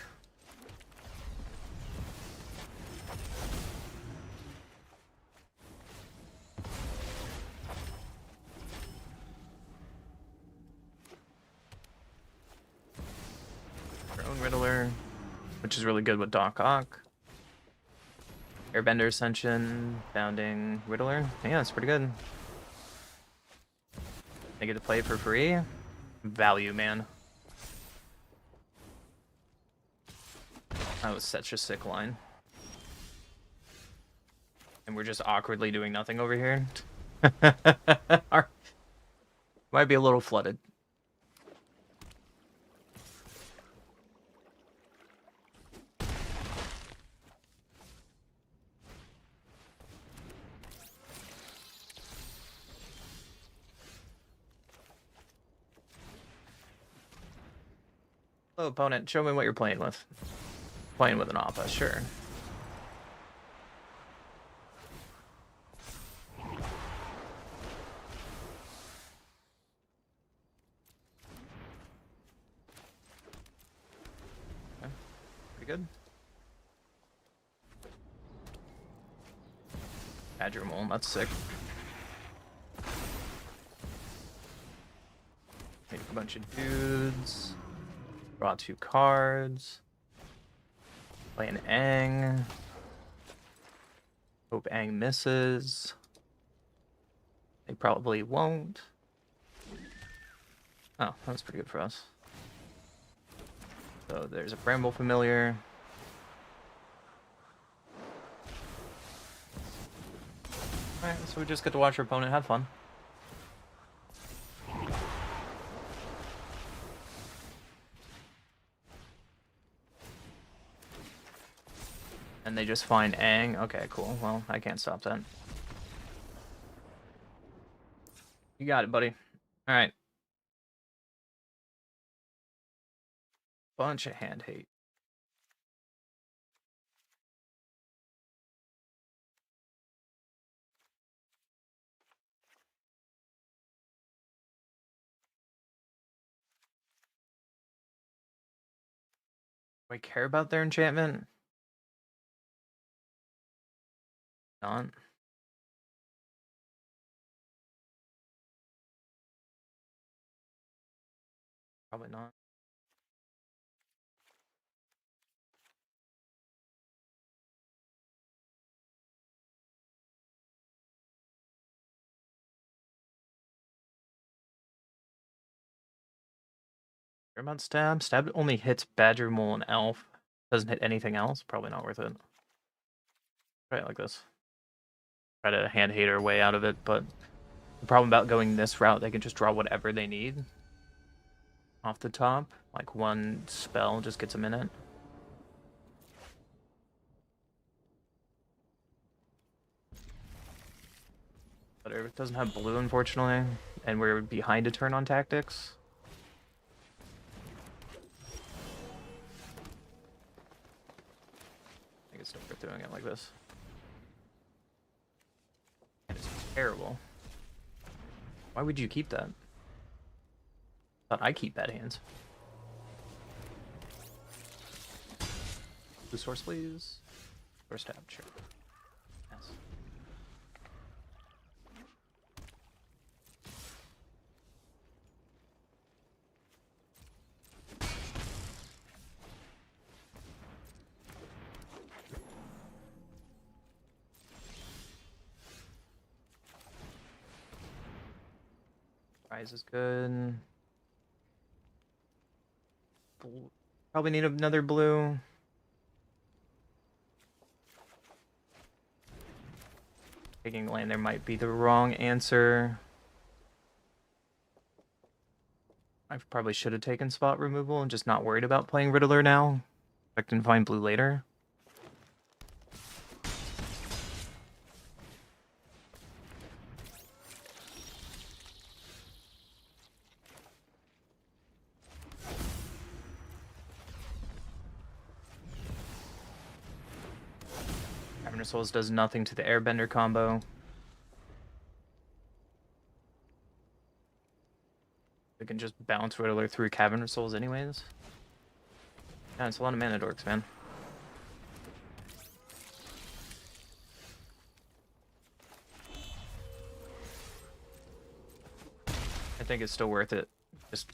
Their own Riddler, which is really good with Doc Ock. Airbender Ascension, Founding Riddler. Yeah, that's pretty good. They get to play for free. Value, man. That was such a sick line. And we're just awkwardly doing nothing over here. Might be a little flooded. Hello, opponent. Show me what you're playing with. Playing with an Appa, sure. Okay. Pretty good. Badger Mole, that's sick. Make a bunch of dudes. Draw 2 cards. Play an Aang. Hope Aang misses. They probably won't. Oh, that was pretty good for us. So there's a Bramble Familiar. Alright, so we just get to watch our opponent have fun. And they just find Aang. Okay, cool. Well, I can't stop that. You got it, buddy. Alright. Bunch of hand hate. Do I care about their enchantment? Not. Probably not. Care about stab? Stab only hits Badger, Mole, and Elf. Doesn't hit anything else. Probably not worth it. Try it like this. Try to hand hate our way out of it, but the problem about going this route, they can just draw whatever they need off the top. Like one spell just gets them in it. But it doesn't have blue, unfortunately, and we're behind a turn on tactics. I think it's still worth doing it like this. It's terrible. Why would you keep that? Thought I keep bad hands. Blue source, please. First tab, sure. Yes. Rise is good. Probably need another blue. Taking land there might be the wrong answer. I probably should have taken spot removal and just not worried about playing Riddler now. Expecting to find blue later. Cavernous Souls does nothing to the Airbender combo. We can just bounce Riddler through Cavernous Souls anyways. Yeah, it's a lot of mana dorks, man. I think it's still worth it. Just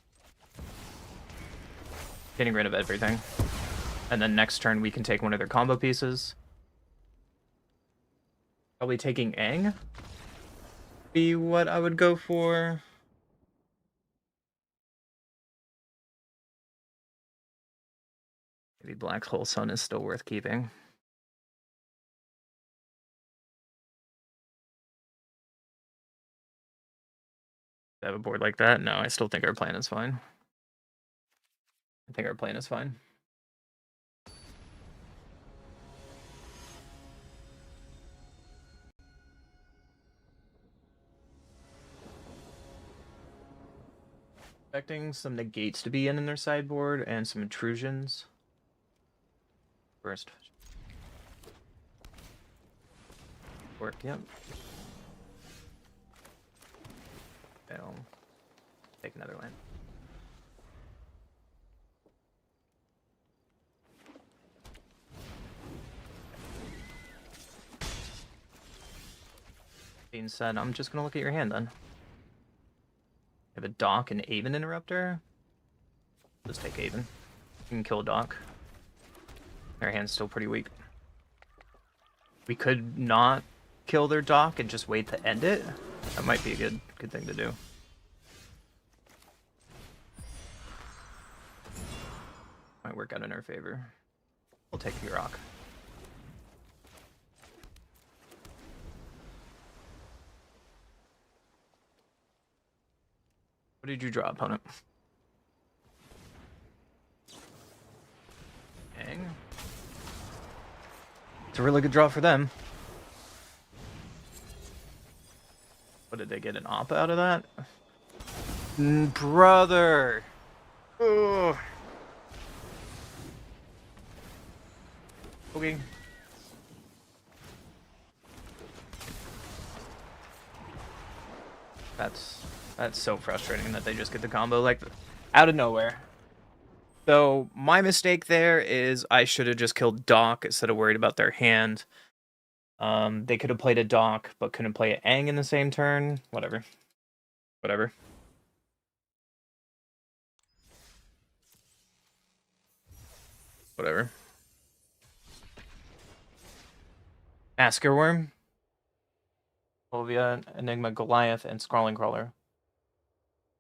getting rid of everything. And then next turn we can take one of their combo pieces. Probably taking Aang be what I would go for. Maybe Black Hole Sun is still worth keeping. I have a board like that? No, I still think our plan is fine. I think our plan is fine. Expecting some negates to be in their sideboard and some intrusions. First. Work, yep. Fail. Take another land. Being said, I'm just gonna look at your hand then. You have a Dock and Aven Interrupter. Let's take Aven. You can kill Dock. Their hand's still pretty weak. We could not kill their dock and just wait to end it. That might be a good thing to do. Might work out in our favor. We'll take the rock. What did you draw, opponent? Dang. It's a really good draw for them. What did they get, an op out of that? Brother! Ugh. Okay. That's so frustrating that they just get the combo like out of nowhere. So my mistake there is I should have just killed Doc instead of worried about their hand. They could have played a Doc but couldn't play an Aang in the same turn. Whatever. Asker Worm, Olvia, Enigma, Goliath, and Scrawling Crawler.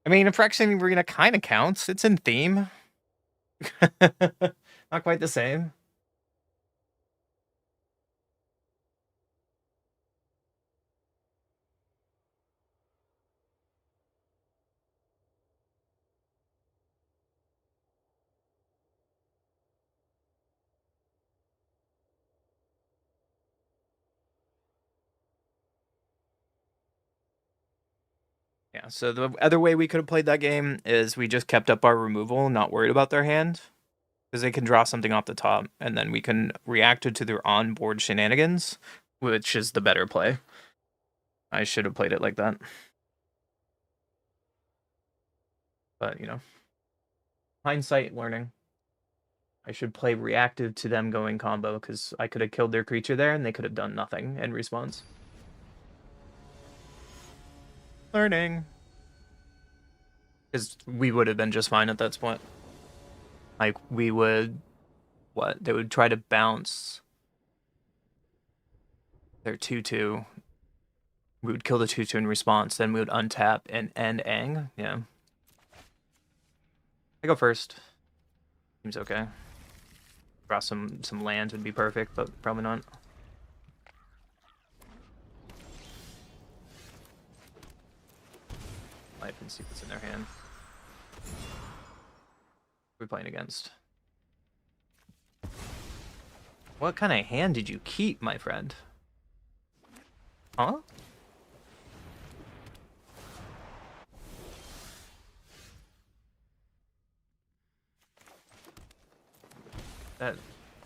I mean, Phyrexian Arena kind of counts. It's in theme. Not quite the same. Yeah, so the other way we could have played that game is we just kept up our removal, not worried about their hand. Because they can draw something off the top, and then we can react to their onboard shenanigans, which is the better play. I should have played it like that. But, you know, hindsight learning. I should play reactive to them going combo, because I could have killed their creature there, and they could have done nothing in response. Learning. Because we would have been just fine at that point. Like, we would... What? They would try to bounce their 2-2. We would kill the 2-2 in response, then we would untap and end Aang. Yeah. I go first. Seems okay. Draw some lands would be perfect, but probably not. Life and see what's in their hand. We're playing against. What kind of hand did you keep, my friend? Huh?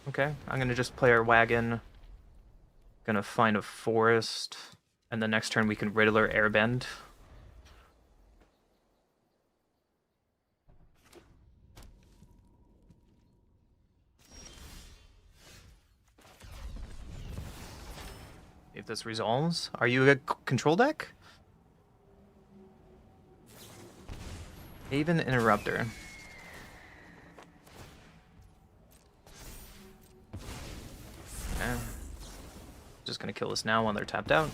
Okay, I'm gonna just play our wagon. Gonna find a forest, and the next turn we can Riddler Airbend. If this resolves, are you a control deck? Haven Interrupter. Okay. Just gonna kill this now while they're tapped out.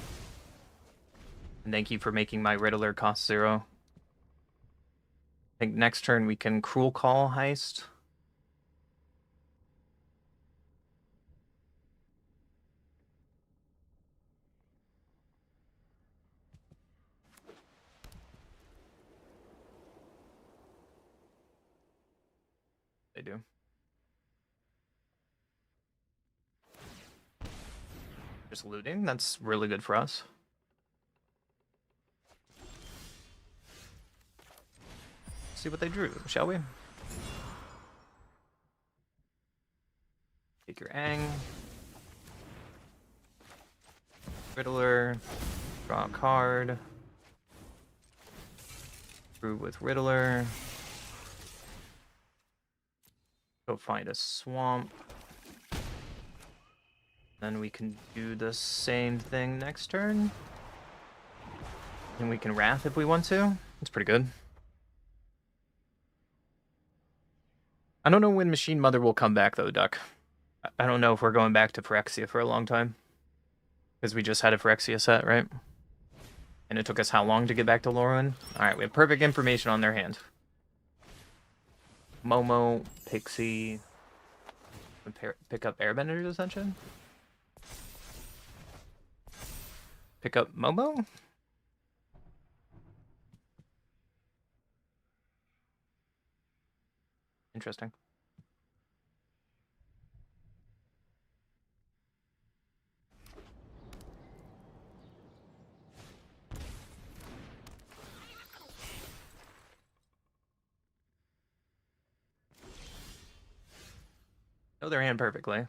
And thank you for making my Riddler cost 0. I think next turn we can Cruel Call Heist. They do. Just looting, that's really good for us. See what they drew, shall we? Take your Aang. Riddler. Draw a card. Brew with Riddler. Go find a swamp. Then we can do the same thing next turn. And we can Wrath if we want to. That's pretty good. I don't know when Machine Mother will come back though, Duck. I don't know if we're going back to Phyrexia for a long time. Because we just had a Phyrexia set, right? And it took us how long to get back to Lorwyn? Alright, we have perfect information on their hand. Momo, Pixie. Pick up Airbender's Ascension? Pick up Momo? Interesting. Know their hand perfectly.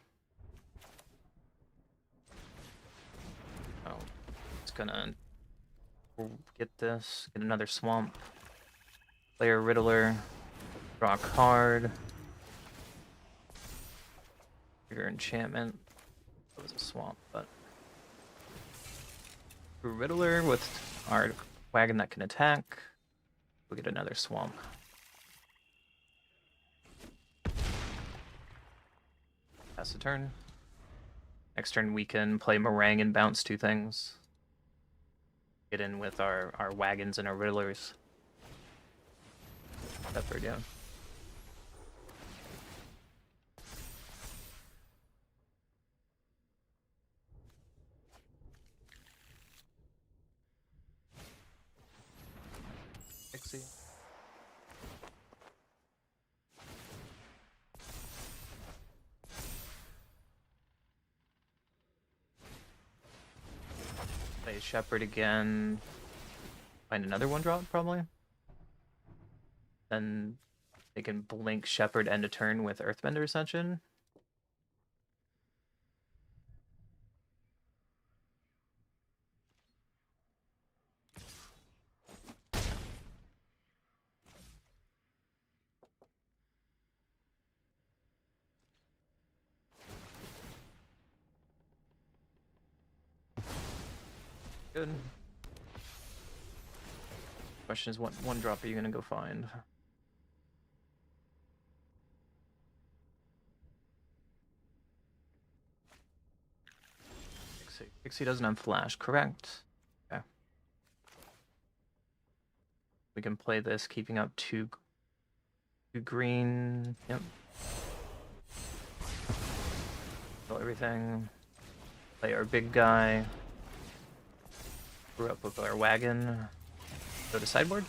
Oh, it's gonna get this. Get another swamp. Play a Riddler. Draw a card. Trigger enchantment. That was a swamp, but Riddler with our wagon that can attack. We'll get another swamp. Pass the turn. Next turn we can play Meringue and bounce 2 things. Get in with our wagons and our Riddlers. Pepper down. Pixie. Play Shepherd again. Find another 1-drop, probably. Then they can blink Shepherd end a turn with Earthbender Ascension. Good. Question is, what 1-drop are you gonna go find? Pixie doesn't have flash, correct? Okay. We can play this, keeping up 2 green. Yep. Kill everything. Play our big guy. Grew up with our wagon. Go to sideboard.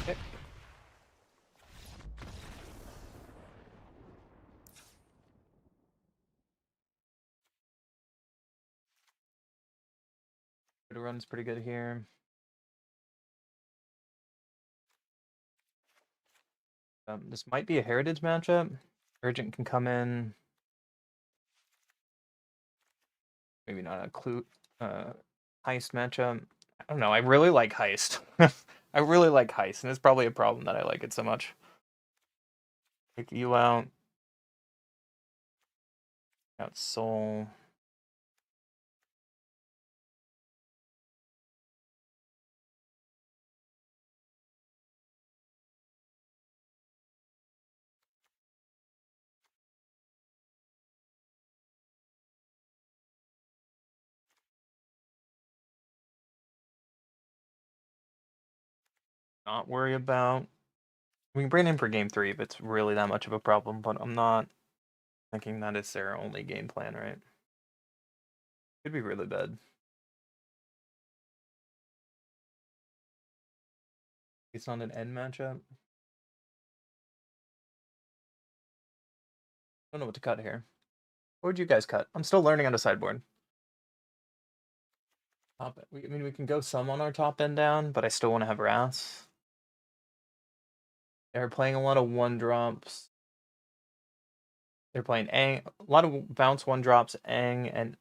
Okay. Run's pretty good here. This might be a heritage matchup. Urgent can come in. Maybe not a clue. Heist matchup. I don't know. I really like Heist. I really like Heist, and it's probably a problem that I like it so much. Take you out. Out Soul. Not worry about. We can bring it in for game 3 if it's really that much of a problem, but I'm not thinking that it's their only game plan, right? Could be really bad. It's not an end matchup. Don't know what to cut here. What would you guys cut? I'm still learning on the sideboard. I mean, we can go some on our top end down, but I still want to have Wraths. They're playing a lot of 1-drops. They're playing Aang, a lot of bounce 1-drops, Aang, and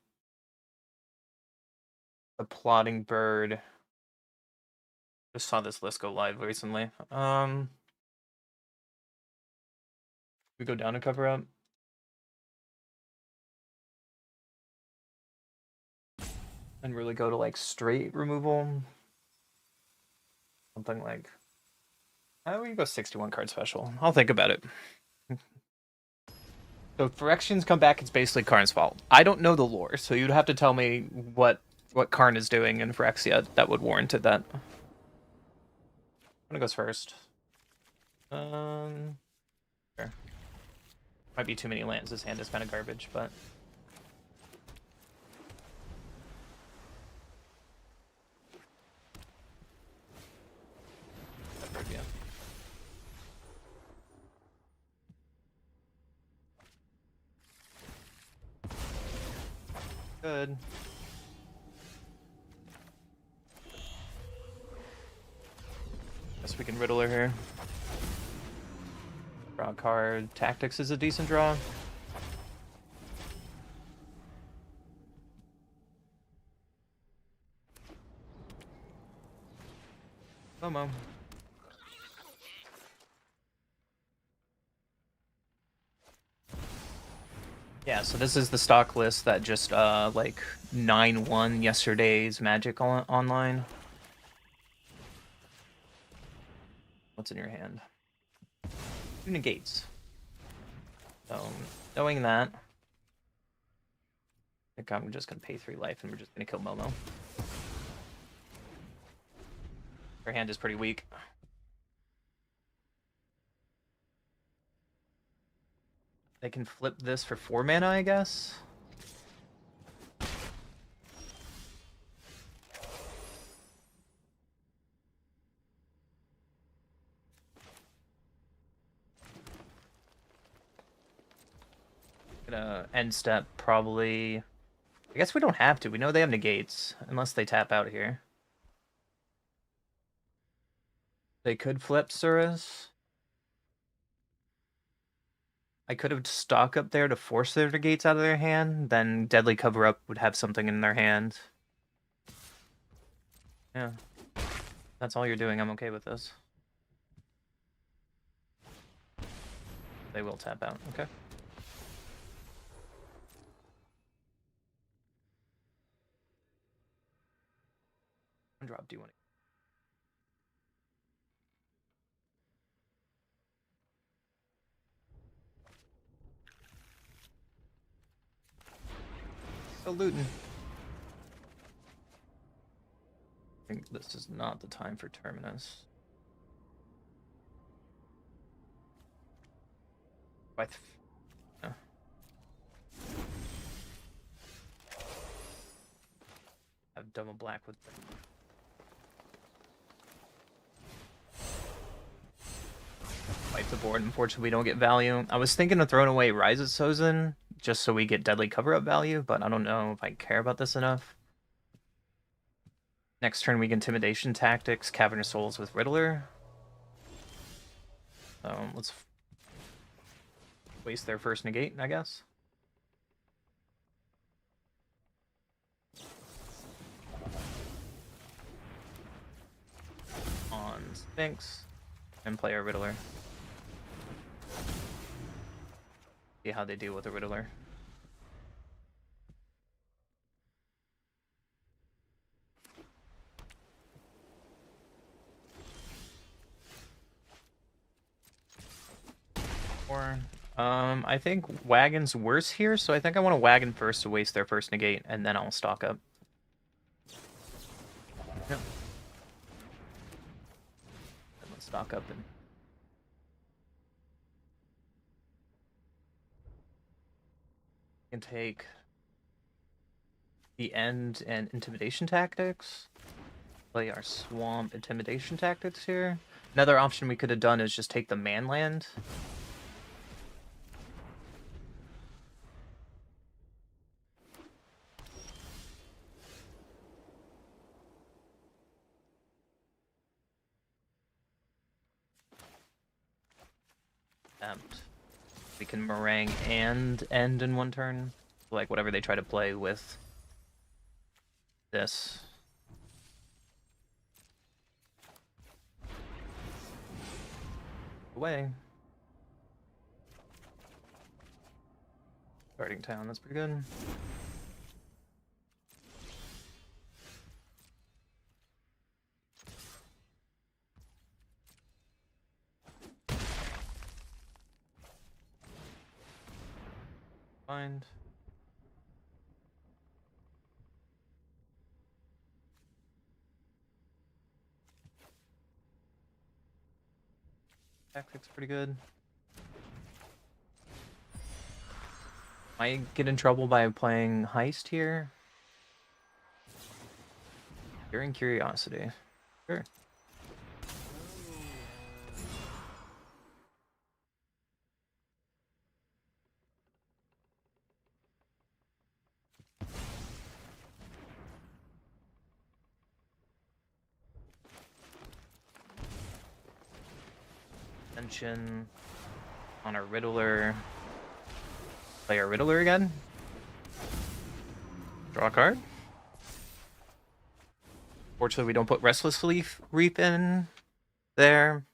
the Plotting Bird. Just saw this list go live recently. We go down to cover up. And really go to like straight removal. Something like We can go 61 card special. I'll think about it. So if Phyrexians come back, it's basically Karn's fault. I don't know the lore, so you'd have to tell me what Karn is doing in Phyrexia that would warrant it that. One goes first. Sure. Might be too many lands. This hand is kind of garbage, but. Yeah. Good. Guess we can riddle her here. Draw a card. Tactics is a decent draw. Momo. Yeah, so this is the stock list that just like 9-1 yesterday's Magic online. What's in your hand? 2 negates. So knowing that, I think I'm just gonna pay 3 life and we're just gonna kill Momo. Her hand is pretty weak. They can flip this for 4 mana, I guess. Gonna end step probably. I guess we don't have to. We know they have negates unless they tap out here. They could flip Surus. I could have stock up there to force their negates out of their hand. Then Deadly Cover Up would have something in their hand. Yeah. That's all you're doing. I'm okay with this. They will tap out. Okay. One drop. Do you want it? Go Luton. I think this is not the time for Terminus. Yeah. Have double black with them. Wipe the board. Unfortunately, we don't get value. I was thinking of throwing away Rise of Sozin just so we get Deadly Cover-Up value, but I don't know if I care about this enough. Next turn, we get Intimidation Tactics, Cavernous Souls with Riddler. Let's waste their first negate, I guess. On Sphinx, and play our Riddler. See how they deal with the Riddler. Or, I think Wagon's worse here, so I think I want to Wagon first to waste their first negate, and then I'll stock up. Yep. And let's stock up and. Can take the End and Intimidation Tactics. Play our Swamp Intimidation Tactics here. Another option we could have done is just take the Manland. We can Meringue and End in one turn. Like whatever they try to play with this. Away. Starting town, that's pretty good. Find. Tactics pretty good. Might get in trouble by playing Heist here. During Curiosity. Sure. Attention on a Riddler. Play a Riddler again. Draw a card. Fortunately, we don't put Restless Reef in there.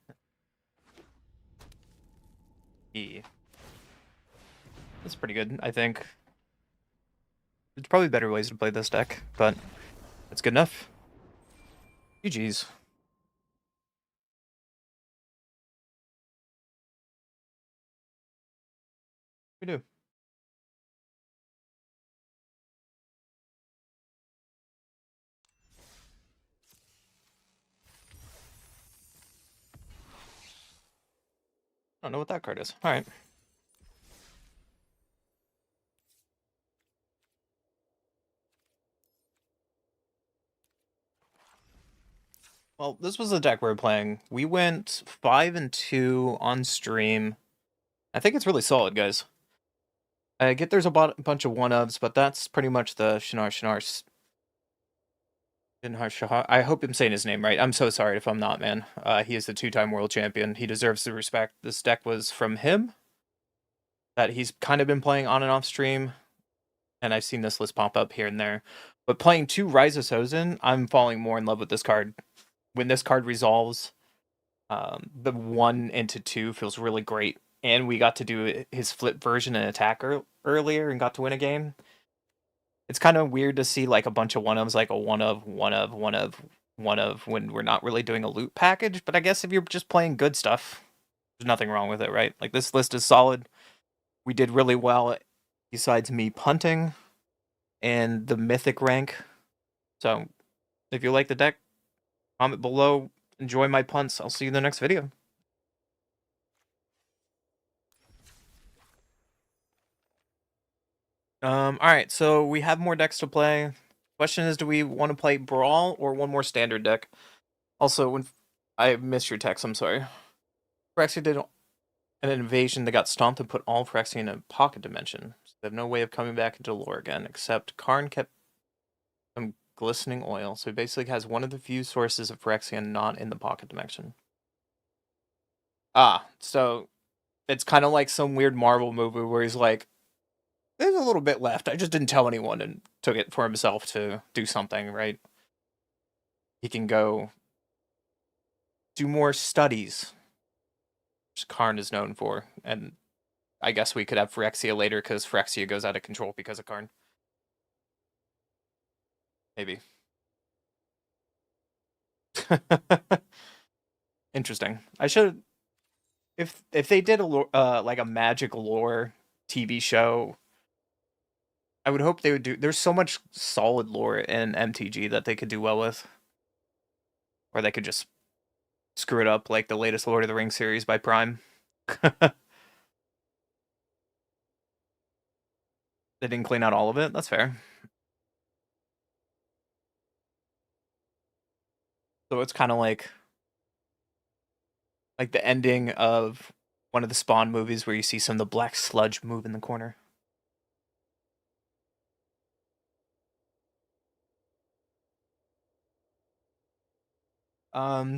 That's pretty good, I think. There's probably better ways to play this deck, but it's good enough. GG's. We do. I don't know what that card is. All right. Well, this was the deck we were playing. We went 5-2 on stream. I think it's really solid, guys. I get there's a bunch of one-ofs, but that's pretty much the Shinar Shahar. I hope I'm saying his name right. I'm so sorry if I'm not, man. He is the 2-time world champion. He deserves the respect. This deck was from him. That he's kind of been playing on and off stream. And I've seen this list pop up here and there. But playing 2 Rise of Sozin, I'm falling more in love with this card. When this card resolves, the 1 into 2 feels really great. And we got to do his flip version and attack earlier and got to win a game. It's kind of weird to see like a bunch of one-ofs, like a one of when we're not really doing a loot package. But I guess if you're just playing good stuff, there's nothing wrong with it, right? Like this list is solid. We did really well besides me punting and the Mythic rank. So if you like the deck, comment below. Enjoy my punts. I'll see you in the next video. Alright, so we have more decks to play. Question is, do we want to play Brawl or one more standard deck? Also, when I missed your text, I'm sorry. Phyrexia did an invasion that got stomped and put all Phyrexia in a pocket dimension. So they have no way of coming back into lore again, except Karn kept some glistening oil. So he basically has one of the few sources of Phyrexia not in the pocket dimension. So it's kind of like some weird Marvel movie where he's like, there's a little bit left. I just didn't tell anyone and took it for himself to do something, right? He can go do more studies, which Karn is known for. And I guess we could have Phyrexia later because Phyrexia goes out of control because of Karn. Maybe. Interesting. I should... If they did like a magic lore TV show, I would hope they would do... There's so much solid lore in MTG that they could do well with. Or they could just screw it up like the latest Lord of the Rings series by Prime. They didn't clean out all of it? That's fair. So it's kind of like the ending of one of the Spawn movies where you see some of the black sludge move in the corner.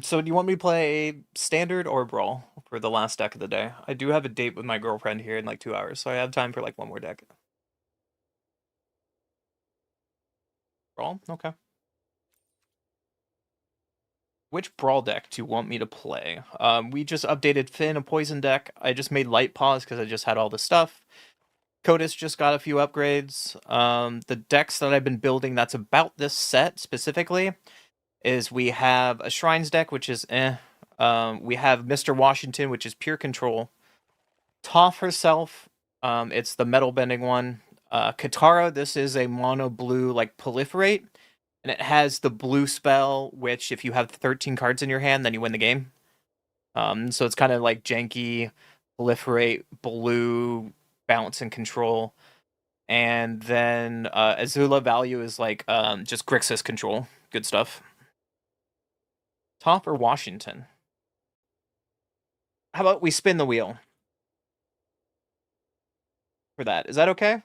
So do you want me to play Standard or Brawl for the last deck of the day? I do have a date with my girlfriend here in like 2 hours, so I have time for like one more deck. Brawl? Okay. Which Brawl deck do you want me to play? We just updated Finn, a poison deck. I just made Light Paws because I just had all the stuff. Codis just got a few upgrades. The decks that I've been building that's about this set specifically is we have a Shrines deck, which is we have Mr. Washington, which is pure control. Toph herself It's the metal bending one. Katara, this is a mono blue like proliferate, and it has the blue spell, which if you have 13 cards in your hand, then you win the game. So it's kind of like janky, proliferate, blue, balance and control. And then Azula value is like just Grixis control. Good stuff. Top or Washington? How about we spin the wheel for that? Is that okay?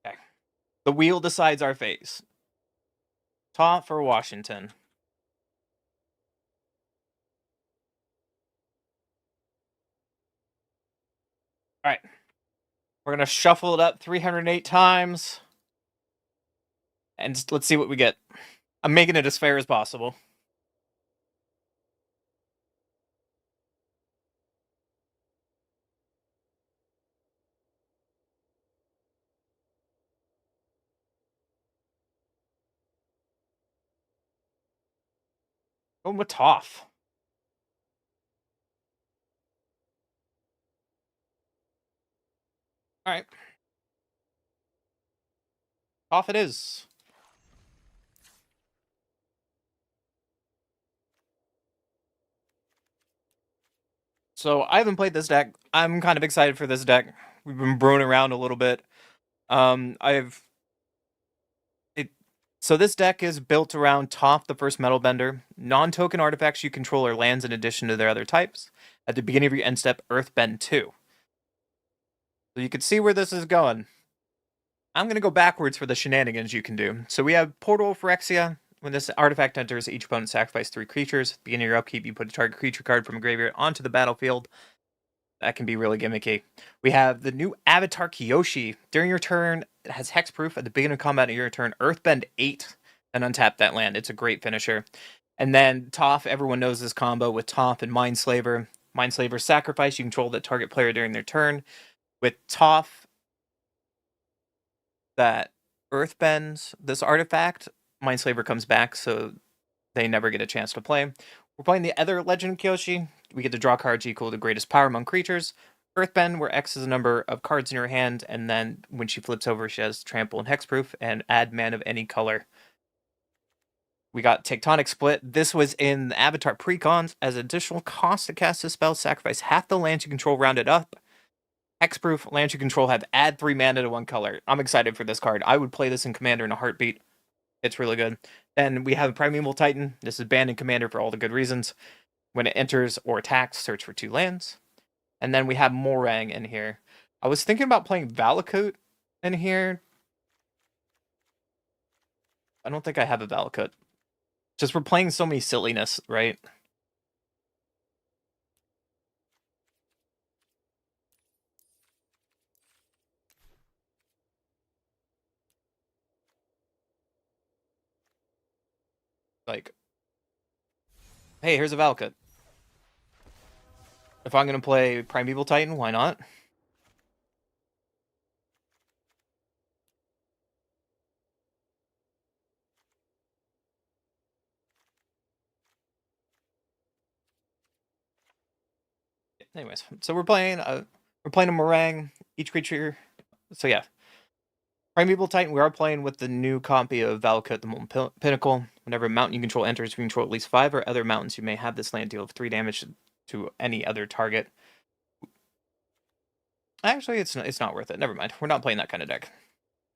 Okay. The wheel decides our fate. Top or Washington? All right. We're going to shuffle it up 308 times. And let's see what we get. I'm making it as fair as possible. Going with Toph. All right. Toph it is. So I haven't played this deck. I'm kind of excited for this deck. We've been brewing around a little bit. So this deck is built around Toph, the first metal bender. Non-token artifacts you control are lands in addition to their other types. At the beginning of your end step, Earthbend 2. So you can see where this is going. I'm going to go backwards for the shenanigans you can do. So we have Portal Phyrexia. When this artifact enters, each opponent sacrifices 3 creatures. At the beginning of your upkeep, you put a target creature card from a graveyard onto the battlefield. That can be really gimmicky. We have the new Avatar Kyoshi. During your turn, it has hexproof. At the beginning of combat of your turn, Earthbend 8 and untap that land. It's a great finisher. And then Toph, everyone knows this combo with Toph and Mindslaver. Mindslaver sacrifice, you control the target player during their turn. With Toph, that Earthbends this artifact, Mindslaver comes back, so they never get a chance to play. We're playing the other Legend of Kyoshi. We get to draw cards equal to greatest power among creatures. Earthbend, where X is the number of cards in her hand, and then when she flips over, she has trample and hexproof, and add mana of any color. We got Tectonic Split. This was in the Avatar Precons. As additional cost to cast this spell, sacrifice half the lands you control rounded up. Hexproof, lands you control have add 3 mana to 1 color. I'm excited for this card. I would play this in Commander in a heartbeat. It's really good. Then we have Primeval Titan. This is banned in Commander for all the good reasons. When it enters or attacks, search for 2 lands. And then we have Morang in here. I was thinking about playing Valakut in here. I don't think I have a Valakut. Just we're playing so many silliness, right? Like, hey, here's a Valakut. If I'm going to play Primeval Titan, why not? Anyways, so we're playing a Morang, each creature. So yeah. Primeval Titan, we are playing with the new copy of Valakut, the Molten Pinnacle. Whenever a mountain you control enters, you control at least 5 or other mountains. You may have this land deal 3 damage to any other target. Actually, it's not worth it. Never mind. We're not playing that kind of deck.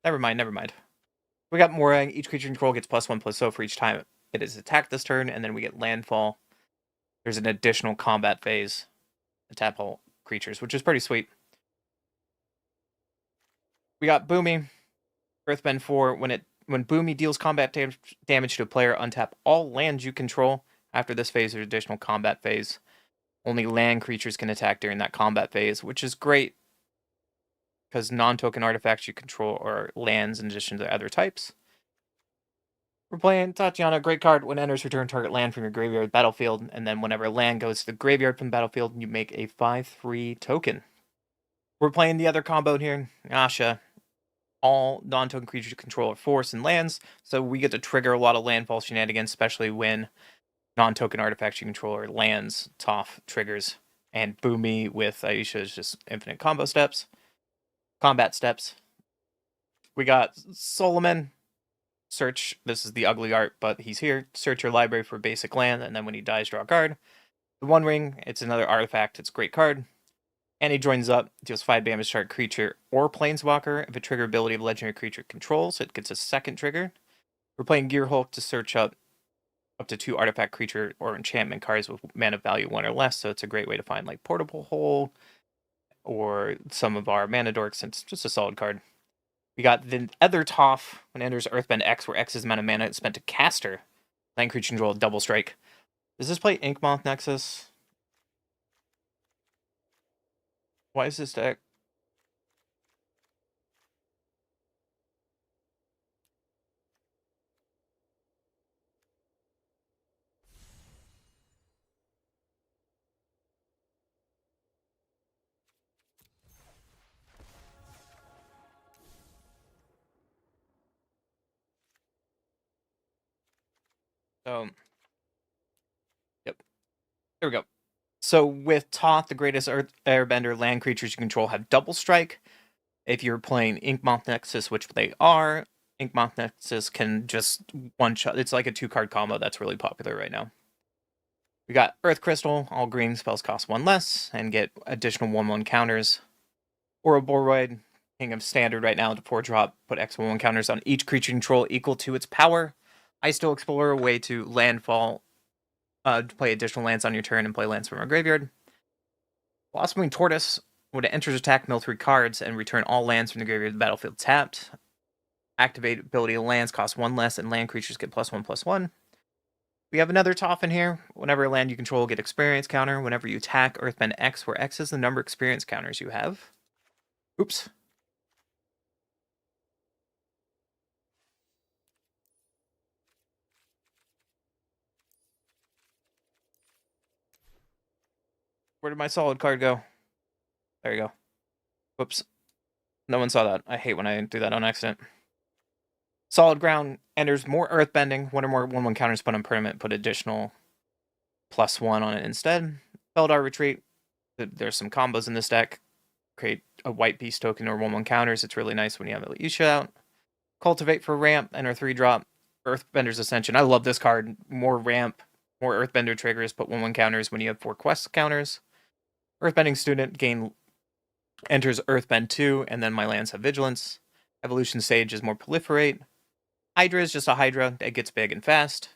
Never mind. We got Morang. Each creature you control gets +1/+0 for each time it is attacked this turn, and then we get landfall. There's an additional combat phase. Tap all creatures, which is pretty sweet. We got Boomy. Earthbend 4. When Boomy deals combat damage to a player, untap all lands you control. After this phase, there's additional combat phase. Only land creatures can attack during that combat phase, which is great because non-token artifacts you control are lands in addition to other types. We're playing Tatiana, great card. When it enters, return target land from your graveyard battlefield, and then whenever a land goes to the graveyard from the battlefield, you make a 5/3 token. We're playing the other combo here, Asha. all non-token creatures you control are force and lands, so we get to trigger a lot of landfall shenanigans, especially when non-token artifacts you control are lands, Toph triggers, and Boomy with Aisha's just infinite combat steps. We got Solomon. Search, this is the ugly art, but he's here. Search your library for basic land, and then when he dies, draw a card. The One Ring, it's another artifact, it's a great card. And he joins up, deals 5 damage to target creature or planeswalker. If a trigger ability of legendary creature controls, it gets a second trigger. We're playing Gear Hulk to search up to 2 artifact creature or enchantment cards with mana value 1 or less, so it's a great way to find like Portable Hole or some of our mana dorks, and it's just a solid card. We got the other Toph when it enters Earthbend X, where X's amount of mana is spent to caster. Land creature control, double strike. Does this play Inkmoth Nexus? Why is this deck? Yep. There we go. So with Toth, the greatest Earth Airbender, land creatures you control have double strike. If you're playing Inkmoth Nexus, which they are, Inkmoth Nexus can just one shot. It's like a 2-card combo that's really popular right now. We got Earth Crystal. All green spells cost 1 less and get additional 1/1 counters. Ouroboros, King of Standard right now to 4-drop. Put X 1/1 counters on each creature you control equal to its power. Ice Still Explorer, a way to landfall, play additional lands on your turn and play lands from our graveyard. Blossoming Tortoise, when it enters attack, mill 3 cards and return all lands from the graveyard to the battlefield tapped. Activate ability of lands cost 1 less and land creatures get +1/+1. We have another Toph in here. Whenever a land you control get experience counter. Whenever you attack Earthbend X, where X is the number of experience counters you have. Oops. Where did my solid card go? There you go. Whoops. No one saw that. I hate when I do that on accident. Solid Ground enters more earthbending. 1 or more 1/1 counters put on permanent. Put additional +1 on it instead. Eldar Retreat. There's some combos in this deck. Create a white beast token or 1/1 counters. It's really nice when you have Elisha out. Cultivate for ramp. Enter 3-drop. Earthbender's Ascension. I love this card. More ramp. More Earthbender triggers. Put 1/1 counters when you have 4 quest counters. Earthbending Student enters Earthbend 2, and then my lands have Vigilance. Evolution Sage is more Proliferate. Hydra is just a Hydra. It gets big and fast.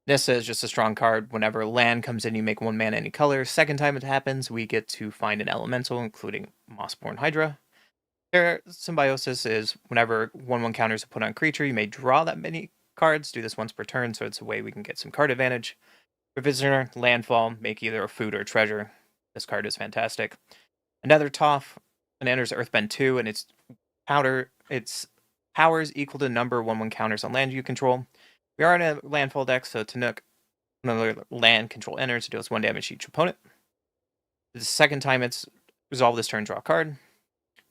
Nissa is just a strong card. Whenever land comes in, you make 1 mana any color. Second time it happens, we get to find an elemental, including Mossborn Hydra. Symbiosis is whenever 1/1 counters are put on creature, you may draw that many cards. Do this once per turn, so it's a way we can get some card advantage. Revisitor, Landfall, make either a food or a treasure. This card is fantastic. Another Toph, and enters Earthbend 2, and its powers equal to number 1/1 counters on land you control. We are in a landfall deck, so Tanuk, another land control enters, it deals 1 damage to each opponent. The second time it's resolved this turn, draw a card.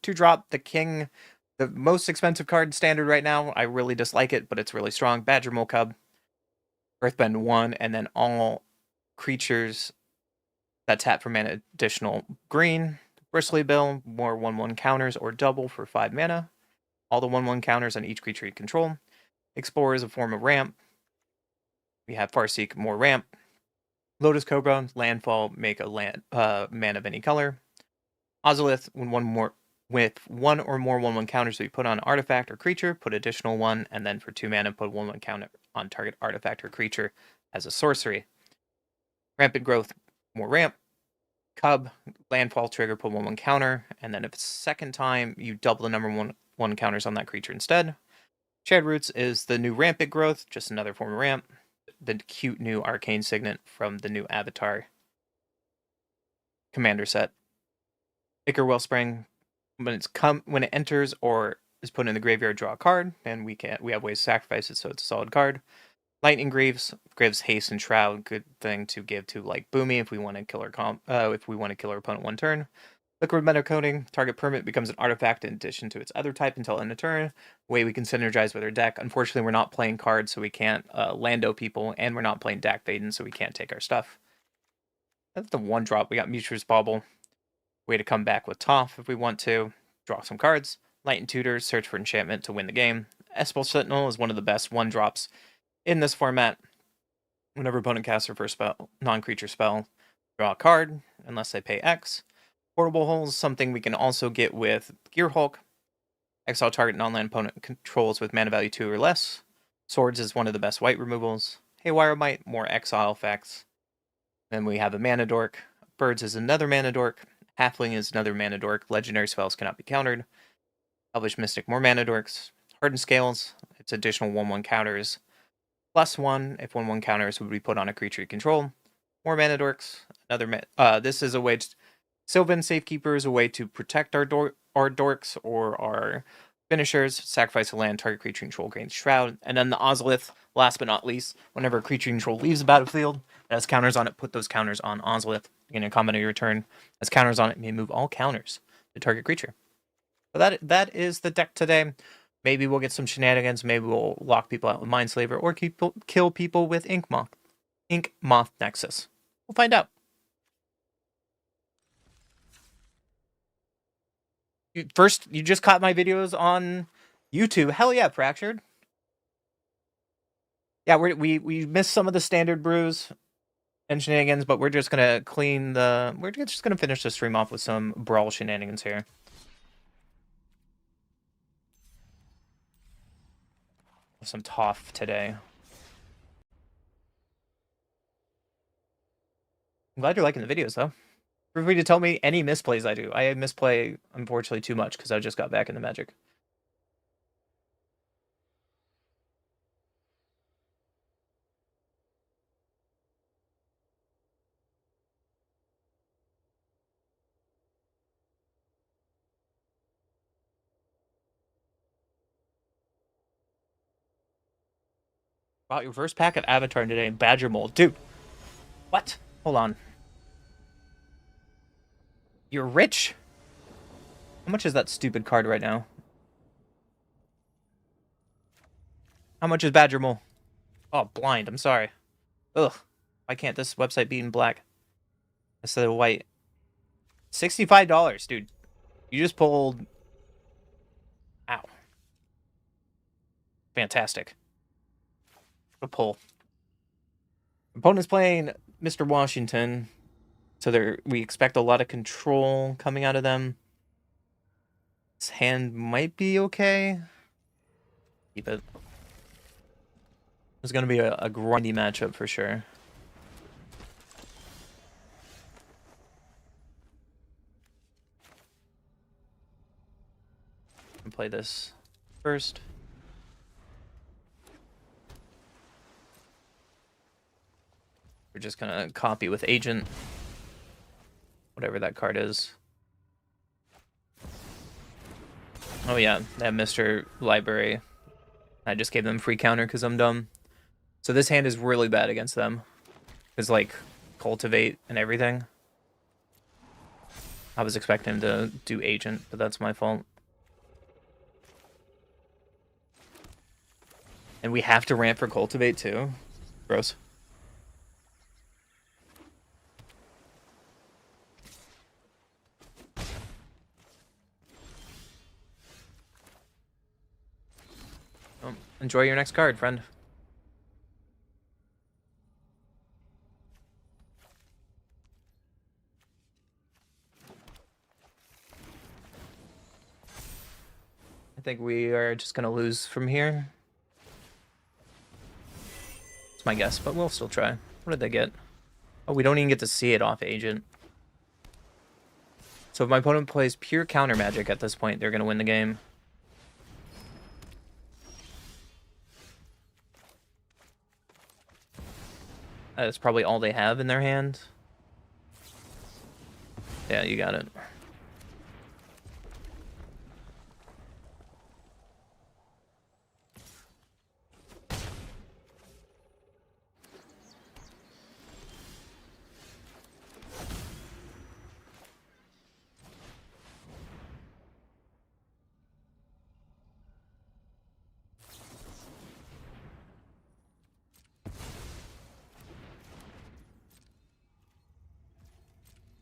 2-drop, the King, the most expensive card in Standard right now. I really dislike it, but it's really strong. Badger Mole Cub, Earthbend 1, and then all creatures that tap for mana additional green. Bristly Bill, more 1/1 counters or double for 5 mana. All the 1/1 counters on each creature you control. Explorer is a form of ramp. We have Farseek, more ramp. Lotus Cobra, landfall, make a mana of any color. Ozolith, with 1 or more 1/1 counters that you put on artifact or creature, put additional 1, and then for 2 mana, put 1/1 counter on target artifact or creature as a sorcery. Rampant Growth, more ramp. Cub, landfall trigger, put 1/1 counter, and then if it's second time, you double the number 1/1 counters on that creature instead. Shared Roots is the new Rampant Growth, just another form of ramp. The cute new Arcane Signet from the new Avatar Commander set. Ichor Wellspring, when it enters or is put in the graveyard, draw a card, and we have ways to sacrifice it, so it's a solid card. Lightning Greaves gives haste and shroud, good thing to give to like Boomy if we want to kill our opponent 1 turn. Liquid Metal Coating. Target permanent becomes an artifact in addition to its other type until end of turn. Way we can synergize with our deck. Unfortunately, we're not playing cards, so we can't Lando people, and we're not playing Dak Vaden, so we can't take our stuff. That's the one drop. We got Muture's Bauble. Way to come back with Toph if we want to. Draw some cards. Light and Tutor, search for enchantment to win the game. Espel Sentinel is one of the best one drops in this format. Whenever opponent casts their first spell, non-creature spell, draw a card, unless they pay X. Portable Hole is something we can also get with Gear Hulk. Exile target non-land opponent controls with mana value 2 or less. Swords is one of the best white removals. Haywire Might, more exile effects. Then we have a Mana Dork. Birds is another Mana Dork. Halfling is another Mana Dork. Legendary spells cannot be countered. Elvish Mystic, more Mana Dorks. Hardened Scales, its additional 1/1 counters. +1 if 1/1 counters would be put on a creature you control. More Mana Dorks. This is a way to... Sylvan Safekeeper is a way to protect our dorks or our finishers. Sacrifice a land, target creature control gains Shroud. And then the Ozolith, last but not least, whenever a creature control leaves the battlefield, it has counters on it, put those counters on Ozolith. In a combat of your turn, has counters on it, may move all counters to target creature. So that is the deck today. Maybe we'll get some shenanigans. Maybe we'll lock people out with Mindslaver or kill people with Ink Moth Nexus. We'll find out. First, you just caught my videos on YouTube. Hell yeah, Fractured. Yeah, we missed some of the Standard Brews and shenanigans, but we're just gonna we're just gonna finish the stream off with some brawl shenanigans here. Some Toph today. I'm glad you're liking the videos, though. Feel free to tell me any misplays I do. I misplay, unfortunately, too much because I just got back into Magic. Wow, your first pack of Avatar today, Badger Mold. Dude, what? Hold on. You're rich? How much is that stupid card right now? How much is Badger Mold? Oh, blind. I'm sorry. Ugh. Why can't this website be in black instead of white? $65, dude. You just pulled... Ow. Fantastic. What a pull. Opponent's playing Mr. Washington, so we expect a lot of control coming out of them. This hand might be okay. Keep it. It's going to be a grindy matchup for sure. I'll play this first. We're just gonna copy with Agent, whatever that card is. Oh yeah, they have Mr. Library. I just gave them free counter because I'm dumb. So this hand is really bad against them. It's like Cultivate and everything. I was expecting him to do Agent, but that's my fault. And we have to ramp for Cultivate too. Gross. Enjoy your next card, friend. I think we are just going to lose from here. That's my guess, but we'll still try. What did they get? Oh, we don't even get to see it off Agent. So if my opponent plays pure counter magic at this point, they're going to win the game. That's probably all they have in their hand. Yeah, you got it.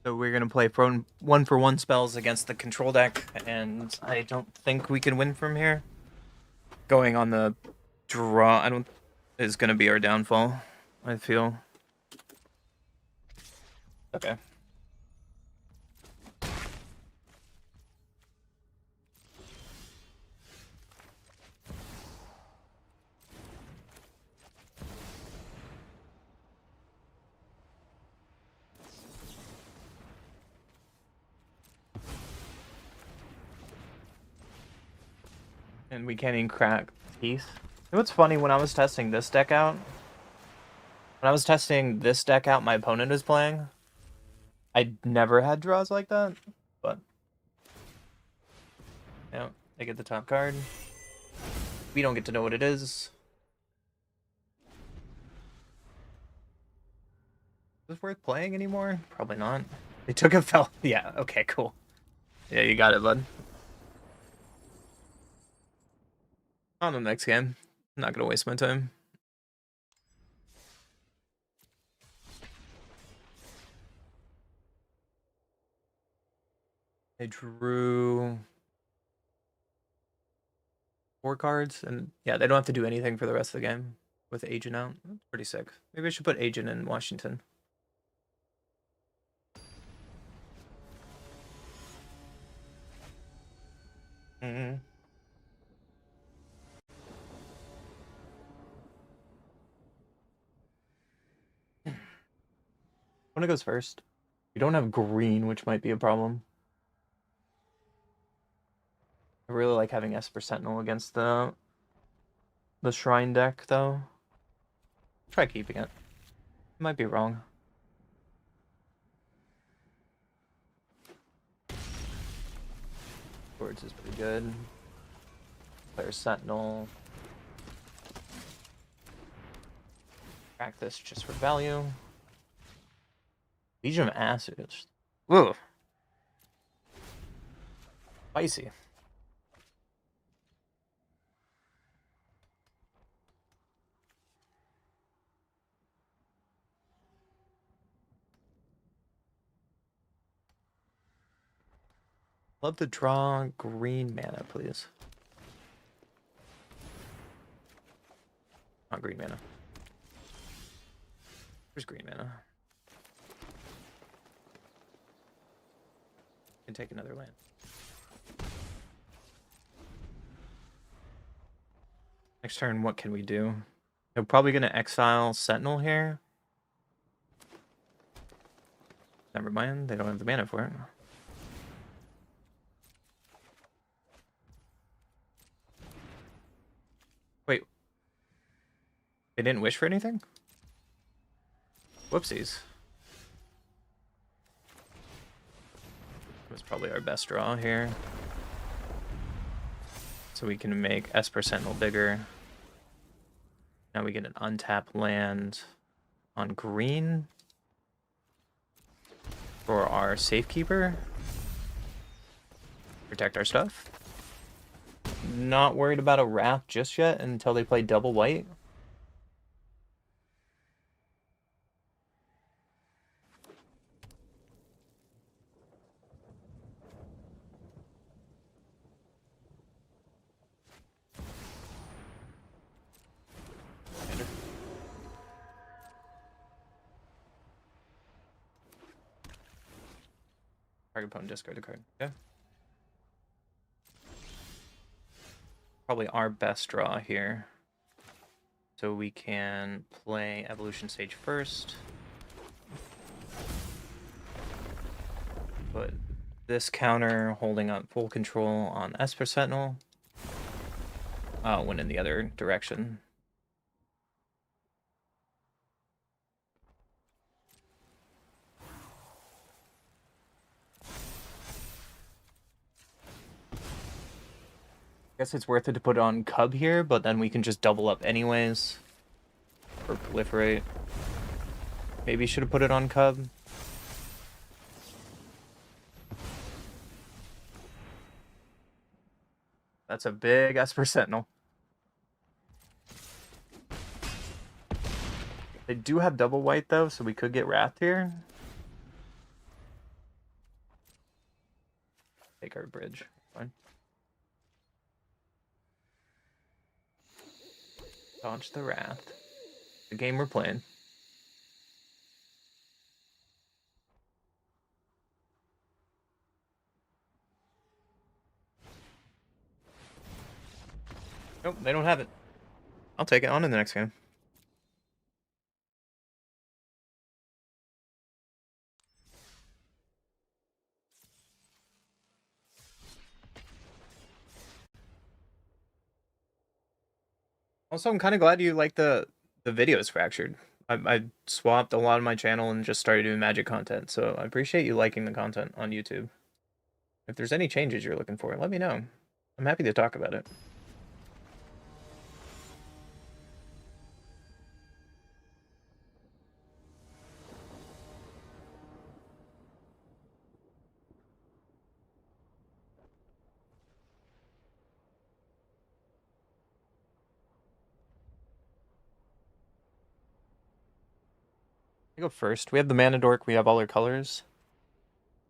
So we're gonna play for 1-for-1 spells against the control deck, and I don't think we can win from here. Going on the draw, I don't, is gonna be our downfall. I feel. Okay. And we can't even crack teeth. You know what's funny? When I was testing this deck out, my opponent is playing, I never had draws like that, but yeah, they get the top card. We don't get to know what it is. Is this worth playing anymore? Probably not. They took a fell. Yeah, okay, cool. Yeah, you got it, bud. On the next game. I'm not gonna waste my time. I drew 4 cards, and yeah, they don't have to do anything for the rest of the game with Agent out. That's pretty sick. Maybe I should put Agent in Washington. Mm-hmm. One goes first. We don't have green, which might be a problem. I really like having Esper Sentinel against the Shrine deck, though. Try keeping it. Might be wrong. Swords is pretty good. Player Sentinel. Crack this just for value. Legion of Acid. Whoa. Spicy. Love to draw green mana, please. Not green mana. Where's green mana? Can take another land. Next turn, what can we do? They're probably going to exile Sentinel here. Never mind, they don't have the mana for it. Wait. They didn't wish for anything? Whoopsies. Was probably our best draw here. So we can make Esper Sentinel bigger. Now we get an untapped land on green for our Safekeeper. Protect our stuff. Not worried about a Wrath just yet until they play double white. Target opponent discard the card. Okay. Probably our best draw here. So we can play Evolution Sage first. Put this counter holding up full control on Esper Sentinel. Went in the other direction. Guess it's worth it to put on Cub here, but then we can just double up anyways. Or Proliferate. Maybe should have put it on Cub. That's a big Esper Sentinel. They do have double white though, so we could get Wrath here. take our bridge. Fine. Dodge the wrath. The game we're playing. Nope, they don't have it. I'll take it on in the next game. Also, I'm kind of glad you like the videos fractured. I swapped a lot of my channel and just started doing Magic content, so I appreciate you liking the content on YouTube. If there's any changes you're looking for, let me know. I'm happy to talk about it. I go first. We have the Mana Dork, we have all our colors.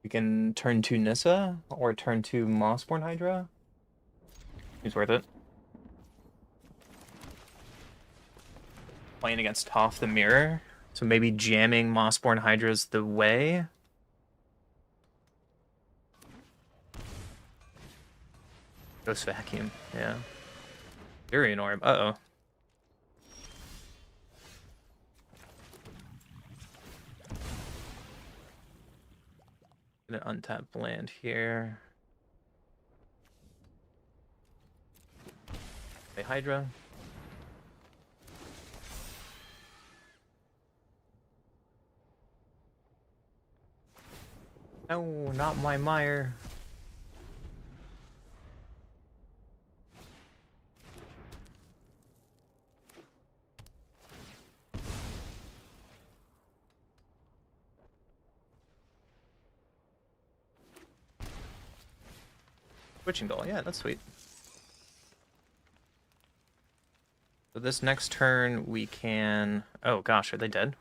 We can turn to Nissa or turn to Mossborn Hydra. He's worth it. Playing against Toph the Mirror, so maybe jamming Mossborn Hydra's the way. Ghost Vacuum, yeah. Furion Orb, uh-oh. Gonna untap land here. Play Hydra. No, not my mire. Witching Doll, yeah, that's sweet. So this next turn we can... Oh gosh, are they dead?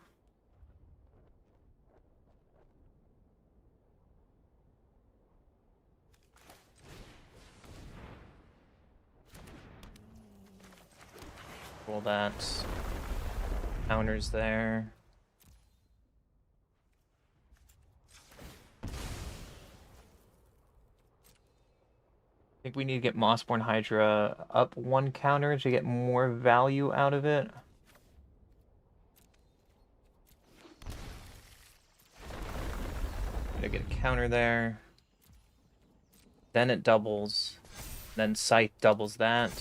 Roll that. Counters there. I think we need to get Mossborn Hydra up one counter to get more value out of it. Gonna get a counter there. Then it doubles. Then Scythe doubles that.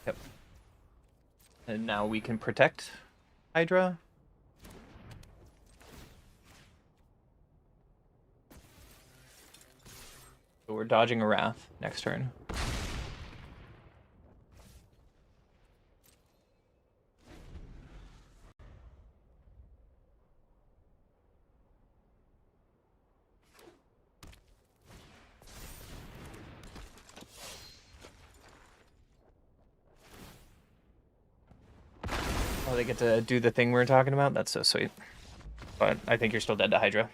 Yep. And now we can protect Hydra. So we're dodging a Wrath next turn. Oh, they get to do the thing we were talking about? That's so sweet. But I think you're still dead to Hydra.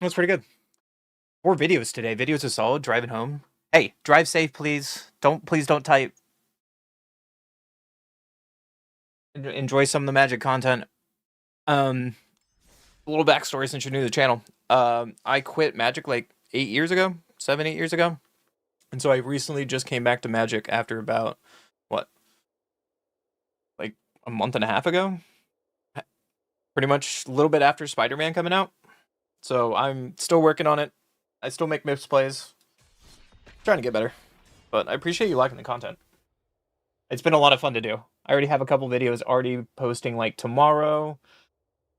That's pretty good. 4 videos today. Videos are solid. Driving home. Hey, drive safe, please. Please don't type. Enjoy some of the Magic content. A little backstory since you're new to the channel. I quit Magic like 8 years ago, 7, 8 years ago. And so I recently just came back to Magic after about, what, like a month and a half ago? Pretty much a little bit after Spider-Man coming out. So I'm still working on it. I still make Myths plays. Trying to get better. But I appreciate you liking the content. It's been a lot of fun to do. I already have a couple videos already posting like tomorrow.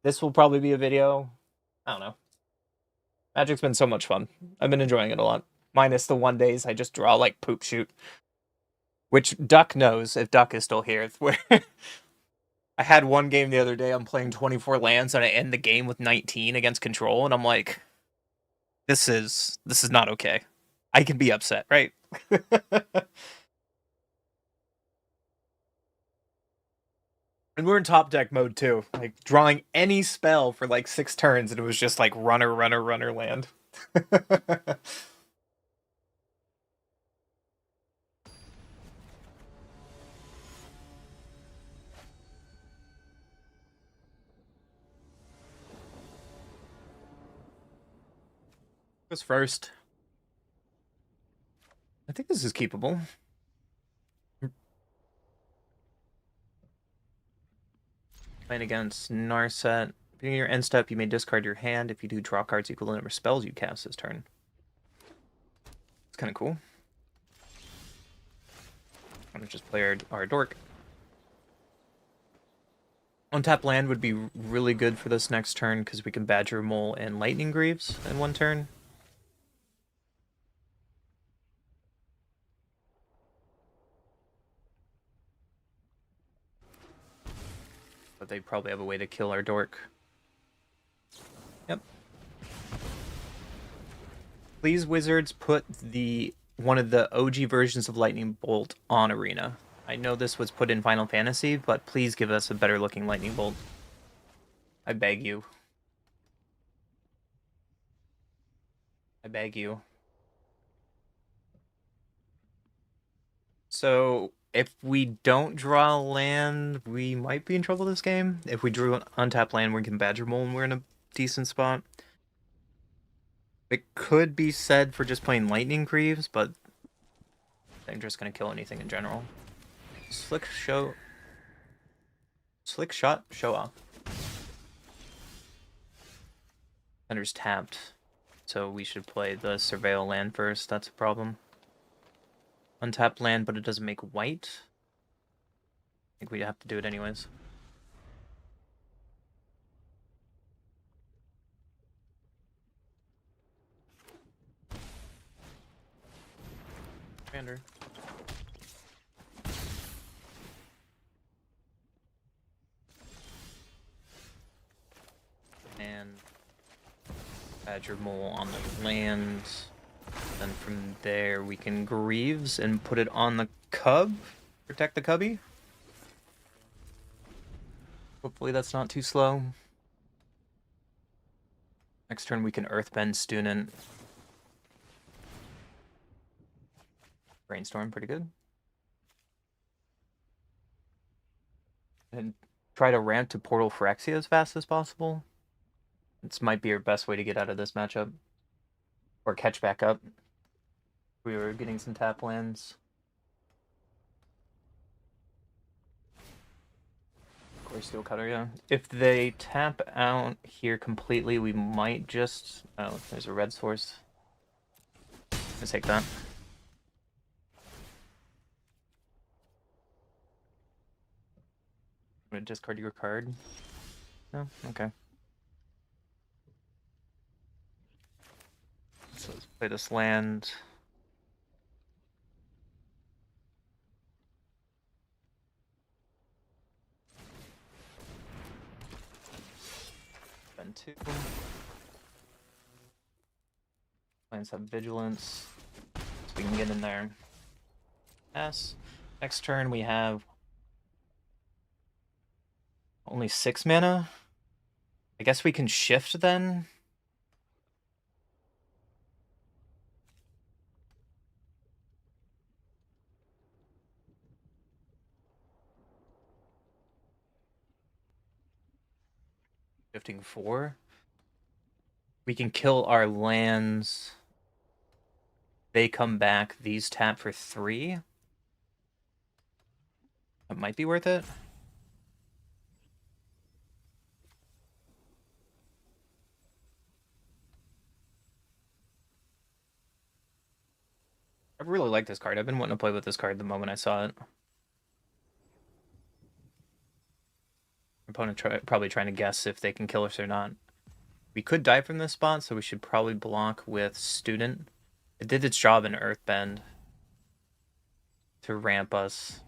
This will probably be a video. I don't know. Magic's been so much fun. I've been enjoying it a lot. Minus the one days I just draw like poop shoot. Which Duck knows, if Duck is still here. Where I had one game the other day, I'm playing 24 lands and I end the game with 19 against control, and I'm like, this is not okay. I can be upset, right? And we're in top deck mode too. Like drawing any spell for like 6 turns, and it was just like runner, runner, runner land. Goes first. I think this is keepable. Playing against Narset. Beginning your end step, you may discard your hand. If you do, draw cards equal to the number of spells you cast this turn. It's kind of cool. I'm gonna just play our dork. Untap land would be really good for this next turn because we can Badger Mole and Lightning Greaves in one turn. But they probably have a way to kill our dork. Yep. Please, Wizards, put one of the OG versions of Lightning Bolt on Arena. I know this was put in Final Fantasy, but please give us a better looking Lightning Bolt. I beg you. I beg you. So, if we don't draw land, we might be in trouble this game. If we drew an untapped land, we can Badger Mole and we're in a decent spot. It could be said for just playing Lightning Greaves, but they're just going to kill anything in general. Slick shot, show off. Thunder's tapped, so we should play the Surveil land first. That's a problem. Untapped land, but it doesn't make white. I think we'd have to do it anyways. Commander. And Badger Mole on the land. Then from there we can Greaves and put it on the cub. Protect the cubby. Hopefully that's not too slow. Next turn we can Earthbend Student. Brainstorm, pretty good. And try to ramp to Portal Phyrexia as fast as possible. This might be our best way to get out of this matchup. Or catch back up. We were getting some tap lands. Core Steel Cutter, yeah. If they tap out here completely, we might just... Oh, there's a red source. Let's take that. I'm gonna discard your card. No? Okay. So let's play this land. Spend 2. Lands have vigilance. So we can get in there. Pass. Next turn we have only 6 mana. I guess we can shift then. Shifting 4. We can kill our lands. They come back. These tap for 3. That might be worth it. I really like this card. I've been wanting to play with this card the moment I saw it. Opponent probably trying to guess if they can kill us or not. We could die from this spot, so we should probably block with Student. It did its job in Earthbend to ramp us.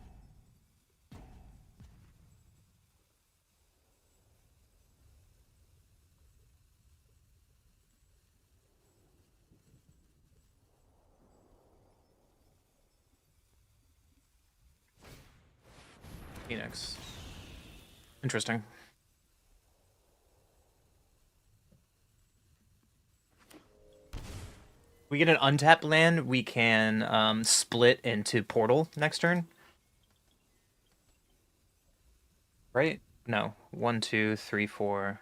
Phoenix. Interesting. We get an untapped land, we can split into portal next turn. Right? No. 1, 2, 3, 4,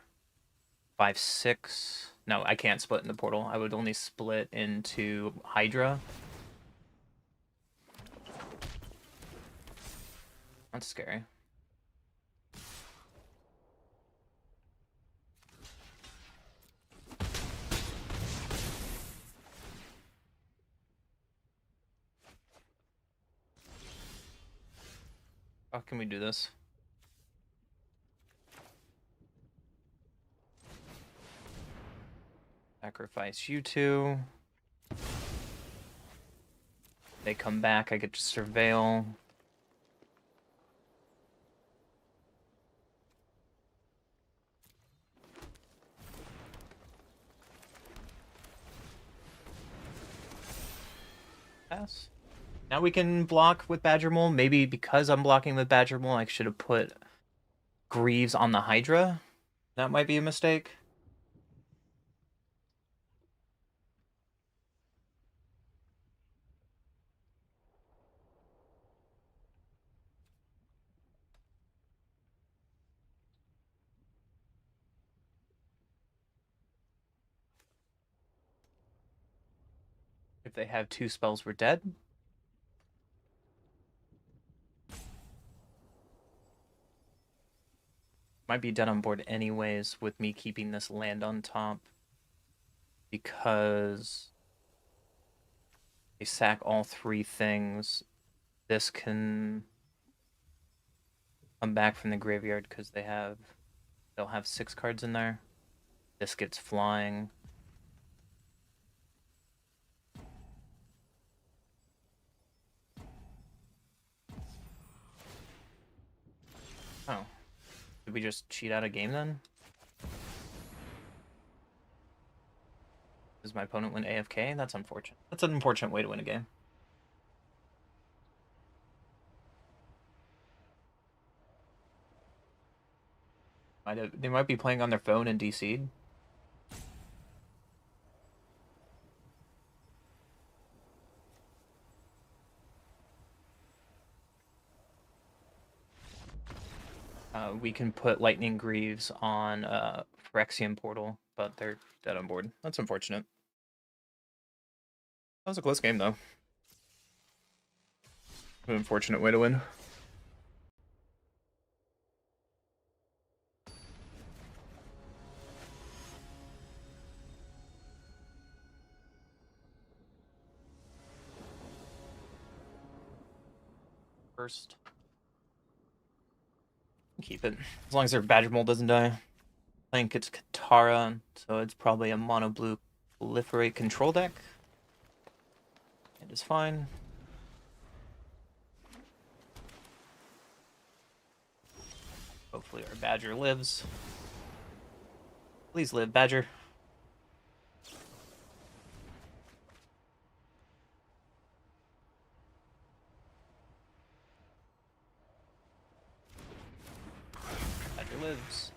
5, 6. No, I can't split in the portal. I would only split into Hydra. That's scary. How can we do this? Sacrifice you two. They come back, I get to surveil. Pass. Now we can block with Badger Mole. Maybe because I'm blocking with Badger Mole, I should have put Greaves on the Hydra. That might be a mistake. If they have 2 spells, we're dead. Might be dead on board anyways with me keeping this land on top. Because they sack all 3 things. This can come back from the graveyard because they'll have 6 cards in there. This gets flying. Oh. Did we just cheat out a game then? Does my opponent win AFK? That's unfortunate. That's an unfortunate way to win a game. They might be playing on their phone and DC'd. We can put Lightning Greaves on Phyrexian Portal, but they're dead on board. That's unfortunate. That was a close game, though. An unfortunate way to win. First. Keep it. As long as their Badger Mole doesn't die. I think it's Katara, so it's probably a mono blue proliferate control deck. It is fine. Hopefully our Badger lives. Please live, Badger. Badger lives.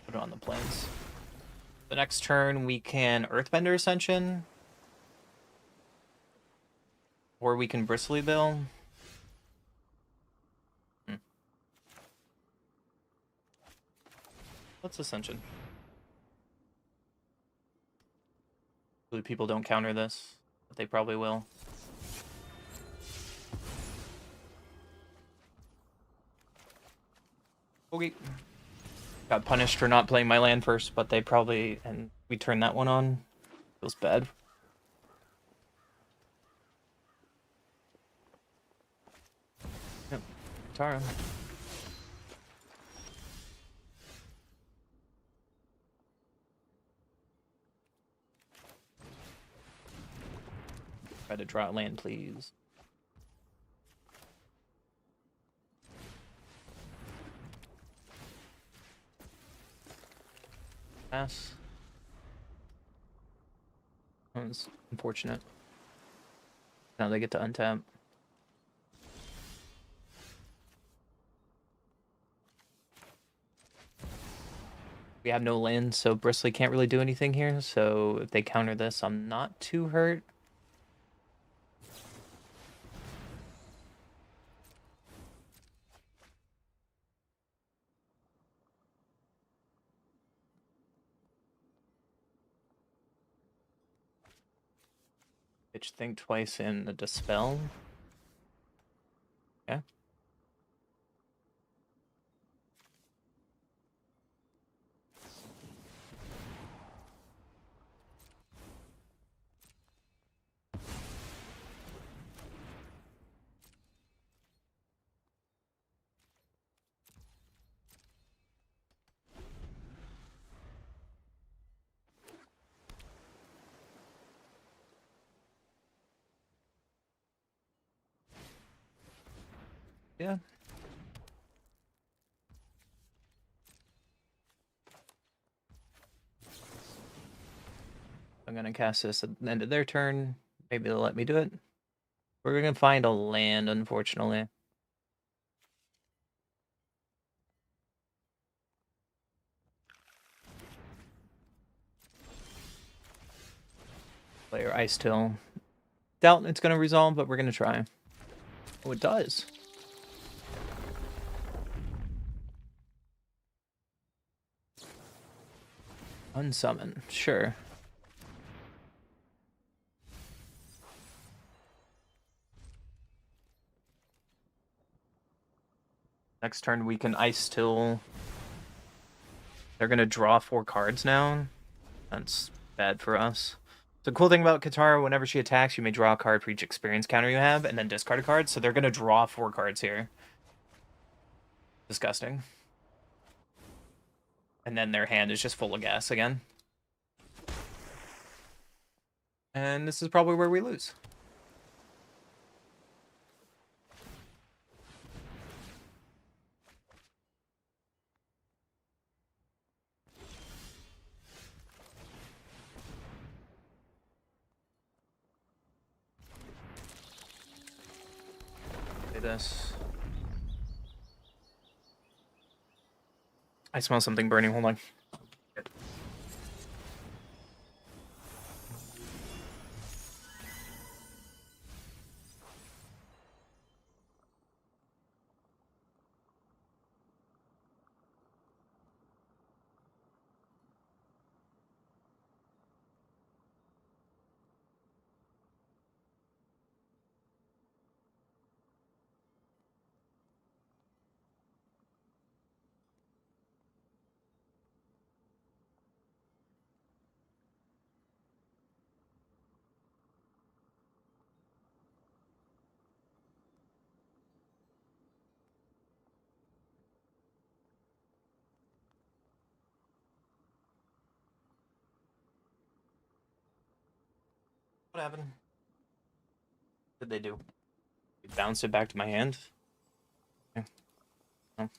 Put it on the plains. The next turn we can Earthbender Ascension. Or we can Bristly Bill. Let's Ascension. Hopefully people don't counter this, but they probably will. Okay. Got punished for not playing my land first, but they probably... And we turned that one on. Feels bad. Yep. Tara. Try to draw land, please. Pass. That was unfortunate. Now they get to untap. We have no land, so Bristly can't really do anything here. So if they counter this, I'm not too hurt. Bitch, think twice in the Dispel. Yeah. Yeah. I'm gonna cast this at the end of their turn. Maybe they'll let me do it. We're gonna find a land, unfortunately. Player Ice Till. Doubt it's gonna resolve, but we're gonna try. Oh, it does. Unsummon, sure. Next turn we can Ice Till. They're gonna draw 4 cards now. That's bad for us. The cool thing about Katara, whenever she attacks, you may draw a card for each experience counter you have, and then discard a card. So they're gonna draw 4 cards here. Disgusting. And then their hand is just full of gas again. And this is probably where we lose. Play this. I smell something burning. Hold on. What happened? What did they do? They bounced it back to my hand? Yeah. Oh.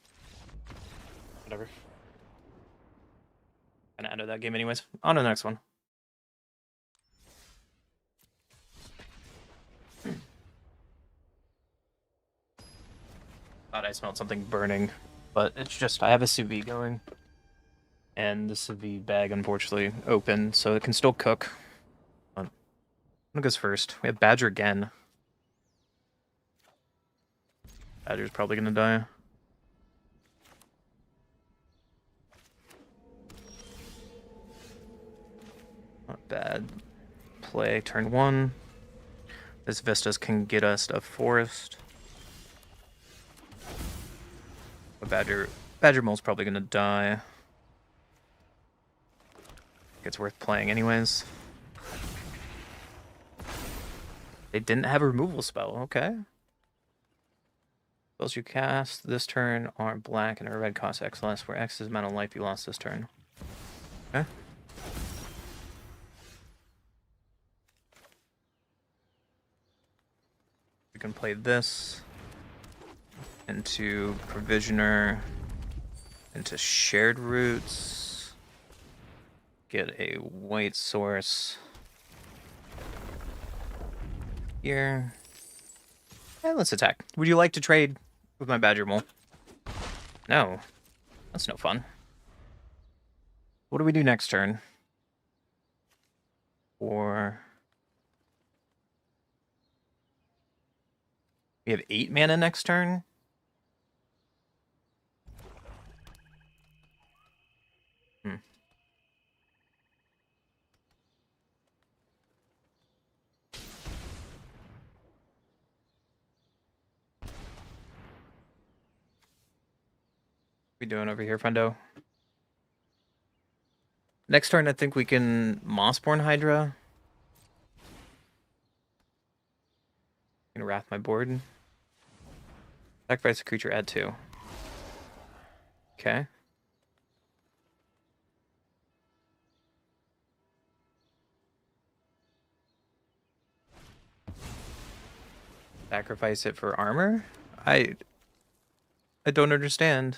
Whatever. Gonna enter that game anyways. On to the next one. Thought I smelled something burning, but it's just I have a sous vide going. And the sous vide bag unfortunately open, so it can still cook. What goes first? We have Badger again. Badger's probably gonna die. Not bad. Play turn 1. This Vistas can get us a forest. But Badger Mole's probably gonna die. It's worth playing anyways. They didn't have a removal spell, okay. Spells you cast this turn are black and are red cost X less, where X is amount of life you lost this turn. Okay. We can play this into Provisioner, into Shared Roots, get a white source here. And let's attack. Would you like to trade with my Badger Mole? No. That's no fun. What do we do next turn? Or we have 8 mana next turn. What we doing over here, friendo? Next turn, I think we can Mossborn Hydra. I'm gonna wrath my board. Sacrifice a creature, add 2. Okay. Sacrifice it for armor? I don't understand.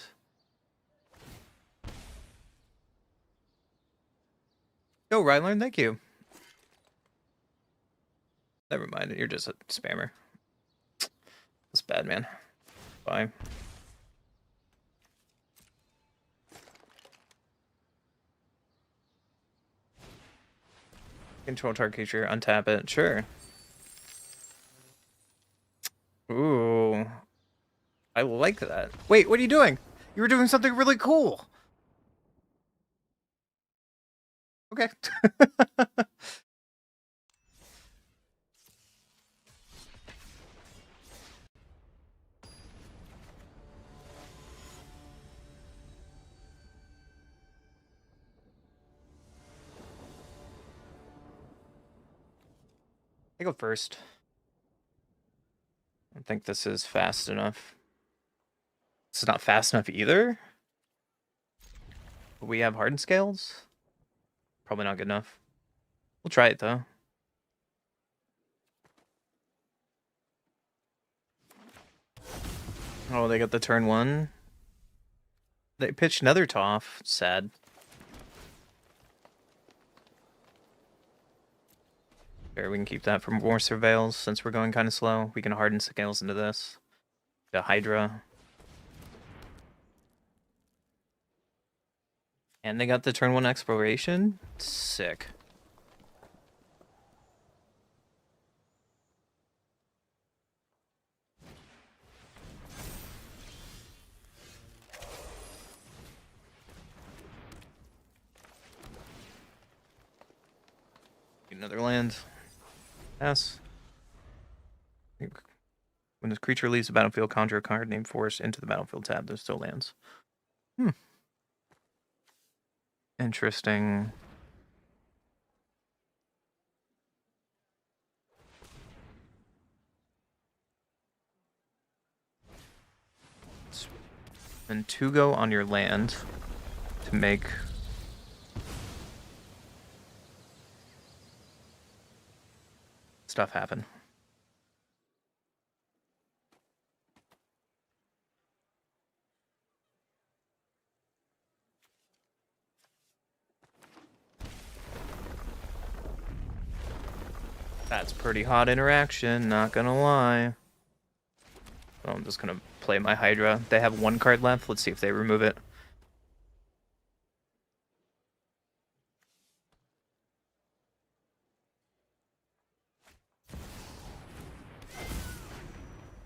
Yo, Rylan, thank you. Never mind, you're just a spammer. That's bad, man. Bye. Control target creature, untap it. Sure. Ooh. I like that. Wait, what are you doing? You were doing something really cool. Okay. I go first. I don't think this is fast enough. This is not fast enough either. But we have hardened scales. Probably not good enough. We'll try it though. Oh, they got the turn 1. They pitched another Toff. Sad. Sure, we can keep that for more surveils since we're going kind of slow. We can harden scales into this. The Hydra. And they got the turn 1 exploration. Sick. Another land. Yes. When this creature leaves the battlefield, conjure a card named Force into the battlefield tab. There's still lands. Interesting. And 2 go on your land to make stuff happen. That's pretty hot interaction, not gonna lie. So I'm just gonna play my Hydra. They have 1 card left. Let's see if they remove it.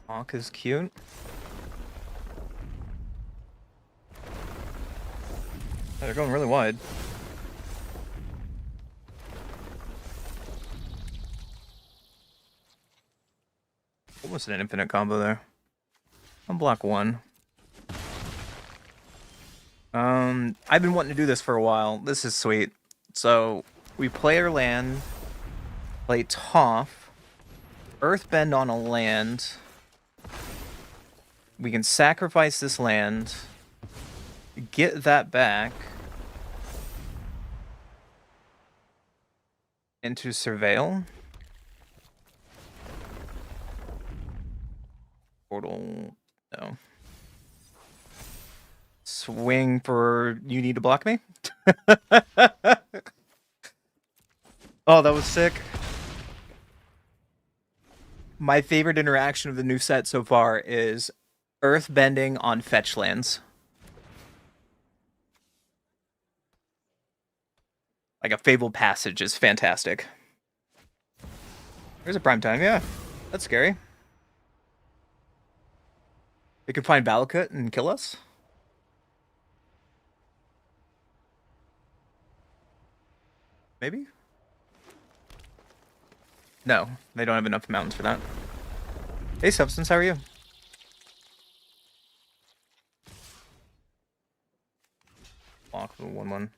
Hawk is cute. They're going really wide. Almost an infinite combo there. On block 1. I've been wanting to do this for a while. This is sweet. So we play our land, play Toff, Earthbend on a land. We can sacrifice this land, get that back into Surveil. Portal, no. Swing for you need to block me? Oh, that was sick. My favorite interaction of the new set so far is Earthbending on fetch lands. Like a Fabled Passage is fantastic. There's a prime time, yeah. That's scary. They could find Valakut and kill us? Maybe? No, they don't have enough mountains for that. Hey, Substance, how are you? Lock the 1-1.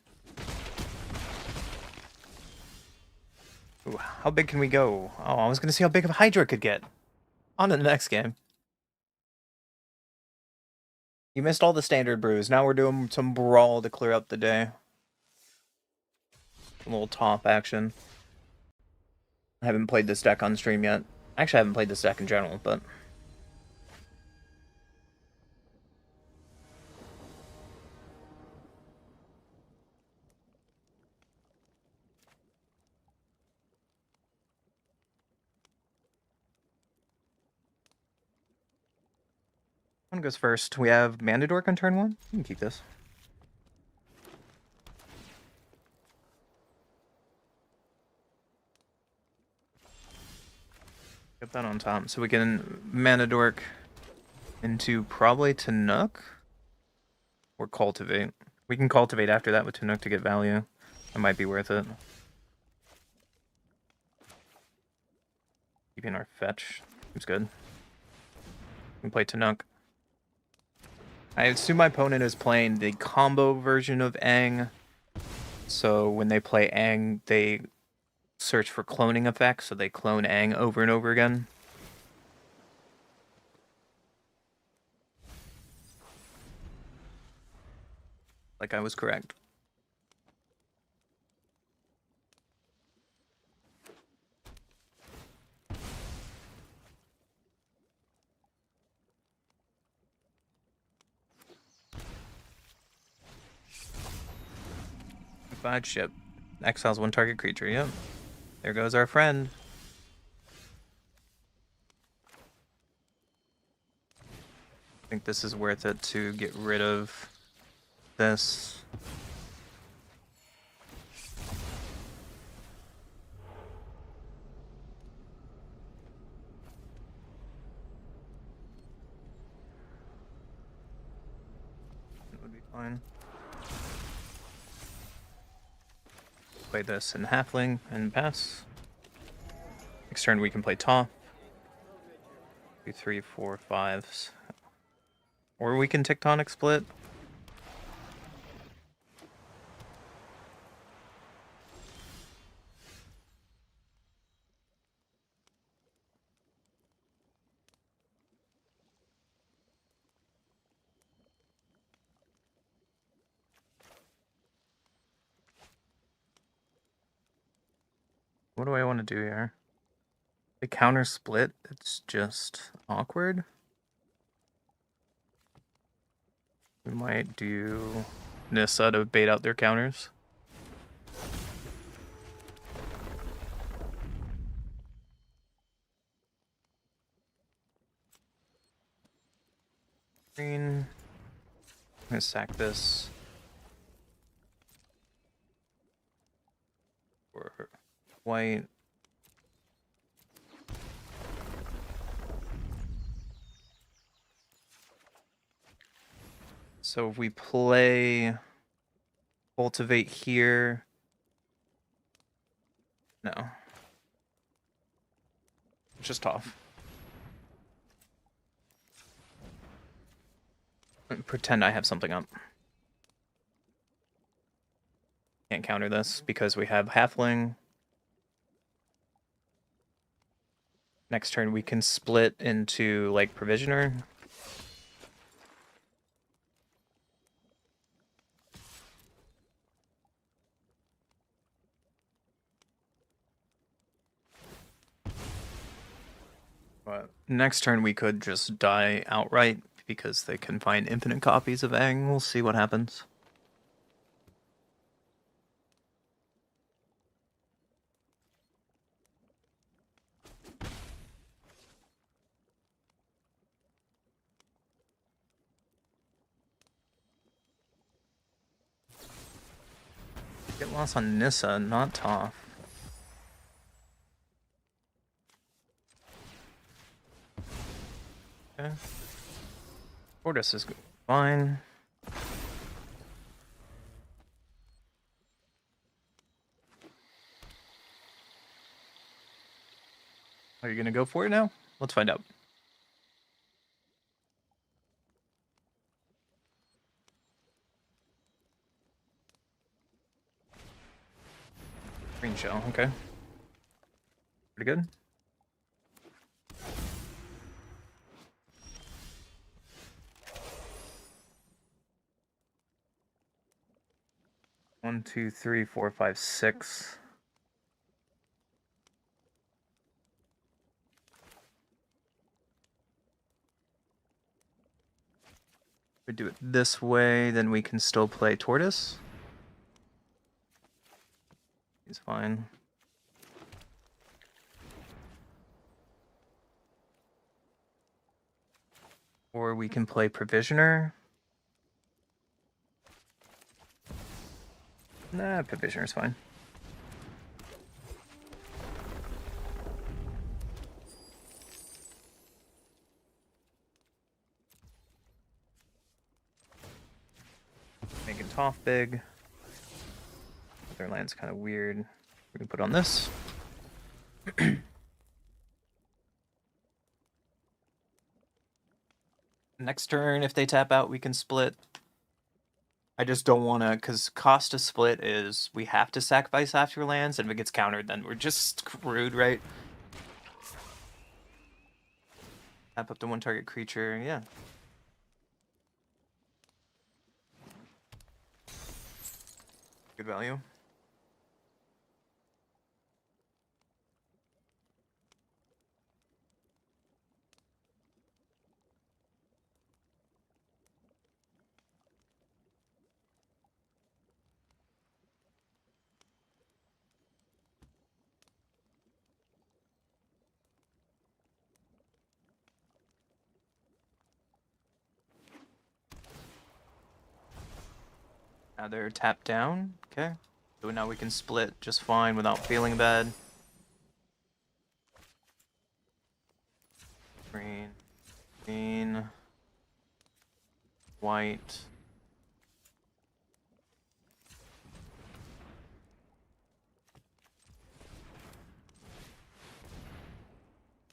Ooh, how big can we go? Oh, I was gonna see how big of a Hydra could get. On to the next game. You missed all the standard brews. Now we're doing some brawl to clear up the day. A little top action. I haven't played this deck on stream yet. Actually, I haven't played this deck in general, but... One goes first. We have Mandadork on turn 1. You can keep this. Get that on top. So we can Mandadork into probably Tanook or Cultivate. We can Cultivate after that with Tanook to get value. It might be worth it. Keeping our fetch. Seems good. We can play Tanook. I assume my opponent is playing the combo version of Aang. So when they play Aang, they search for cloning effects, so they clone Aang over and over again. Like I was correct. Five ship. Exiles one target creature, yep. There goes our friend. I think this is worth it to get rid of this. It would be fine. Play this in Halfling and pass. Next turn we can play top. 2, 3, 4, 5s. Or we can Tectonic Split. What do I want to do here? The counter split, it's just awkward. We might do Nissa to bait out their counters. Green. I'm gonna sack this. Or white. So if we play Cultivate here, no. It's just off. Pretend I have something up. Can't counter this because we have Halfling. Next turn we can split into like Provisioner. But next turn we could just die outright because they can find infinite copies of Aang. We'll see what happens. Yep. loss on Nissa, not Toph. Okay. Tortoise is fine. Are you gonna go for it now? Let's find out. Green shell, okay. Pretty good. One, two, three, four, five, six. If we do it this way, then we can still play Tortoise. He's fine. Or we can play Provisioner. Nah, Provisioner's fine. Making Toph big. Other land's kind of weird. We can put on this. Next turn, if they tap out, we can split. I just don't want to, because cost to split is we have to sacrifice half your lands, and if it gets countered, then we're just screwed, right? Tap up to one target creature, yeah. Good value. Now they're tapped down. Okay. So now we can split just fine without feeling bad. Green. Green. White.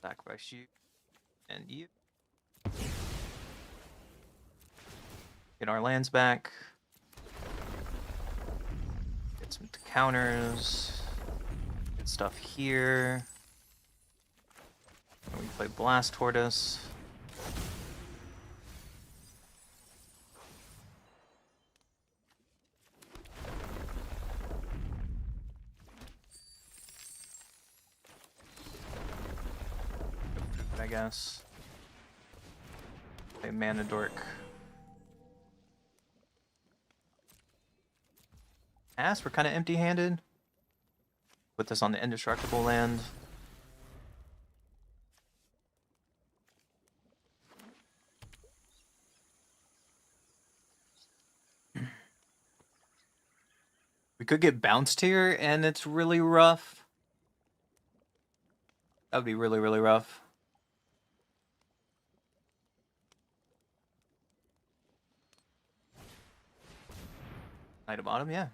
Sacrifice you. And you. Get our lands back. Get some counters. Get stuff here. And we play Blast Tortoise. I guess. Play Mana Dork. We're kind of empty-handed. Put this on the indestructible land. We could get bounced here, and it's really rough. That would be really, really rough. Knight of Bottom, yeah.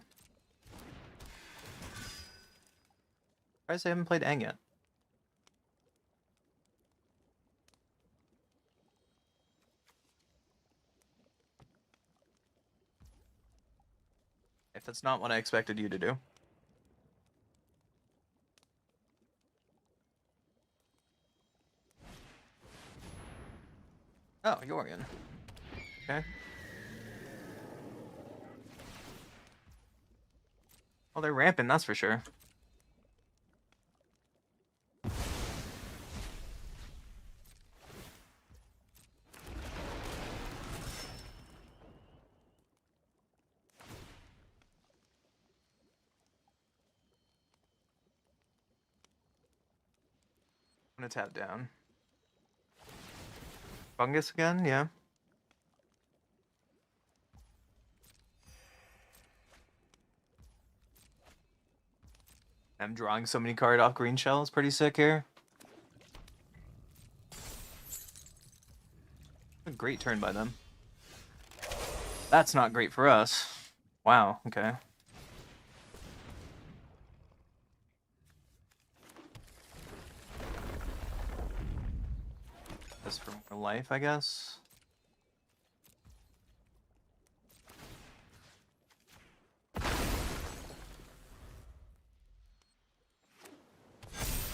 Surprised they haven't played Aang yet. If that's not what I expected you to do. Oh, Yorion. Okay. Well, they're ramping, that's for sure. I'm gonna tap down. Fungus again, yeah. I'm drawing so many cards off green shell. It's pretty sick here. A great turn by them. That's not great for us. Wow, okay. That's for more life, I guess.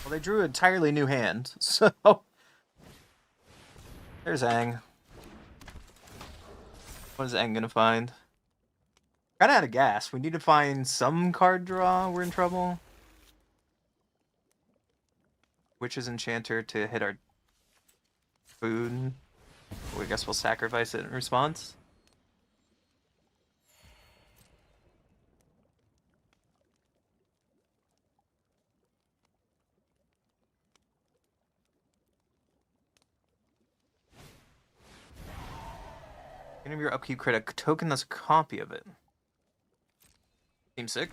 Well, they drew an entirely new hand, so... There's Aang. What is Aang gonna find? Kinda out of gas. We need to find some card draw. We're in trouble. Witch's Enchanter to hit our food. I guess we'll sacrifice it in response. End of your upkeep, create a token that's a copy of it. Seems sick.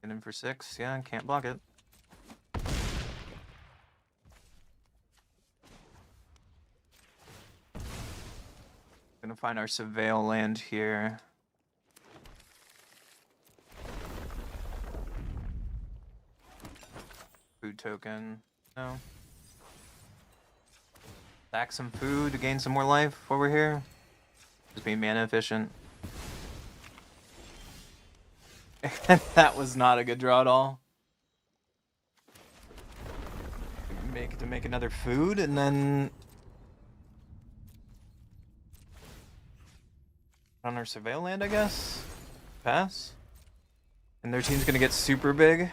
Get in for 6. Yeah, can't block it. Gonna find our Surveil land here. Food token. No. Stack some food to gain some more life while we're here. Just being mana efficient. That was not a good draw at all. Make another food and then on our Surveil land, I guess. Pass. And their team's gonna get super big.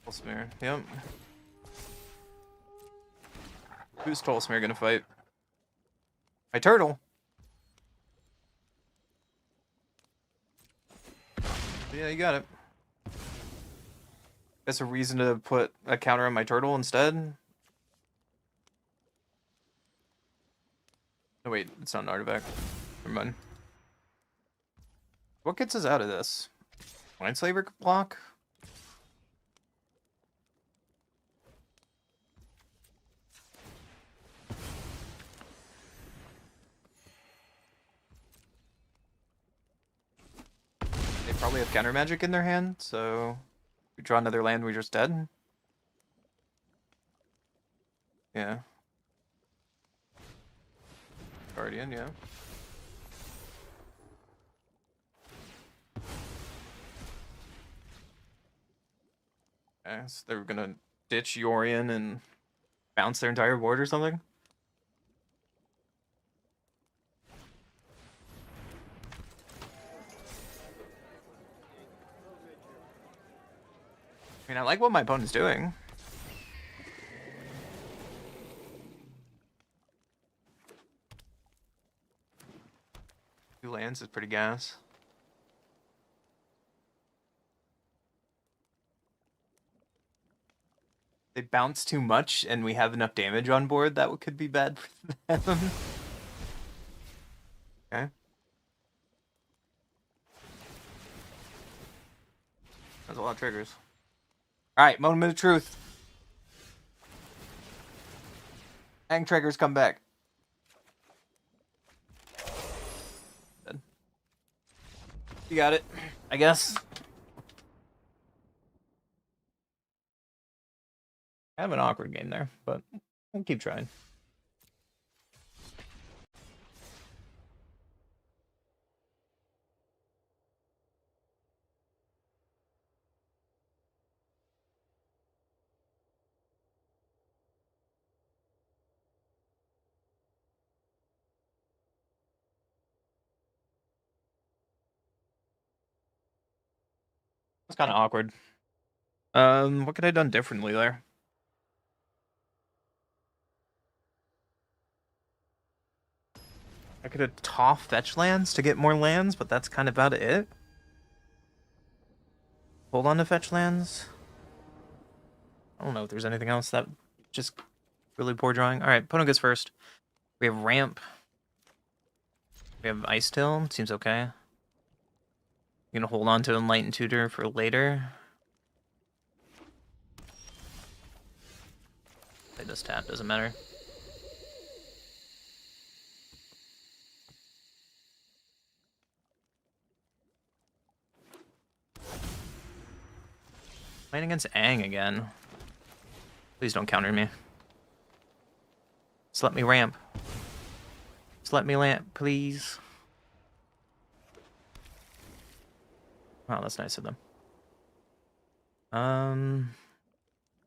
Tolsmere, yep. Who's Tolsmere gonna fight? My turtle. Yeah, you got it. That's a reason to put a counter on my turtle instead. Oh wait, it's not an artifact. Never mind. What gets us out of this? Mindslaver block? They probably have counter magic in their hand, so we draw another land, we're just dead. Yeah. Guardian, yeah. Okay, so they're gonna ditch Yorion and bounce their entire board or something? I mean, I like what my opponent's doing. Two lands is pretty gas. They bounce too much and we have enough damage on board that could be bad for them. Okay. That's a lot of triggers. Alright, moment of truth. Hang triggers come back. Dead. You got it, I guess. I have an awkward game there, but I'll keep trying. It's kind of awkward. What could I have done differently there? I could have tough fetch lands to get more lands, but that's kind of about it. Hold on to fetch lands. I don't know if there's anything else that just really poor drawing. All right, opponent goes first. We have ramp. We have ice tail. Seems okay. I'm gonna hold on to enlightened tutor for later. Play this tap, doesn't matter. Playing against Aang again. Please don't counter me. Just let me ramp. Just let me ramp, please. Wow, that's nice of them.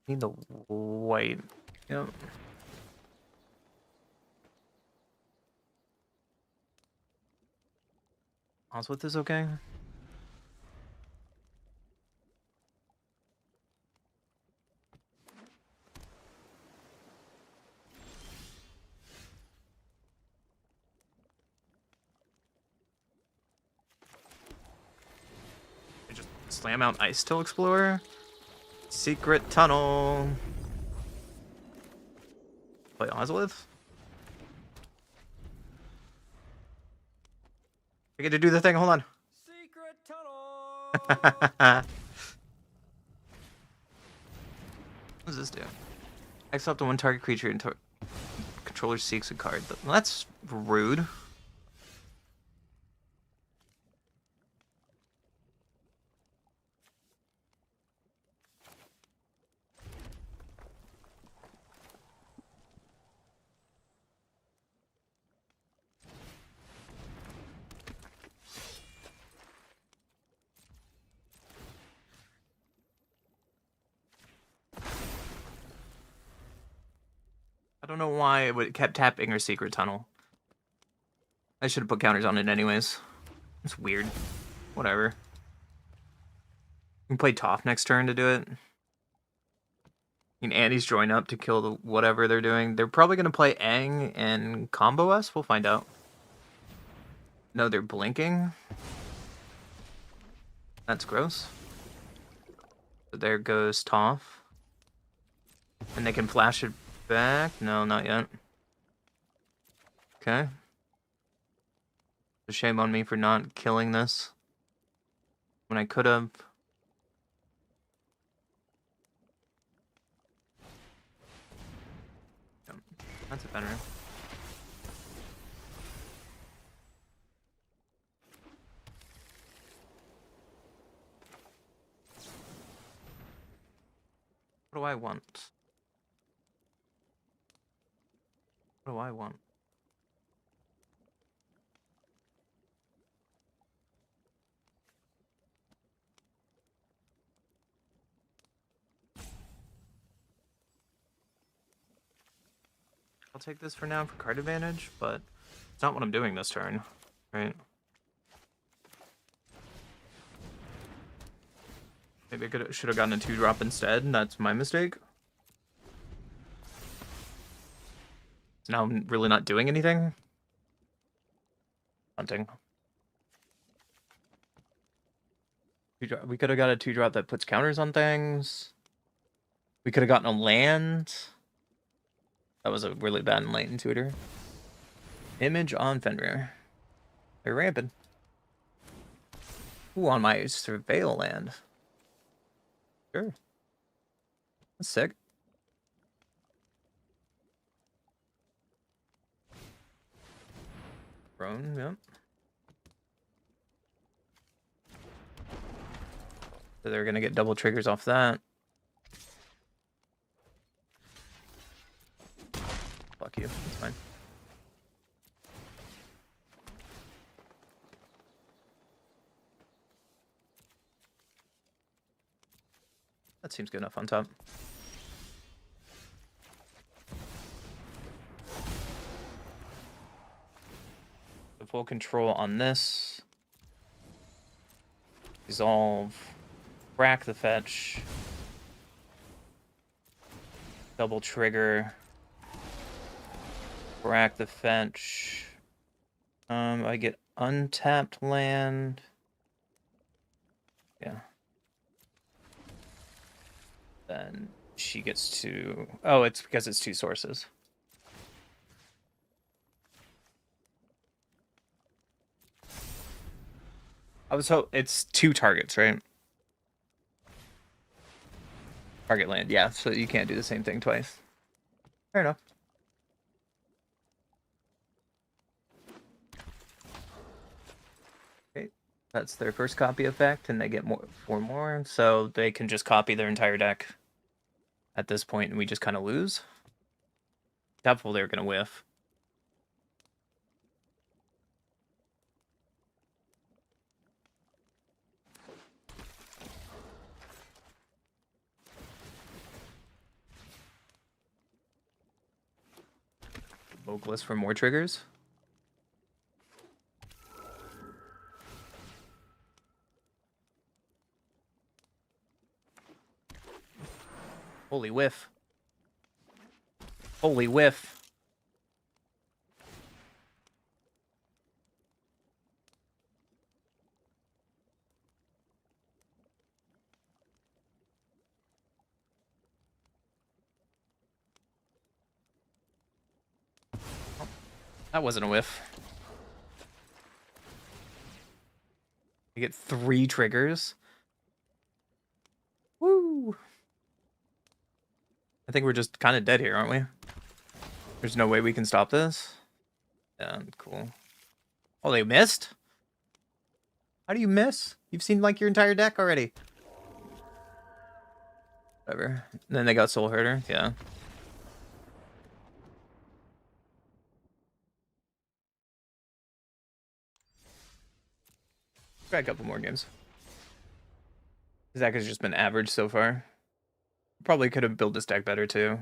Need the white. Yep. Oswald is okay. I just slam out Ice Tail Explorer. Secret Tunnel. Play Oswald. I get to do the thing. Hold on. Secret tunnel. What does this do? X up to one target creature until controller seeks a card. Well, that's rude. I don't know why it kept tapping or secret tunnel. I should have put counters on it anyways. It's weird. Whatever. We can play Toph next turn to do it. I mean, Andy's join up to kill the whatever they're doing. They're probably going to play Aang and combo us. We'll find out. No, they're blinking. That's gross. So there goes Toph. And they can flash it back? No, not yet. Okay. A shame on me for not killing this when I could have. Yep, that's better. What do I want? What do I want? I'll take this for now for card advantage, but it's not what I'm doing this turn, right? Maybe I should have gotten a 2-drop instead, and that's my mistake. So now I'm really not doing anything. Hunting. We could have got a 2-drop that puts counters on things. We could have gotten a land. That was a really bad enlightened tutor. Image on Fenrir. They're ramping. Ooh, on my surveil land. Sure. That's sick. Prone, yep. So they're gonna get double triggers off that. Fuck you, it's fine. That seems good enough on top. The full control on this. Resolve. Crack the fetch. Double trigger. Crack the fetch. I get untapped land. Yeah. Then she gets to... Oh, it's because it's 2 sources. It's 2 targets, right? Target land, yeah. So you can't do the same thing twice. Fair enough. Okay, that's their first copy effect, and they get 4 more, so they can just copy their entire deck at this point, and we just kind of lose. Doubtful they're gonna whiff. Vocalist for more triggers. Holy whiff. Holy whiff. Oh, that wasn't a whiff. You get 3 triggers. Woo! I think we're just kind of dead here, aren't we? There's no way we can stop this. Yeah, cool. Oh, they missed? How do you miss? You've seen like your entire deck already. Whatever. And then they got Soul Herder, yeah. Try a couple more games. This deck has just been average so far. Probably could have built this deck better too.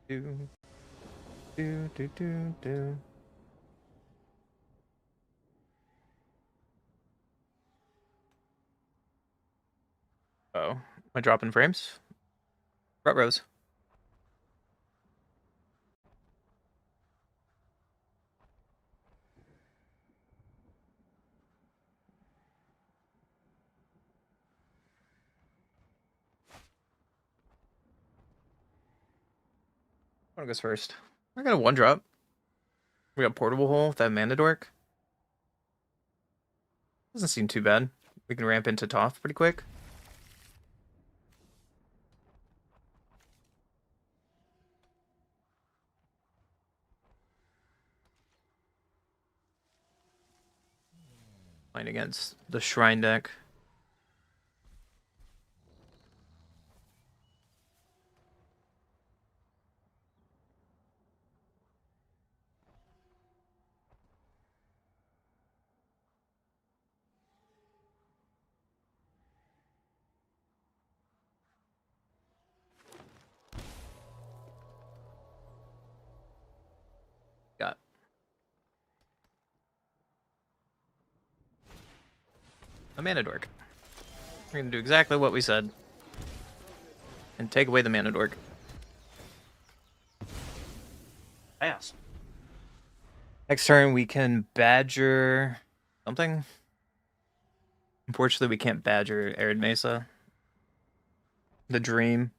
Do, do. Oh, am I dropping frames? Front rows. One goes first. I got a 1-drop. We got Portable Hole with that Mana Dork. Doesn't seem too bad. We can ramp into Toph pretty quick. Playing against the Shrine deck. Got a Mana Dork. We're gonna do exactly what we said. And take away the Mana Dork. Pass. Next turn we can Badger something. Unfortunately, we can't Badger Arid Mesa. The Dream.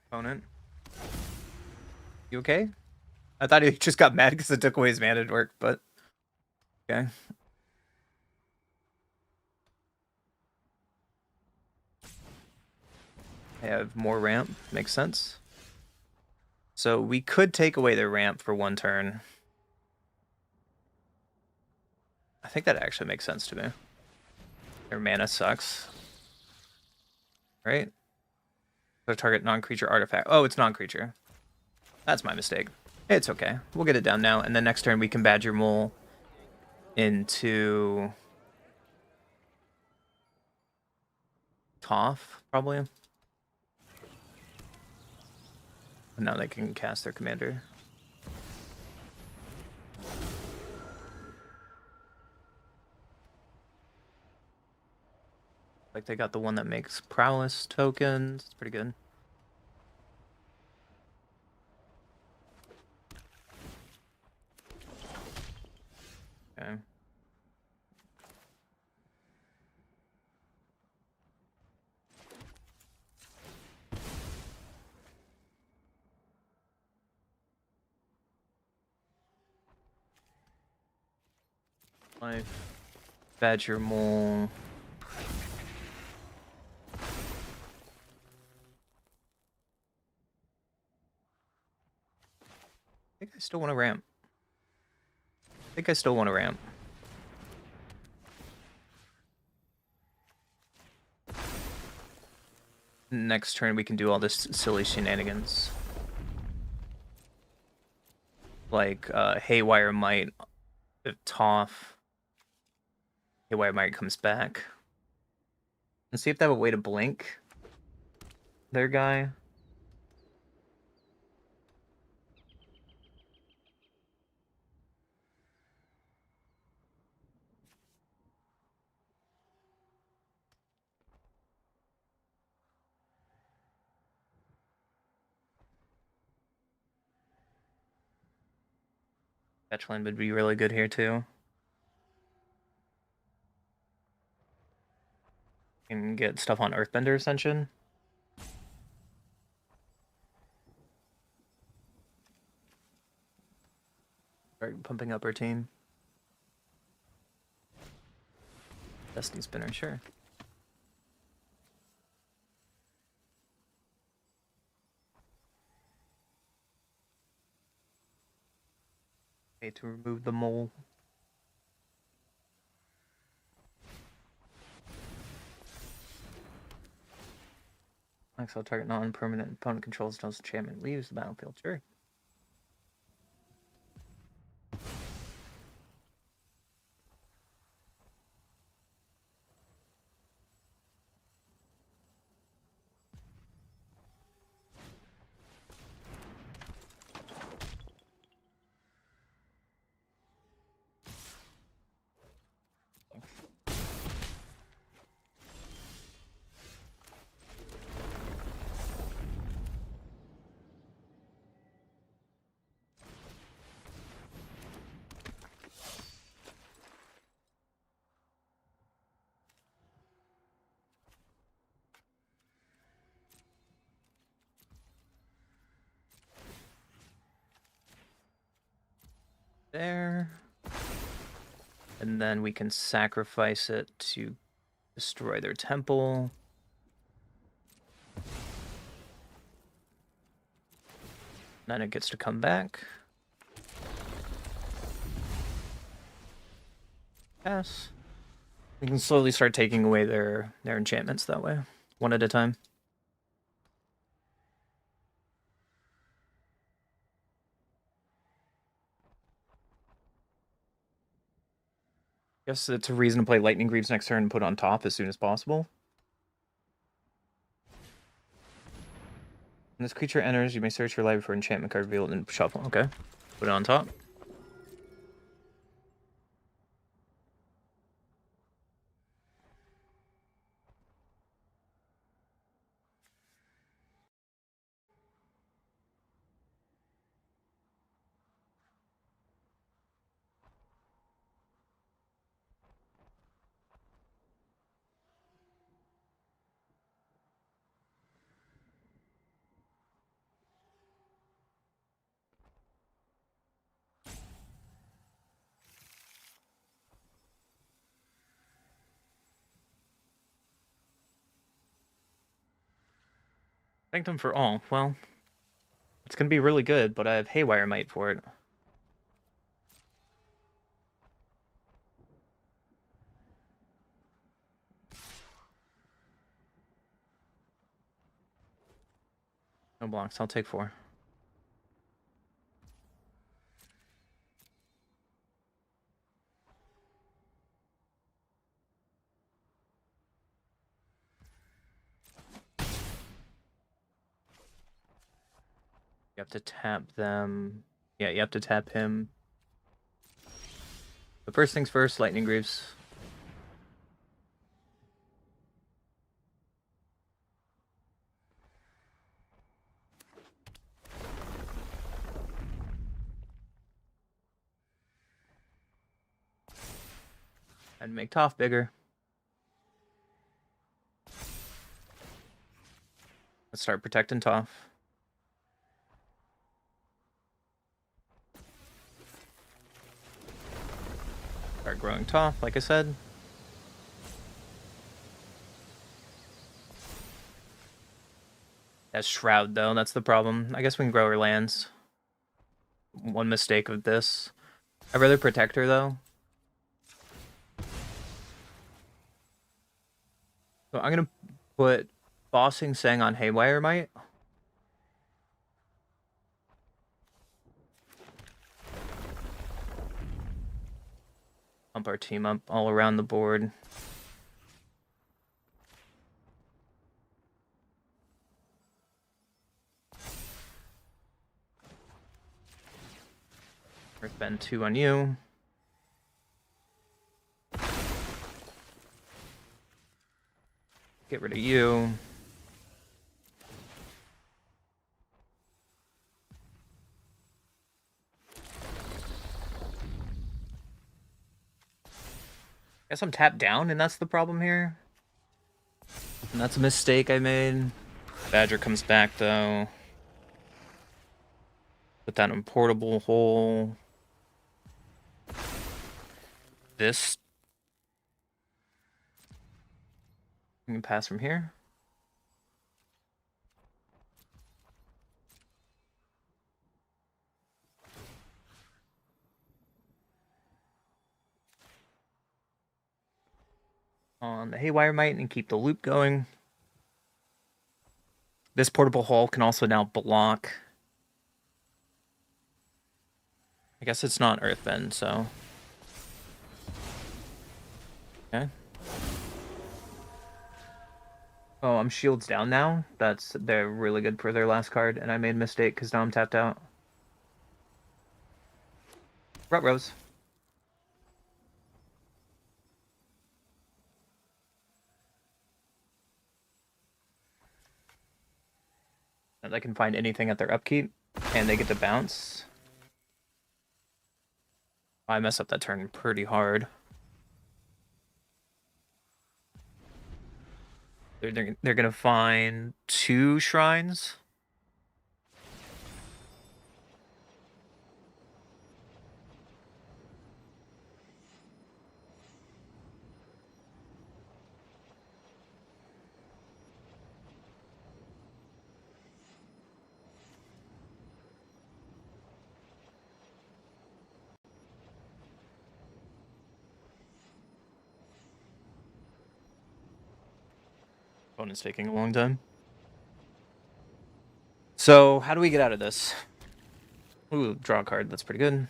Opponent. You okay? I thought he just got mad because it took away his Mana Dork, but okay. I have more ramp. Makes sense. So we could take away their ramp for 1 turn. I think that actually makes sense to me. Their mana sucks. Right? Their target non-creature artifact. Oh, it's non-creature. That's my mistake. It's okay. We'll get it down now, and then next turn we can Badger Mole into Toph, probably. And now they can cast their commander. Like they got the one that makes prowess tokens. It's pretty good. Okay. Life. Badger Mole. I think I still want to ramp. Next turn we can do all this silly shenanigans. Like Haywire Might, if Toph. Haywire Might comes back. And see if they have a way to blink their guy. Fetchland would be really good here too. Can get stuff on Earthbender Ascension. Start pumping up our team. Destiny Spinner, sure. Okay, to remove the mole. Exile target non-permanent opponent controls until enchantment leaves the battlefield. Sure. There. And then we can sacrifice it to destroy their temple. Then it gets to come back. Pass. We can slowly start taking away their enchantments that way, one at a time. Guess it's a reason to play Lightning Greaves next turn and put on top as soon as possible. When this creature enters, you may search your library for enchantment card revealed and shuffle. Okay. Put it on top. Thank them for all. Well, it's going to be really good, but I have Haywire Might for it. No blocks. I'll take 4. You have to tap them. Yeah, you have to tap him. But first things first, Lightning Greaves. And make Toph bigger. Let's start protecting Toph. Start growing Toph, like I said. That's Shroud, though. That's the problem. I guess we can grow her lands. One mistake of this. I'd rather protect her, though. So I'm going to put Bossing Sang on Haywire Might. Pump our team up all around the board. Earthbend 2 on you. Get rid of you. Guess I'm tapped down, and that's the problem here. And that's a mistake I made. Badger comes back, though. Put that in portable hole. This. We can pass from here. On the Haywire Might and keep the loop going. This portable hole can also now block. I guess it's not Earthbend, so. Okay. Oh, I'm shields down now. They're really good for their last card, and I made a mistake because now I'm tapped out. Rose. And they can find anything at their upkeep, and they get to bounce. I mess up that turn pretty hard. They're gonna find 2 shrines. Opponent's taking a long time. So, how do we get out of this? Ooh, draw a card. That's pretty good.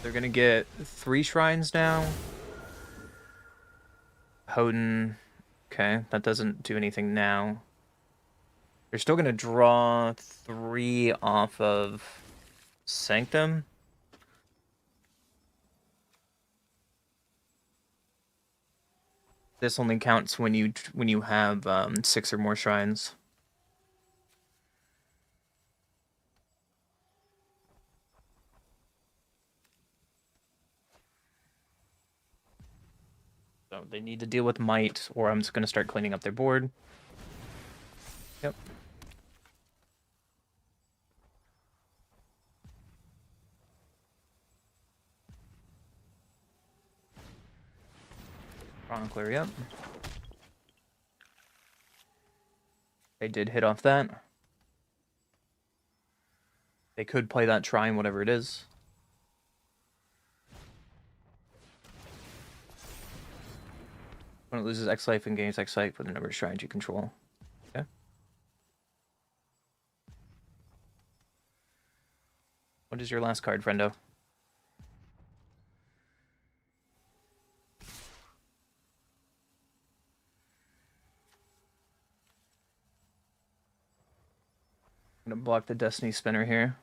They're gonna get 3 shrines now. Hoden. Okay, that doesn't do anything now. They're still gonna draw 3 off of Sanctum. This only counts when you have 6 or more shrines. So they need to deal with Might, or I'm just going to start cleaning up their board. Yep. Chronicler, yep. They did hit off that. They could play that Shrine, whatever it is. When it loses X life and gains X life with the number of shrines you control. Okay. What is your last card, friendo? I'm gonna block the Destiny Spinner here.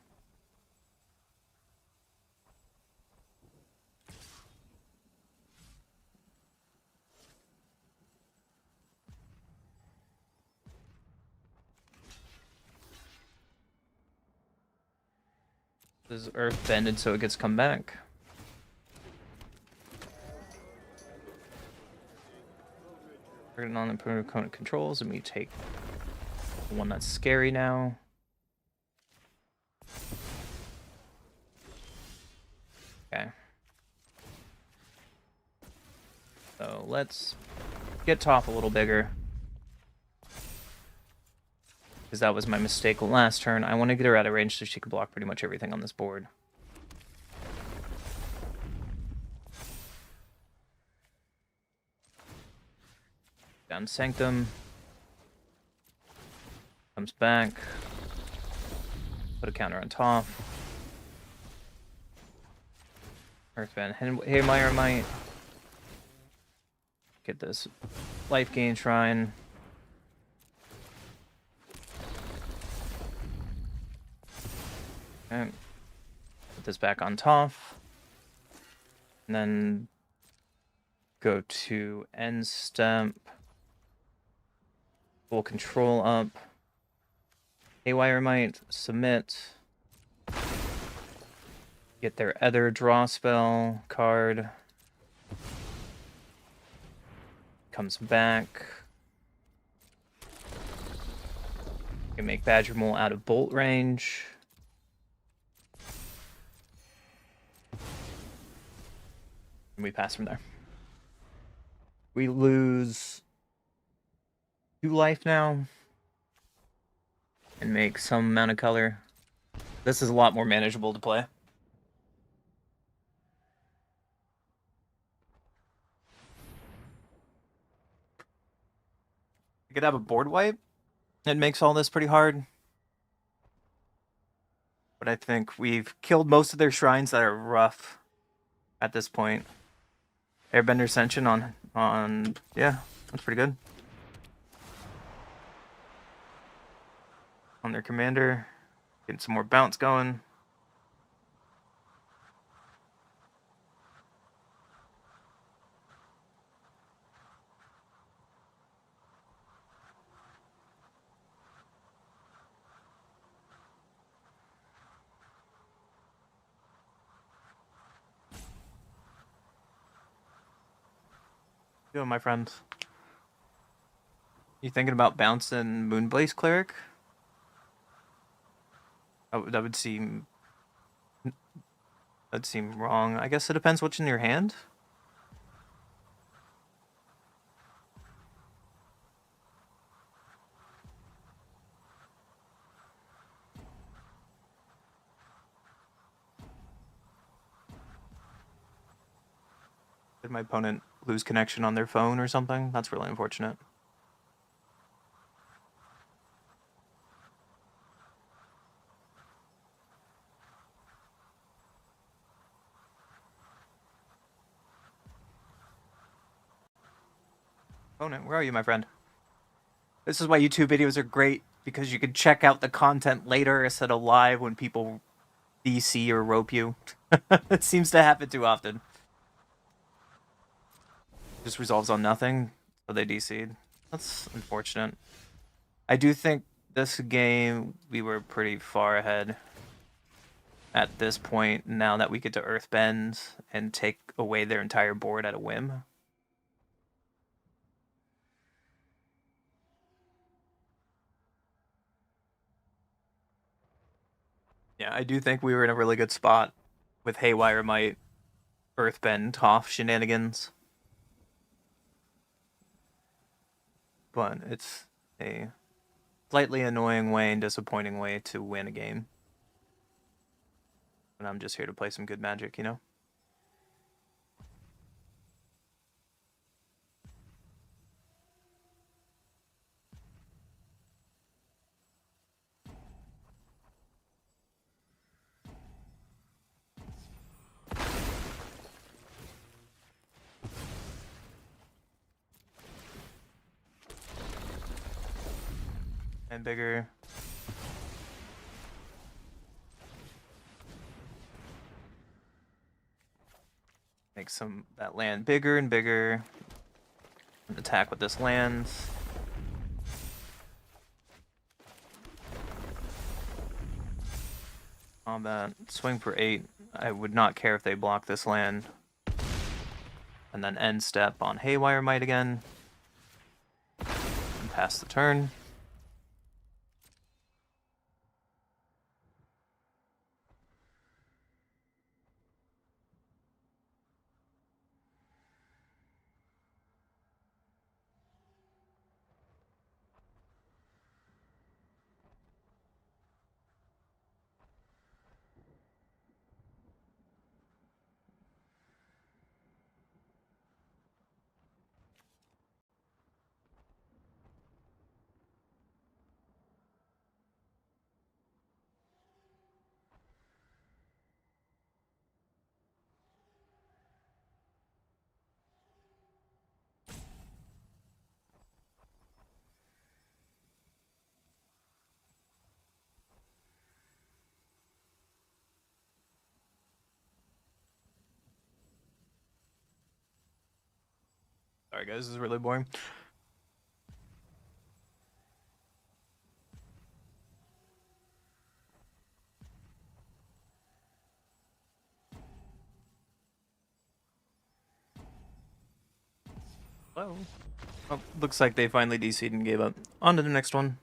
This is Earth bended, so it gets come back. Target on the opponent controls, and we take the one that's scary now. Okay. So let's get Toph a little bigger. Because that was my mistake last turn. I want to get her out of range so she can block pretty much everything on this board. Down Sanctum. Comes back. Put a counter on Toph. Earthbend. Haymire might. Get this life gain shrine. Okay. Put this back on Toph. And then go to end step. Full control up. Haywire might submit. Get their other draw spell card. Comes back. Can make Badger Mole out of bolt range. And we pass from there. We lose 2 life now. And make some amount of color. This is a lot more manageable to play. You could have a board wipe. It makes all this pretty hard. But I think we've killed most of their shrines that are rough at this point. Airbender Ascension on yeah, that's pretty good. On their commander, getting some more bounce going. Doing, my friends? You thinking about bouncing Moonblaze Cleric? That would seem... That'd seem wrong. I guess it depends what's in your hand. Did my opponent lose connection on their phone or something? That's really unfortunate. Opponent, where are you, my friend? This is why YouTube videos are great, because you can check out the content later instead of live when people DC or rope you. It seems to happen too often. Just resolves on nothing, so they DC'd. That's unfortunate. I do think this game we were pretty far ahead at this point, now that we get to Earthbend and take away their entire board at a whim. Yeah, I do think we were in a really good spot with Haywire Might, Earthbend, Toph shenanigans. But it's a slightly annoying way and disappointing way to win a game. And I'm just here to play some good Magic, you know? And bigger. Make that land bigger and bigger. And attack with this land. Combat. Swing for 8. I would not care if they block this land. And then end step on Haywire Might again. And pass the turn. Sorry guys, this is really boring. Hello. Oh, looks like they finally DC'd and gave up. On to the next one.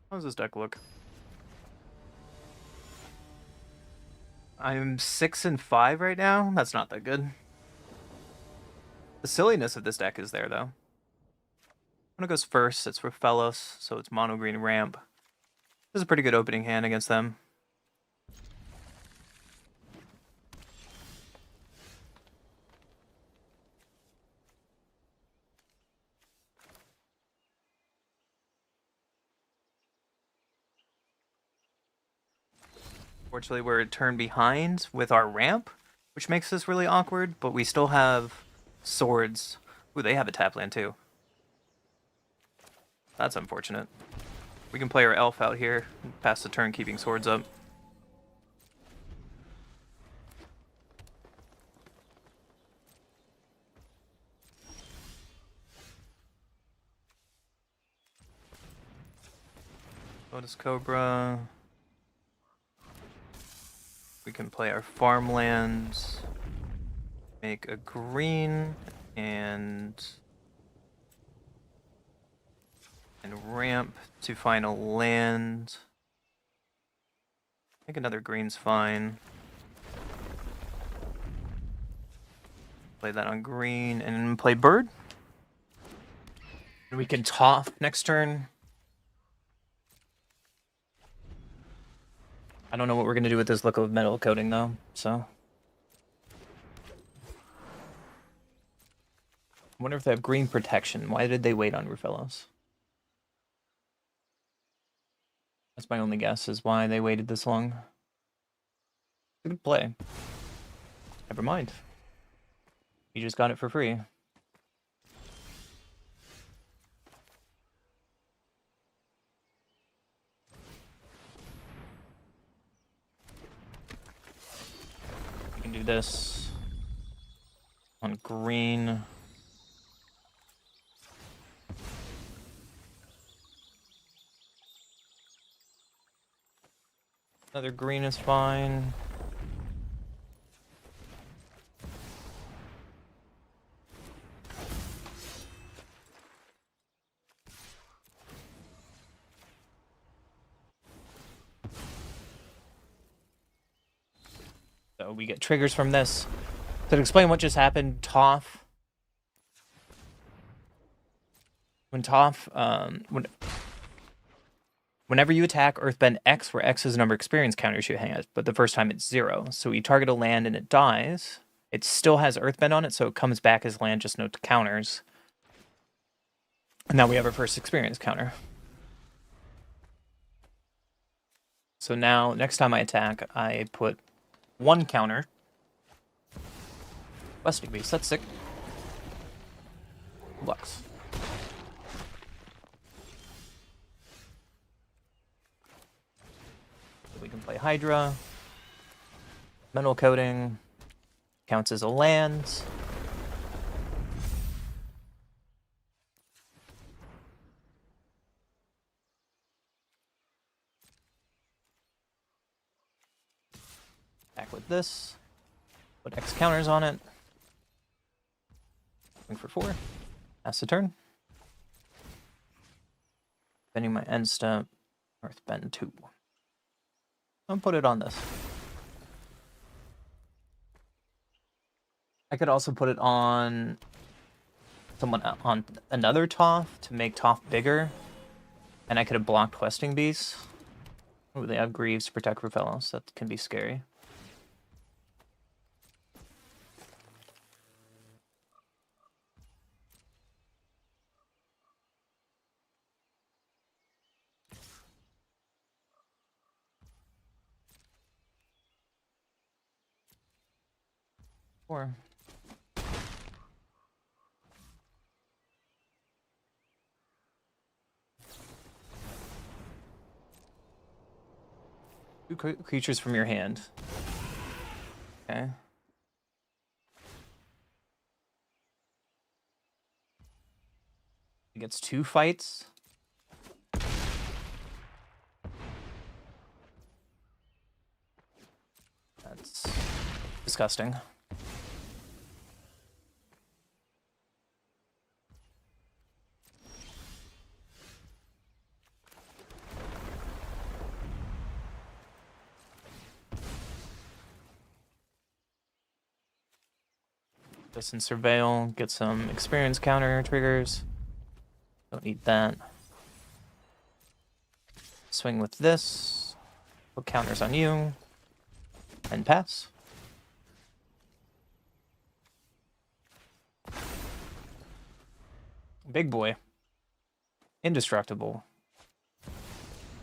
How does this deck look? I'm 6-5 right now. That's not that good. The silliness of this deck is there, though. When it goes first, it's for Fellows, so it's mono green ramp. This is a pretty good opening hand against them. Fortunately, we're a turn behind with our ramp, which makes this really awkward, but we still have swords. Ooh, they have a tap land too. That's unfortunate. We can play our elf out here, pass the turn keeping swords up. Lotus Cobra. We can play our farmlands, make a green, and ramp to find a land. I think another green's fine. Play that on green, and play bird. And we can top next turn. I don't know what we're going to do with this liquid metal coating, though, so. I wonder if they have green protection. Why did they wait on Rufellos? That's my only guess, is why they waited this long. It's a good play. Never mind. You just got it for free. You can do this on green. Another green is fine. So we get triggers from this. So to explain what just happened, Toph. Whenever you attack Earthbend X, where X is the number of experience counters you hang at, but the first time it's 0. So you target a land and it dies. It still has Earthbend on it, so it comes back as land, just no counters. And now we have our first experience counter. So now, next time I attack, I put 1 counter Questing beast, that's sick. Lux. We can play Hydra. Metal coating. Counts as a land. Back with this. Put X counters on it. Swing for 4. Pass the turn. Bending my end step. North bend 2. I'll put it on this. I could also put it on someone on another Toph to make Toph bigger. And I could have blocked Questing Beasts. Ooh, they have Greaves to protect Rufellos. That can be scary. Or 2 creatures from your hand. Okay. It gets 2 fights. That's disgusting. This and Surveil, get some experience counter triggers. Don't need that. Swing with this. Put counters on you. And pass. Big boy. Indestructible.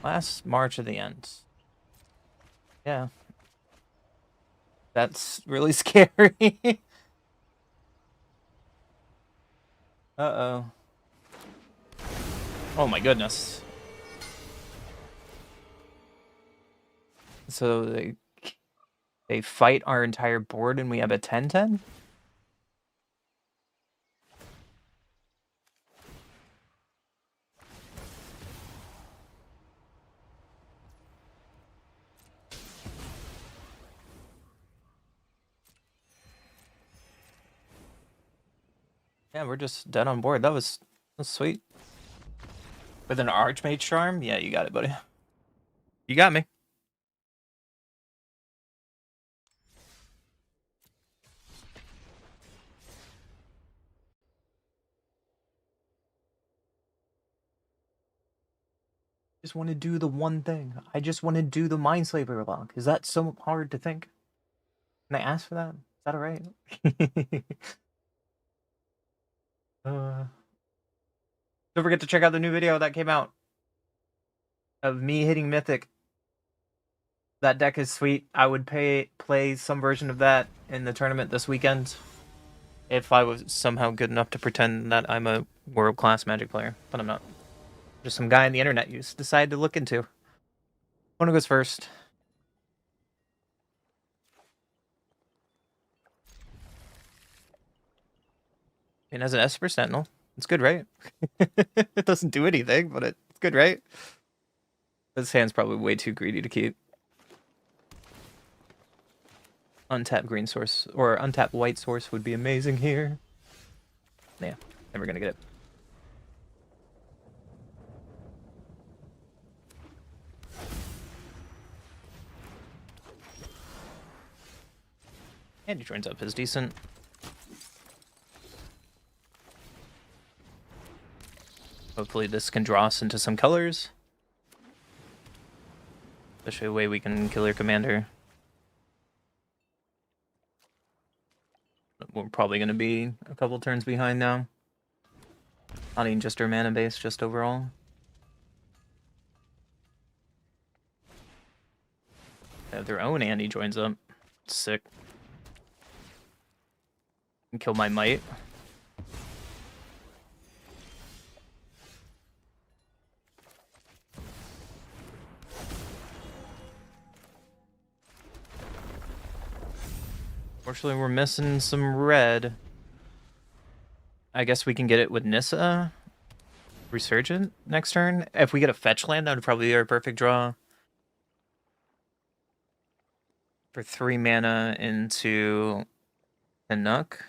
Last march of the end. Yeah. That's really scary. Uh-oh. Oh my goodness. So they fight our entire board and we have a 10-10? Yeah, we're just dead on board. That's sweet. With an Archmage Charm? Yeah, you got it, buddy. You got me. Just want to do the one thing. I just want to do the Mindslaver lock. Is that so hard to think? Can I ask for that? Is that alright? Don't forget to check out the new video that came out of me hitting Mythic. That deck is sweet. I would play some version of that in the tournament this weekend if I was somehow good enough to pretend that I'm a world-class Magic player, but I'm not. Just some guy on the internet you decided to look into. One goes first. And as an Esper Sentinel, it's good, right? It doesn't do anything, but it's good, right? This hand's probably way too greedy to keep. Untap green source, or untap white source would be amazing here. Yeah, never gonna get it. And he joins up is decent. Hopefully this can draw us into some colors. Especially a way we can kill your commander. We're probably going to be a couple turns behind now. Not even just our mana base, just overall. They have their own Andy joins up. Sick. And kill my might. Fortunately, we're missing some red. I guess we can get it with Nissa. Resurgent next turn. If we get a fetch land, that would probably be our perfect draw. For 3 mana into a Nook.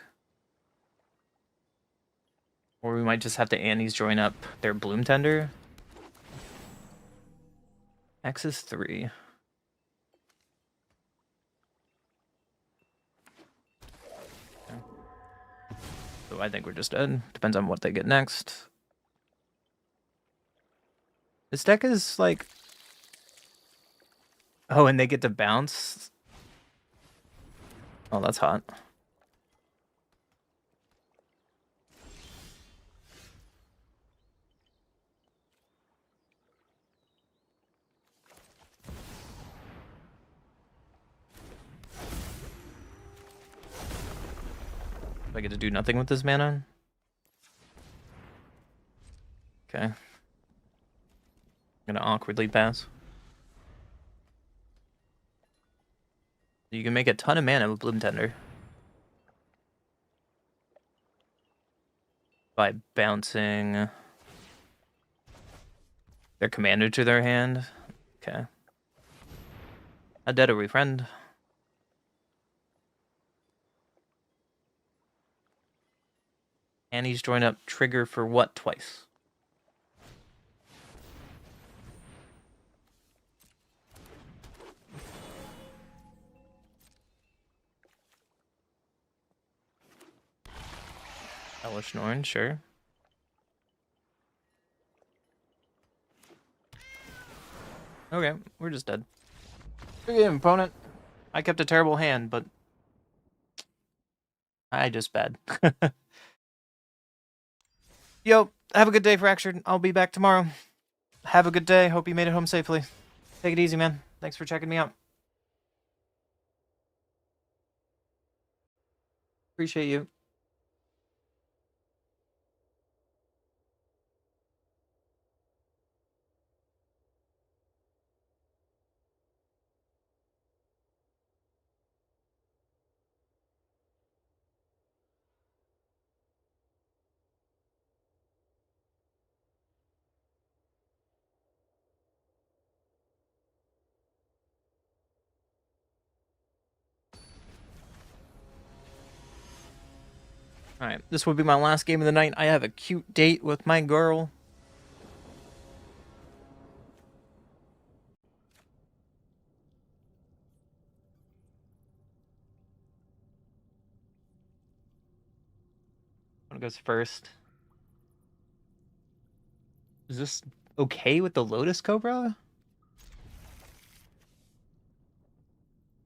Or we might just have to Annie's join up their Bloom Tender. X is 3. So I think we're just dead. Depends on what they get next. This deck is like... Oh, and they get to bounce? Oh, that's hot. Do I get to do nothing with this mana? Okay. I'm gonna awkwardly pass. You can make a ton of mana with Bloom Tender. By bouncing their commander to their hand. Okay. How dead are we, friend? Annie's join up trigger for what twice? Hellish Norn, sure. Okay, we're just dead. Good game, opponent. I kept a terrible hand, but I just bad. Yo, have a good day, Fractured. I'll be back tomorrow. Have a good day. Hope you made it home safely. Take it easy, man. Thanks for checking me out. Appreciate you. Alright, this will be my last game of the night. I have a cute date with my girl. One goes first. Is this okay with the Lotus Cobra?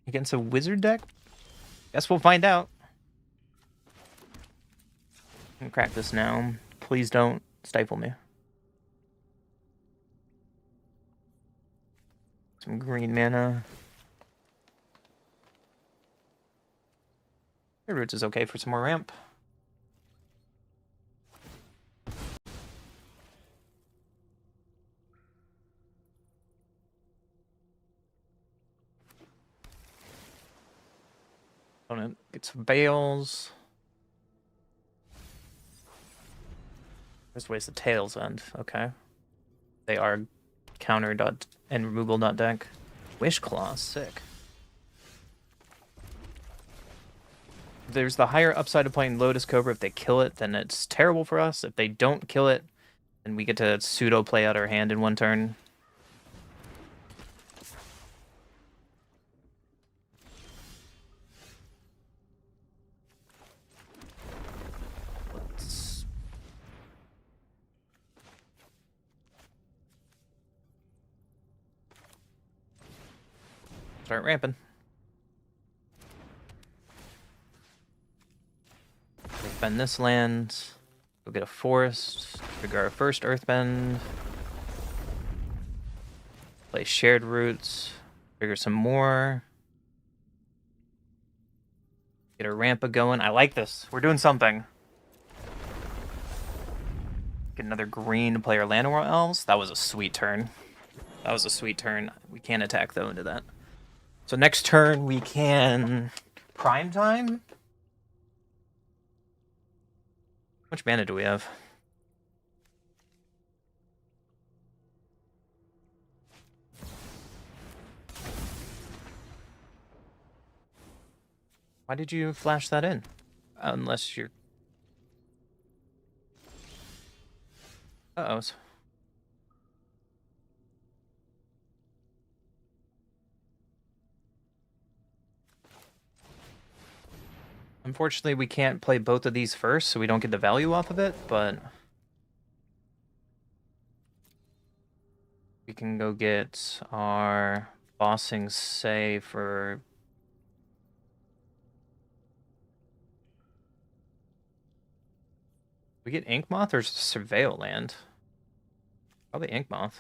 Against a wizard deck? Guess we'll find out. I'm gonna crack this now. Please don't stifle me. Some green mana. Your Roots is okay for some more ramp. Opponent gets Veils. There's ways the tails end. Okay. They are counter dot and removal dot deck. Wish Claw, sick. There's the higher upside of playing Lotus Cobra. If they kill it, then it's terrible for us. If they don't kill it, then we get to pseudo play out our hand in one turn. Let's start ramping. Defend this land. Go get a forest. Trigger our first Earthbend. Play Shared Roots. Trigger some more. Get a rampa going. I like this. We're doing something. Get another green to play our Llanowar Elves. That was a sweet turn. That was a sweet turn. We can't attack though into that. So next turn we can prime time. How much mana do we have? Why did you flash that in? Unless you're... Uh-oh. Unfortunately, we can't play both of these first, so we don't get the value off of it, but... we can go get our bossing say for... we get Inkmoth or Surveil Land? Probably Inkmoth.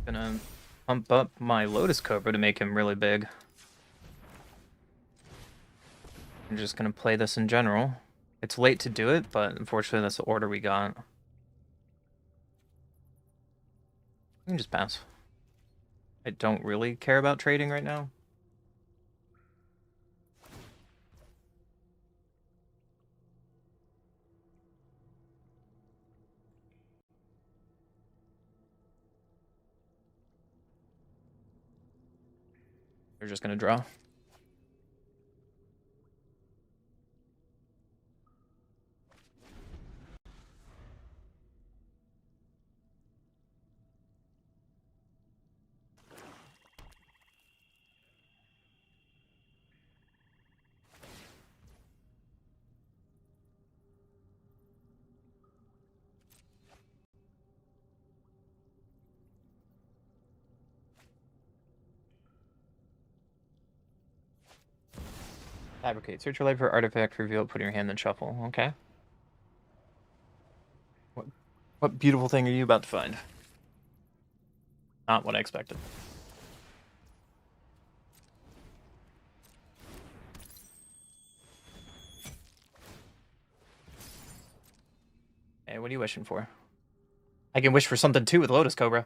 Gonna pump up my Lotus Cobra to make him really big. I'm just gonna play this in general. It's late to do it, but unfortunately that's the order we got. We can just pass. I don't really care about trading right now. We're just gonna draw. Fabricate. Search your life for artifact, reveal it, put in your hand, then shuffle. Okay. What beautiful thing are you about to find? Not what I expected. Hey, what are you wishing for? I can wish for something too with Lotus Cobra.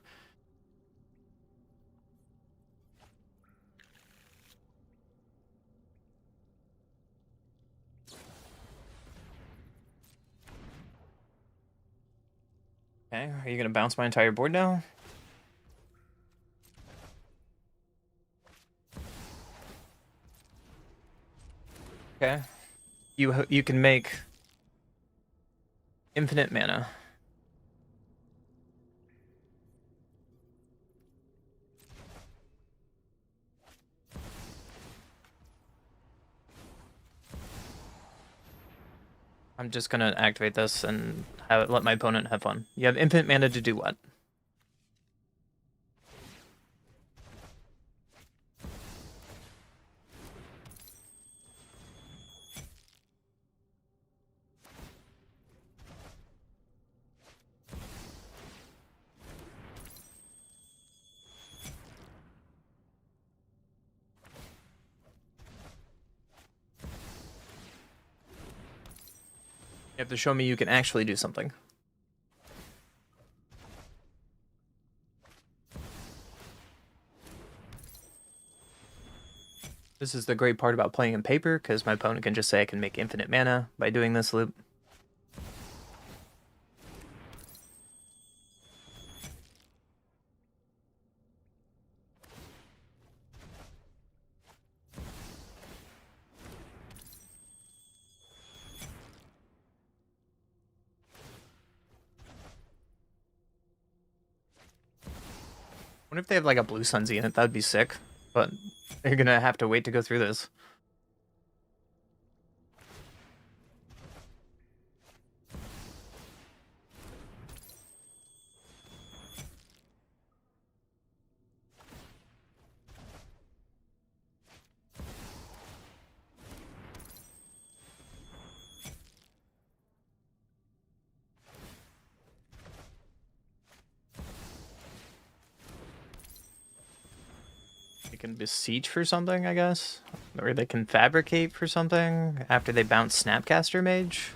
Okay, are you gonna bounce my entire board now? Okay. You can make infinite mana. I'm just gonna activate this and let my opponent have fun. You have infinite mana to do what? You have to show me you can actually do something. This is the great part about playing in paper, because my opponent can just say I can make infinite mana by doing this loop. Wonder if they have like a blue Sunzy in it. That would be sick. But you're gonna have to wait to go through this. can beseech for something, I guess. Or they can fabricate for something after they bounce Snapcaster Mage.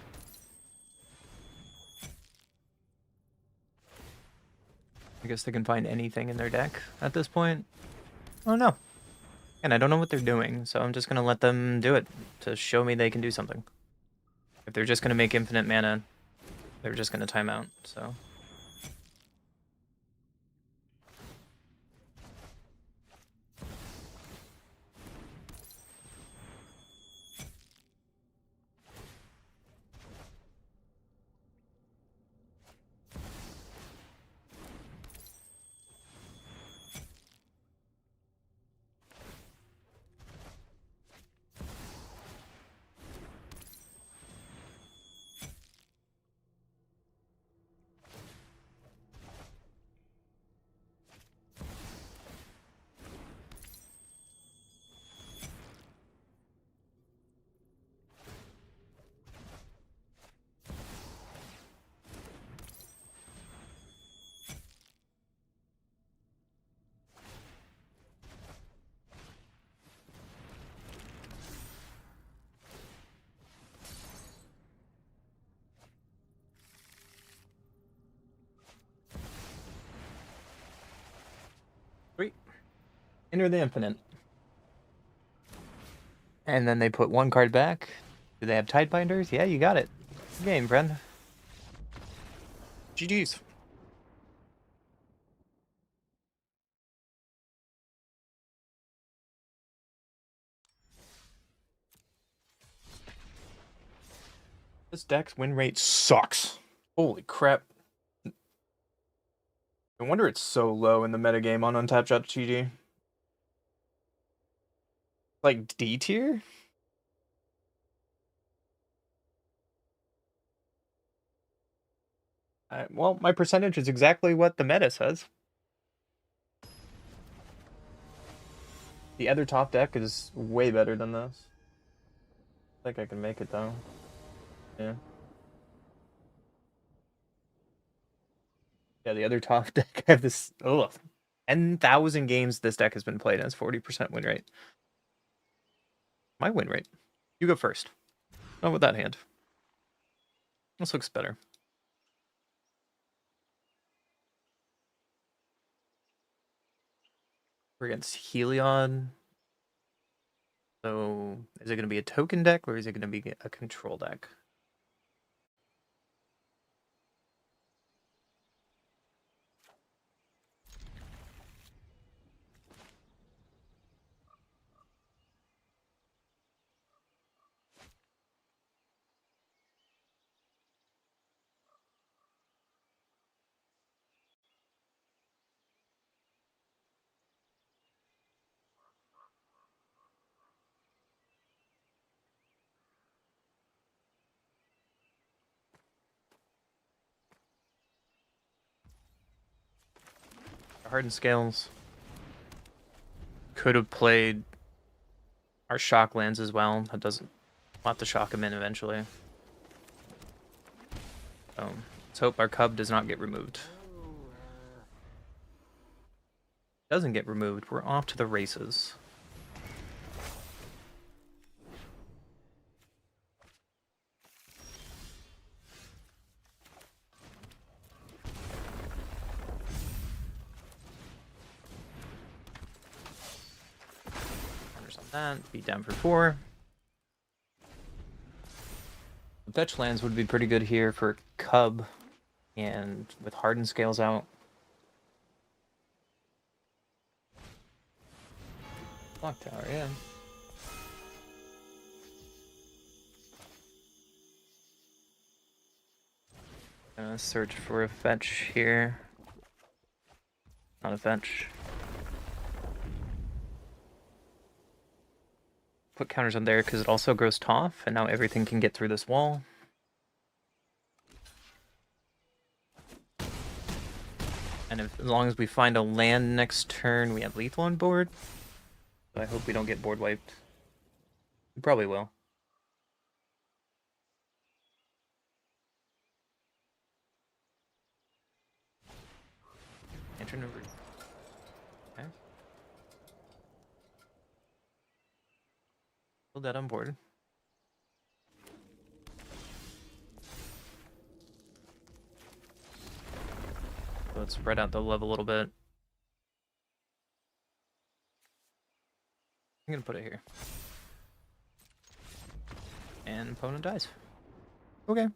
I guess they can find anything in their deck at this point. I don't know. And I don't know what they're doing, so I'm just going to let them do it to show me they can do something. If they're just going to make infinite mana, they're just going to time out, so... Sweet. Enter the infinite. And then they put one card back. Do they have Tidebinders? Yeah, you got it. Good game, friend. GG's. This deck's win rate sucks. Holy crap. No wonder it's so low in the metagame on Untapped.gg. Like D tier? Well, my percentage is exactly what the meta says. The other top deck is way better than this. I think I can make it though. Yeah. Yeah, the other top deck I have this 10,000 games this deck has been played and it's 40% win rate. My win rate. You go first. Not with that hand. This looks better. We're against Heliod. So is it going to be a token deck or is it going to be a control deck? Hardened Scales. Could have played our shock lands as well. That doesn't... We'll have to shock him in eventually. So let's hope our cub does not get removed. Doesn't get removed. We're off to the races. On that, beat down for 4. Fetch lands would be pretty good here for Cub, and with Hardened Scales out. Clock Tower, yeah. Gonna search for a fetch here. Not a fetch. Put counters on there because it also grows Toph, and now everything can get through this wall. And as long as we find a land next turn, we have lethal on board. So I hope we don't get board wiped. We probably will. Enter number. Okay. Build that on board. Let's spread out the love a little bit. I'm gonna put it here. And opponent dies. Okay.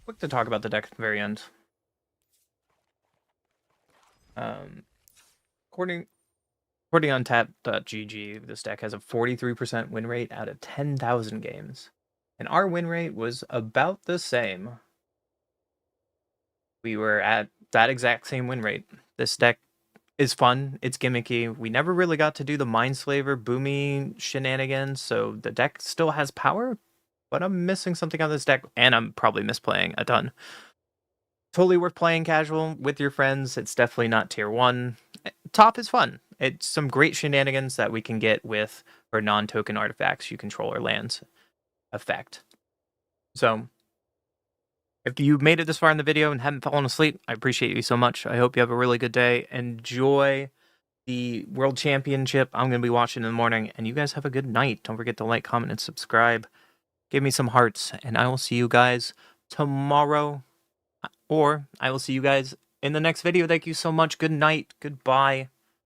Quick to talk about the deck at the very end. According on tap.gg, this deck has a 43% win rate out of 10,000 games. And our win rate was about the same. We were at that exact same win rate. This deck is fun. It's gimmicky. We never really got to do the Mindslaver boomy shenanigans, so the deck still has power, but I'm missing something on this deck, and I'm probably misplaying a ton. Totally worth playing casual with your friends. It's definitely not tier 1. Top is fun. It's some great shenanigans that we can get with our non-token artifacts you control or lands effect. So, if you made it this far in the video and haven't fallen asleep, I appreciate you so much. I hope you have a really good day. Enjoy the World Championship I'm going to be watching in the morning. And you guys have a good night. Don't forget to like, comment, and subscribe. Give me some hearts. And I will see you guys tomorrow. Or I will see you guys in the next video. Thank you so much. Good night. Goodbye.